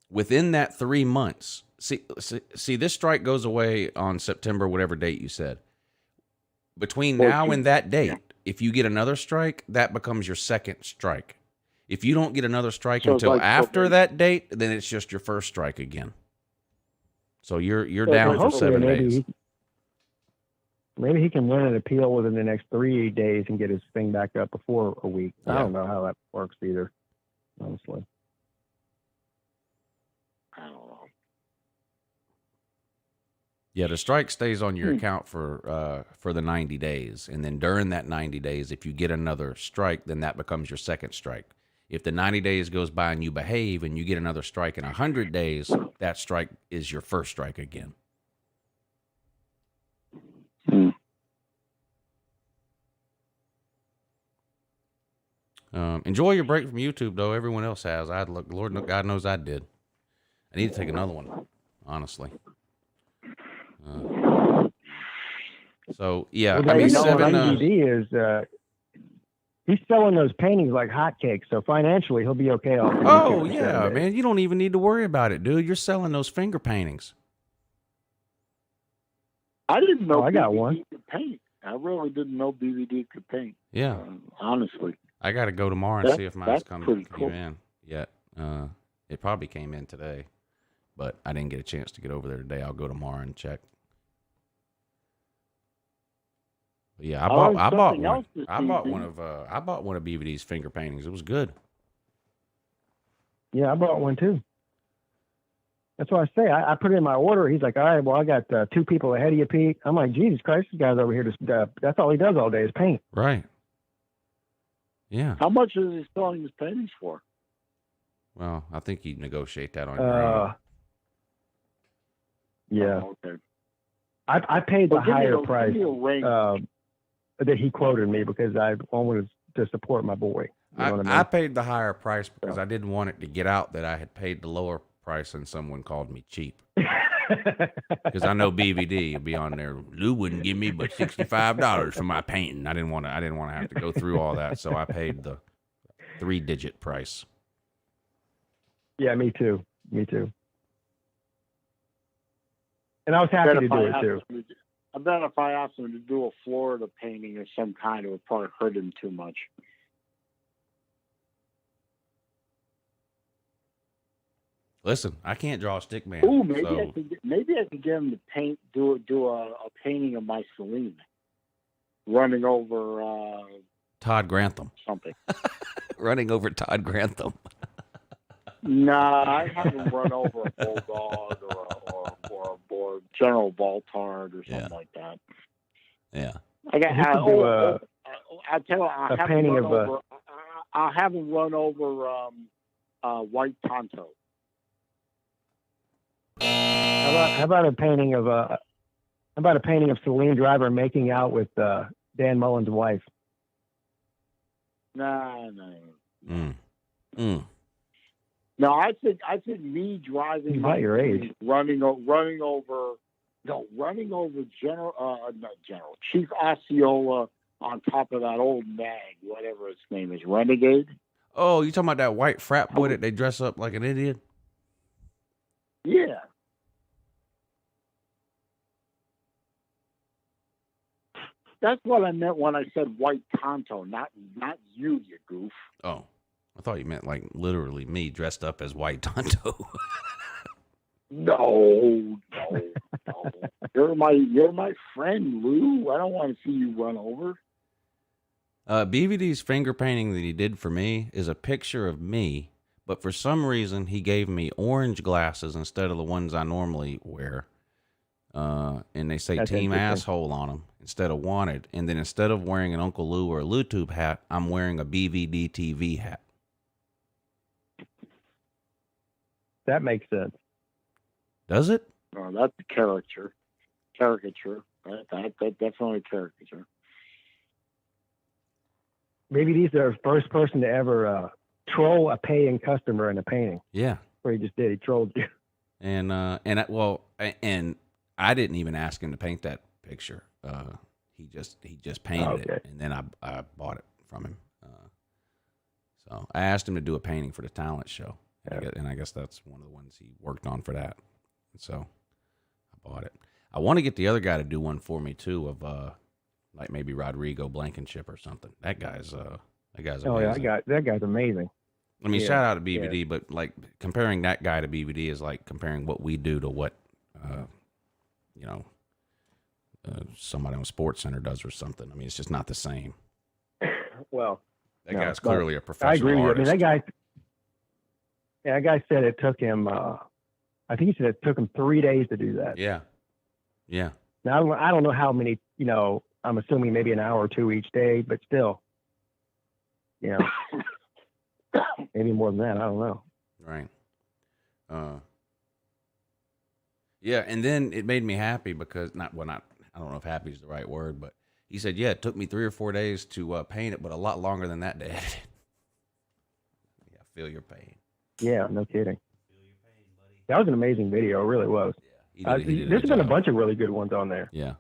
Within that 3 months, see, this strike goes away on September, whatever date you said. Between now and that date, if you get another strike, that becomes your second strike. If you don't get another strike until after that date, then it's just your first strike again. So you're down for 7 days. Maybe he can win an appeal within the next 3 days and get his thing back up before a week. I don't know how that works either, honestly. I don't know. Yeah, the strike stays on your account for the 90 days, and then during that 90 days, if you get another strike, then that becomes your second strike. If the 90 days goes by and you behave and you get another strike in 100 days, that strike is your first strike again. Enjoy your break from YouTube, though. Everyone else has. Lord God knows I did. I need to take another one, honestly. So yeah, well, I mean, 7. is he's selling those paintings like hotcakes, so financially he'll be okay. Oh yeah, man, you don't even need to worry about it, dude. You're selling those finger paintings. I didn't know. I got one. Could paint. I really didn't know BVD could paint. Yeah, honestly. I got to go tomorrow and see if mine's came cool. in yet. It probably came in today, but I didn't get a chance to get over there today. I'll go tomorrow and check. But yeah, I bought one. I bought one of BVD's finger paintings. It was good. Yeah, I bought one too. That's what I say. I put it in my order. He's like, all right, well, I got 2 people ahead of you, Pete. I'm like, Jesus Christ, this guy's over here. That's all he does all day is paint. Right. Yeah. How much is he selling his paintings for? Well, I think you'd negotiate that on your own. Yeah. Oh, okay. I paid the higher price that he quoted me because I wanted to support my boy. You know what I mean? I paid the higher price because I didn't want it to get out that I had paid the lower price and someone called me cheap. Because I know BVD will be on there. Lou wouldn't give me but $65 for my painting. I didn't want to have to go through all that, so I paid the 3-digit price. Yeah, me too. And I was happy to do it too. I bet if I asked him to do a Florida painting of some kind, it would probably hurt him too much. Listen, I can't draw a stick man. Ooh, maybe I could get him to do a painting of my Celine running over Todd Grantham. Something. Running over Todd Grantham. Nah, I haven't run over a bulldog or General Voltard or something like that. Yeah. I tell you, I'll have him run over White Tonto. How about a painting of Celine Driver making out with Dan Mullen's wife? No. No, I think me driving. He's about your age. Running over Chief Osceola on top of that old nag, whatever its name is, Renegade. Oh, you talking about that white frat boy that they dress up like an Indian? Yeah. That's what I meant when I said White Tonto, not you goof. Oh, I thought you meant like literally me dressed up as White Tonto. No. You're my friend, Lou. I don't want to see you run over. BVD's finger painting that he did for me is a picture of me, but for some reason he gave me orange glasses instead of the ones I normally wear. And they say That's Team interesting. Asshole on them instead of Wanted. And then instead of wearing an UncleLou or a LouTube hat, I'm wearing a BVD TV hat. That makes sense. Does it? Oh, that's a caricature. Caricature. That's definitely a caricature. Maybe he's the first person to ever troll a paying customer in a painting. Yeah. What he just did, he trolled you. And I didn't even ask him to paint that picture. He just painted it, and then I bought it from him. So I asked him to do a painting for the talent show, and I guess that's one of the ones he worked on for that. So I bought it. I want to get the other guy to do one for me too, of like maybe Rodrigo Blankenship or something. That guy's amazing. Oh yeah, that guy's amazing. I mean, Yeah. shout out to BVD, but like comparing that guy to BVD is like comparing what we do to what, somebody on Sports Center does or something. I mean, it's just not the same. Well, That no, guy's but clearly a I professional agree with you. I artist. mean, that guy said it took him. I think he said it took him 3 days to do that. Yeah. Now I don't know how many. I'm assuming maybe an hour or two each day, but still, maybe more than that. I don't know. Right. Yeah, and then it made me happy because I don't know if happy is the right word, but he said, yeah, it took me 3 or 4 days to paint it, but a lot longer than that to edit it. Yeah, feel your pain. Yeah, no kidding. That was an amazing video. It really was. Yeah, he did a There's good been a job. bunch of really good ones on there. Yeah.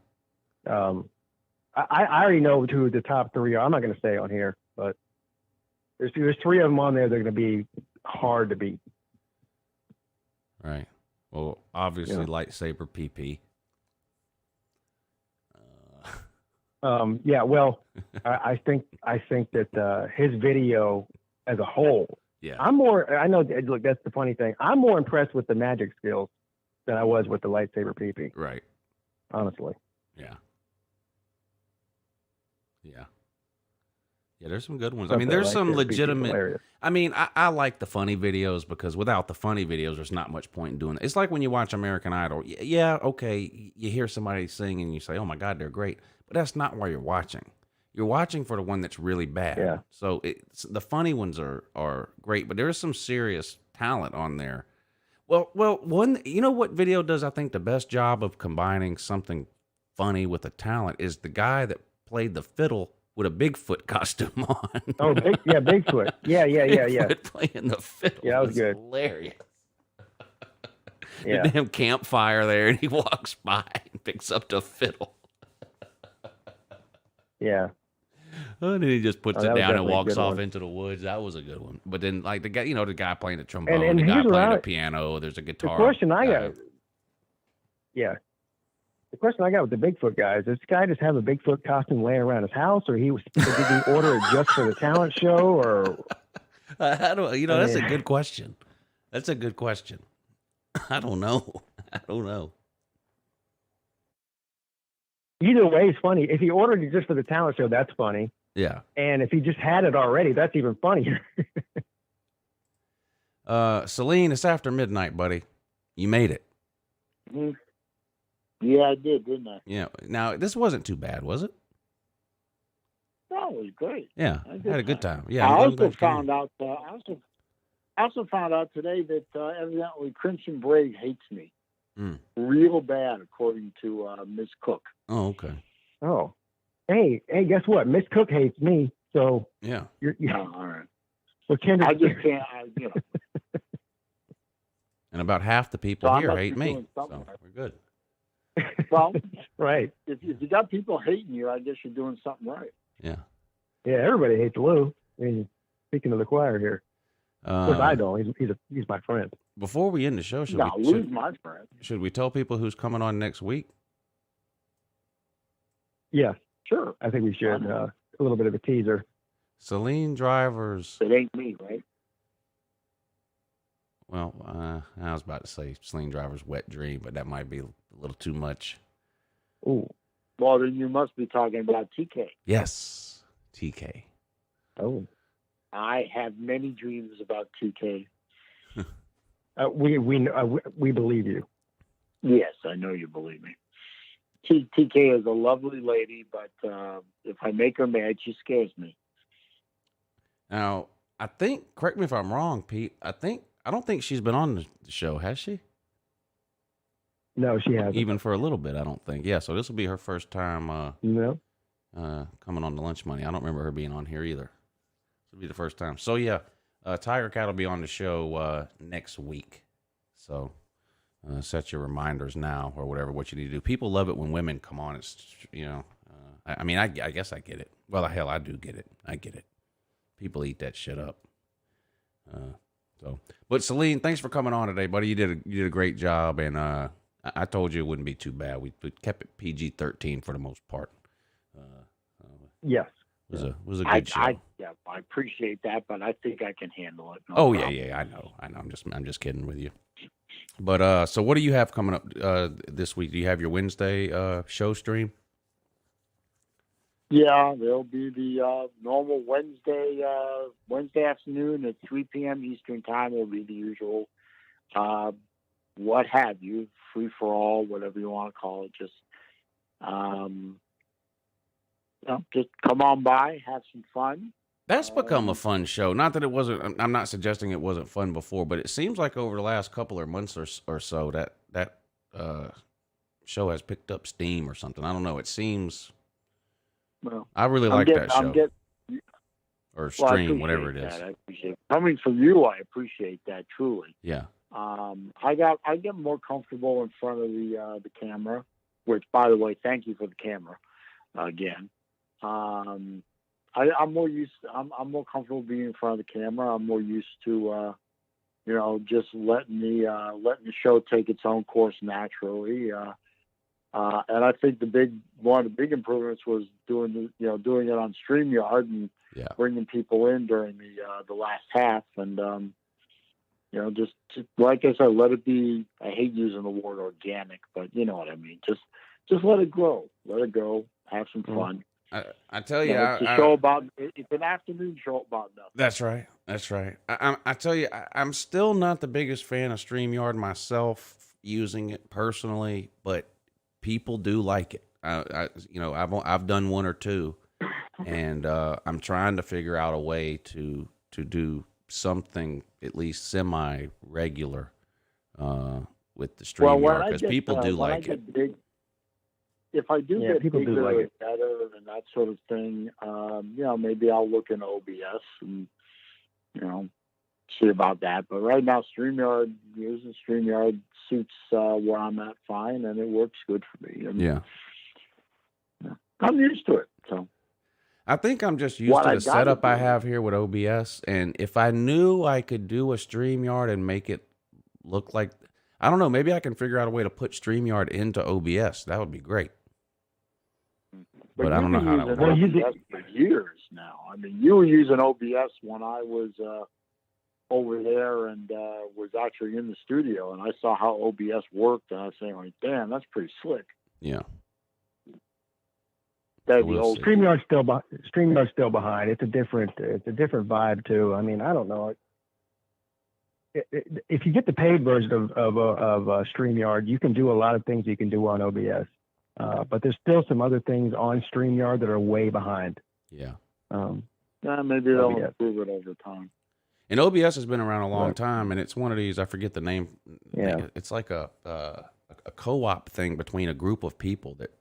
I already know who the top three are. I'm not going to say on here, but there's 3 of them on there. They're going to be hard to beat. Right. Well, obviously, Yeah. lightsaber PP. Yeah. Well, I think that his video as a whole. Yeah. I know. Look, that's the funny thing. I'm more impressed with the magic skills than I was with the lightsaber PP. Right. Honestly. Yeah. Yeah, there's some good ones. I mean, there's some legitimate. I mean, I like the funny videos because without the funny videos, there's not much point in doing it. It's like when you watch American Idol. Yeah, okay, you hear somebody sing and you say, "Oh my God, they're great," but that's not why you're watching. You're watching for the one that's really bad. Yeah. So the funny ones are great, but there is some serious talent on there. Well, what video does I think the best job of combining something funny with a talent is the guy that played the fiddle with a Bigfoot costume on. Oh, Bigfoot. Yeah. Bigfoot playing the fiddle. Yeah, that was good. Hilarious. Yeah. The damn campfire there, and he walks by and picks up the fiddle. Yeah. And then he just puts Oh, that it was down and definitely a walks good off one. into the woods. That was a good one. But then, like the guy playing the trombone, And the guy here's what playing the I- piano. There's a The guitar. question I guy. got. Yeah. The question I got with the Bigfoot guy is: does this guy just have a Bigfoot costume laying around his house, or did he order it just for the talent show, or? I don't. That's a good question. That's a good question. I don't know. Either way, it's funny. If he ordered it just for the talent show, that's funny. Yeah. And if he just had it already, that's even funnier. Celine, it's after midnight, buddy. You made it. Mhm. Yeah, I did, didn't I? Yeah. Now this wasn't too bad, was it? No, it was great. Yeah. I had Had a good time. Yeah. I I'm also glad you came. found out. I also found out today that evidently Crimson Brave hates me real bad, according to Miss Cook. Oh, okay. Oh, hey, guess what? Miss Cook hates me, so Yeah. you're Oh, all right. we're kindred. I just can't. And about half the people So I here must hate be me. doing something So right. we're good. Well, Right. if you got people hating you, I guess you're doing something right. Yeah. Yeah, everybody hates Lou. I mean, speaking of the choir here, of course I don't. He's my friend. Before we end the show, No, Lou's my friend. should we tell people who's coming on next week? Yeah, Sure. I think we should. A little bit of a teaser. Celine Drivers. It ain't me, right? Well, I was about to say Celine Driver's Wet Dream, but that might be a little too much. Ooh. Well, then you must be talking about TK. Yes. TK. Oh, I have many dreams about TK. we believe you. Yes, I know you believe me. TK is a lovely lady, but if I make her mad, she scares me. Now, I think, correct me if I'm wrong, Pete, I don't think she's been on the show, has she? No, she hasn't. Even for a little bit, I don't think. Yeah, so this will be her first time No. coming on the Lunch Money. I don't remember her being on here either. This will be the first time. So, yeah, Tiger Cat will be on the show next week. So, set your reminders now or whatever, what you need to do. People love it when women come on. It's, I guess I get it. Well, hell, I do get it. I get it. People eat that shit up. But Celine, thanks for coming on today, buddy. You did a great job, and I told you it wouldn't be too bad. We kept it PG-13 for the most part. Yes. It was a good show. I appreciate that, but I think I can handle it. No problem. Yeah, I know. I'm just kidding with you. But so what do you have coming up this week? Do you have your Wednesday show stream? Yeah, there'll be the normal Wednesday afternoon at 3 p.m. Eastern time. Will be the usual, what have you, free for all, whatever you want to call it. Just come on by, have some fun. That's become a fun show. Not that it wasn't. I'm not suggesting it wasn't fun before, but it seems like over the last couple of months or so that show has picked up steam or something. I don't know. It seems. Well, I really like that show. Or stream, whatever it is. I appreciate it. Coming from you, I appreciate that truly. Yeah. I get more comfortable in front of the camera, which, by the way, thank you for the camera again. I'm more comfortable being in front of the camera. I'm more used to just letting the show take its own course naturally. And I think one of the big improvements was doing it on StreamYard and bringing people in during the last half, and just like I said, let it be. I hate using the word organic, but you know what I mean. Just let it grow, let it go, have some fun. I tell you, it's an afternoon show about nothing. That's right. I tell you, I'm still not the biggest fan of StreamYard myself, using it personally, but people do like it. I've done one or two, and I'm trying to figure out a way to do something at least semi-regular with the StreamYard, because people do like it. If I do get people bigger do like it. better and that sort of thing, maybe I'll look in OBS and see about that. But right now, using StreamYard suits where I'm at fine, and it works good for me. I'm used to it. So I think I'm just used to the setup I have here with OBS. And if I knew I could do a StreamYard and make it look like, I don't know, maybe I can figure out a way to put StreamYard into OBS. That would be great. But I don't know how that works. OBS for years now. I mean, you were using OBS when I was over there and was actually in the studio, and I saw how OBS worked, and I was saying, like, damn, that's pretty slick. Yeah. StreamYard's still behind. It's a different vibe too. I mean, I don't know. If you get the paid version of StreamYard, you can do a lot of things you can do on OBS. But there's still some other things on StreamYard that are way behind. Yeah. Maybe they'll improve it over time. And OBS has been around a long time, and it's one of these, I forget the name. Yeah. It's like a co-op thing between a group of people that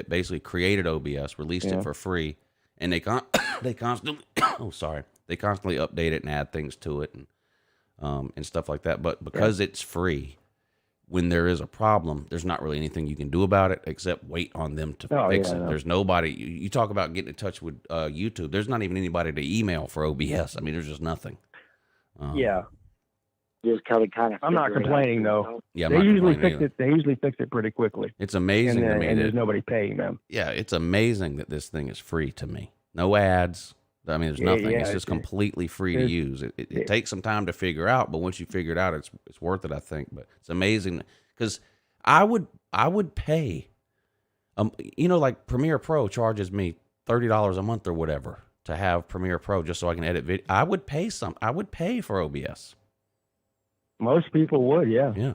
basically created OBS, released it for free, and they constantly they constantly update it and add things to it and stuff like that. But because it's free, when there is a problem, there's not really anything you can do about it except wait on them to fix it. There's nobody. You talk about getting in touch with YouTube. There's not even anybody to email for OBS. I mean, there's just nothing. Just kind of. I'm not complaining though. Yeah, they usually fix it pretty quickly. It's amazing to me, and there's nobody paying them. Yeah, it's amazing that this thing is free to me. No ads. I mean, there's nothing. It's just completely free to use. It takes some time to figure out, but once you figure it out, it's worth it, I think. But it's amazing because I would pay, like Premiere Pro charges me $30 a month or whatever to have Premiere Pro just so I can edit video. I would pay for OBS. Most people would, yeah. Yeah.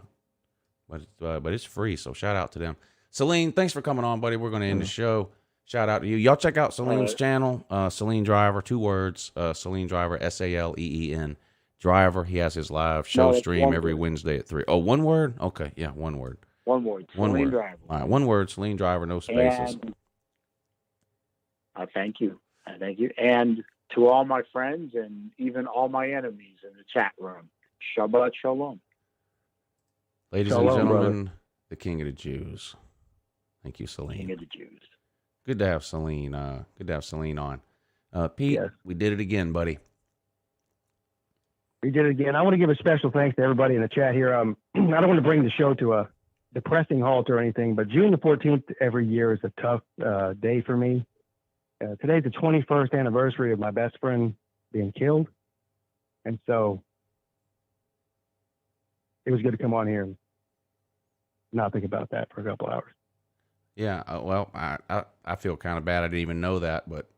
But it's free, so shout out to them. Celine, thanks for coming on, buddy. We're going to end the show. Shout out to you. Y'all check out Celine's channel, Celine Driver, 2 words, Celine Driver, Saleen Driver. He has his live show stream every Wednesday at 3. Oh, one word? Okay, yeah, one word. One word. One Celine word. Driver. All right, one word, Celine Driver, no spaces. And, thank you. Thank you. And to all my friends and even all my enemies in the chat room, Shabbat Shalom. Ladies Shalom, and gentlemen, brother. the King of the Jews. Thank you, Celine. King of the Jews. Good to have Celine. Good to have Celine on. Pete, Yes. we did it again, buddy. We did it again. I want to give a special thanks to everybody in the chat here. I don't want to bring the show to a depressing halt or anything, but June the 14th every year is a tough day for me. Today's the 21st anniversary of my best friend being killed. And so it was good to come on here and not think about that for a couple hours. Yeah, well, I feel kind of bad. I didn't even know that, but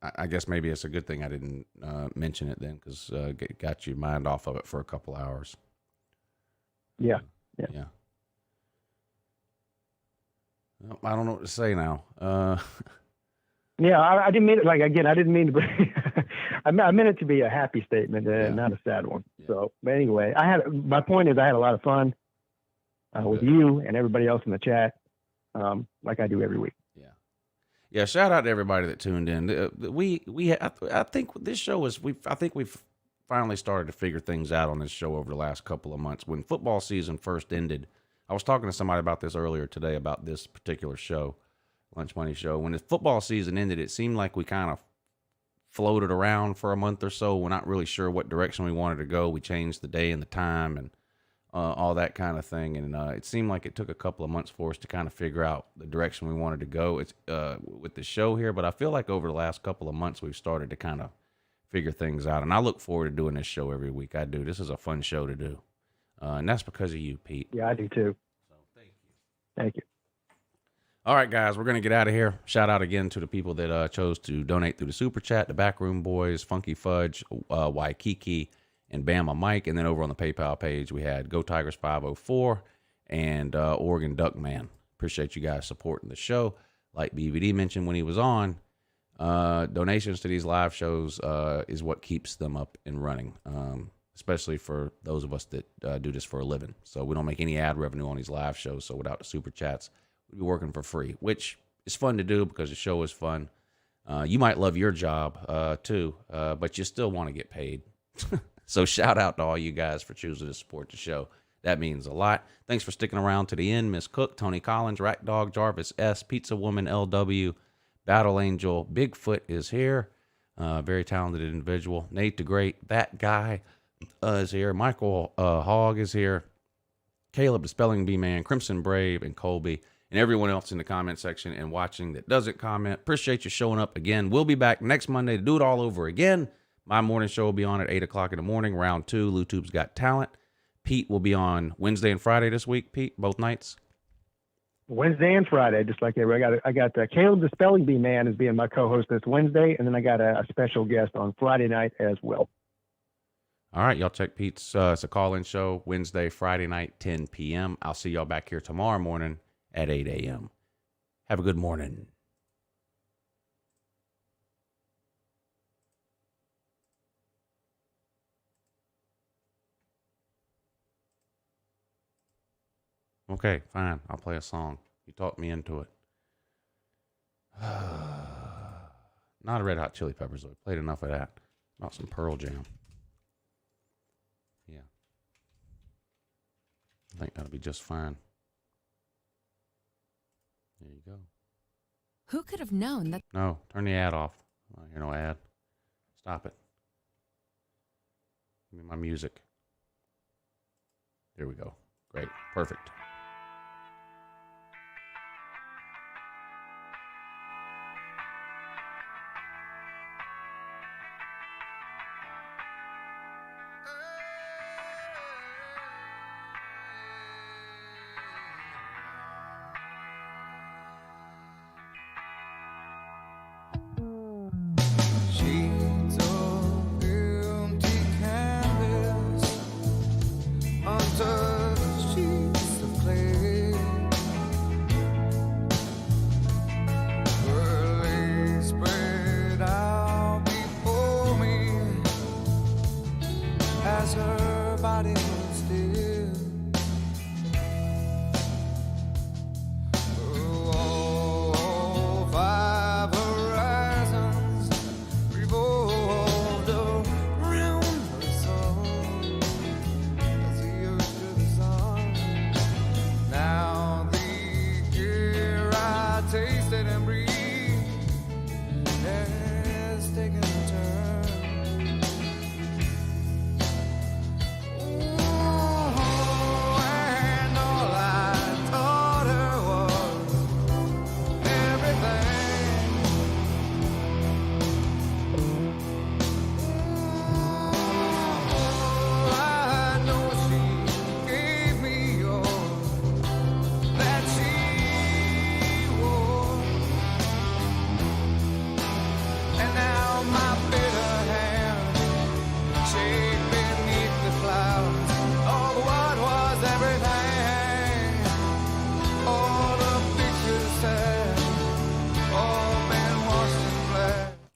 I guess maybe it's a good thing I didn't mention it then, because got your mind off of it for a couple hours. Yeah. Well, I don't know what to say now. Yeah, I didn't mean it. Like, again, I didn't mean to bring, I meant it to be a happy statement and not a sad one. Yeah. So, but anyway, my point is I had a lot of fun with you and everybody else in the chat, like I do every week. Yeah. Shout out to everybody that tuned in. I think this show is, I think we've finally started to figure things out on this show over the last couple of months. When football season first ended, I was talking to somebody about this earlier today about this particular show, Lunch Money Show. When the football season ended, it seemed like we kind of floated around for a month or so. We're not really sure what direction we wanted to go. We changed the day and the time and all that kind of thing. And it seemed like it took a couple of months for us to kind of figure out the direction we wanted to go. It's with the show here, but I feel like over the last couple of months, we've started to kind of figure things out. And I look forward to doing this show every week. I do. This is a fun show to do. And that's because of you, Pete. Yeah, I do too. So thank you. Thank you. All right, guys, we're going to get out of here. Shout out again to the people that chose to donate through the Super Chat, the Backroom Boys, Funky Fudge, Waikiki, and Bama Mike. And then over on the PayPal page, we had Go Tigers 504 and Oregon Duckman. Appreciate you guys supporting the show. Like BVD mentioned when he was on, donations to these live shows is what keeps them up and running, especially for those of us that do this for a living. So we don't make any ad revenue on these live shows. So without the Super Chats, we'd be working for free, which is fun to do because the show is fun. You might love your job too, but you still want to get paid. So shout out to all you guys for choosing to support the show. That means a lot. Thanks for sticking around to the end. Miss Cook, Tony Collins, Rack Dog, Jarvis S, Pizza Woman, LW, Battle Angel, Bigfoot is here. Very talented individual. Nate the Great, that guy is here. Michael Hogg is here. Caleb the Spelling Bee Man, Crimson Brave, and Colby. And everyone else in the comment section and watching that doesn't comment. Appreciate you showing up again. We'll be back next Monday to do it all over again. My morning show will be on at 8 o'clock in the morning, round 2. LouTube's Got Talent. Pete will be on Wednesday and Friday this week, Pete, both nights. Wednesday and Friday, just like everybody. I got Caleb the Spelling Bee Man is being my co-host this Wednesday, and then I got a special guest on Friday night as well. All right, y'all check Pete's. It's a call-in show Wednesday, Friday night, 10 p.m. I'll see y'all back here tomorrow morning at 8 a.m. Have a good morning. Okay, fine. I'll play a song. You talked me into it. Not a Red Hot Chili Peppers, though. Played enough of that. About some Pearl Jam. Yeah. I think that'll be just fine. There you go. Who could have known that? No, turn the ad off. I don't hear no ad. Stop it. Give me my music. There we go. Great. Perfect.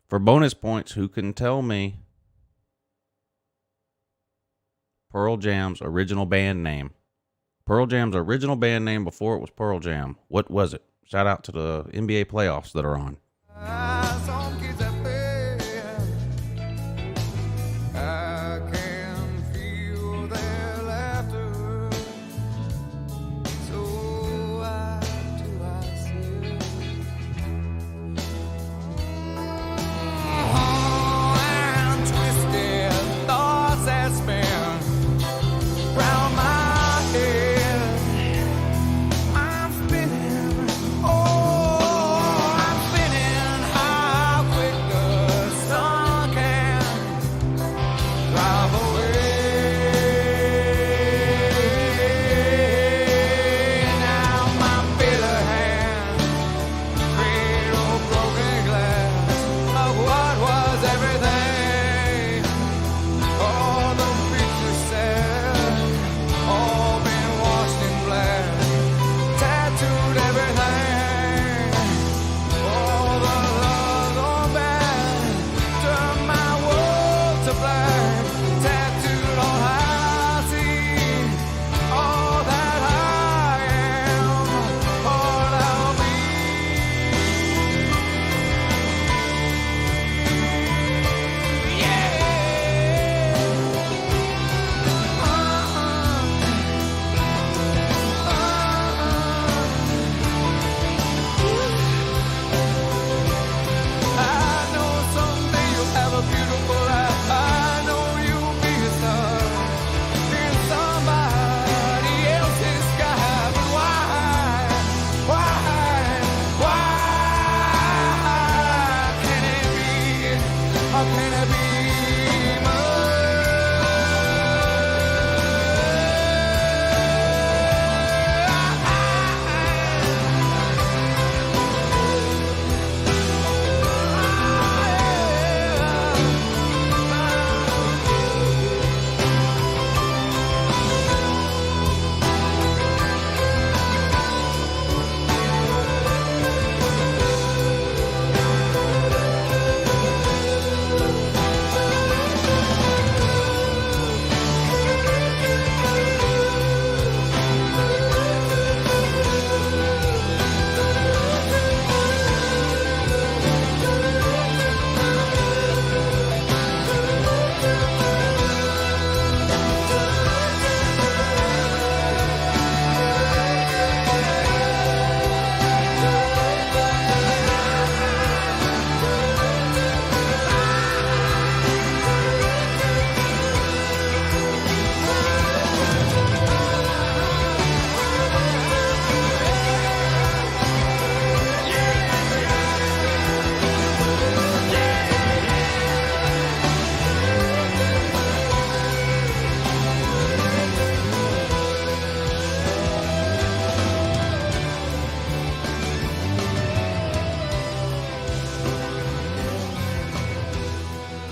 For bonus points, who can tell me Pearl Jam's original band name? Pearl Jam's original band name before it was Pearl Jam. What was it? Shout out to the NBA playoffs that are on.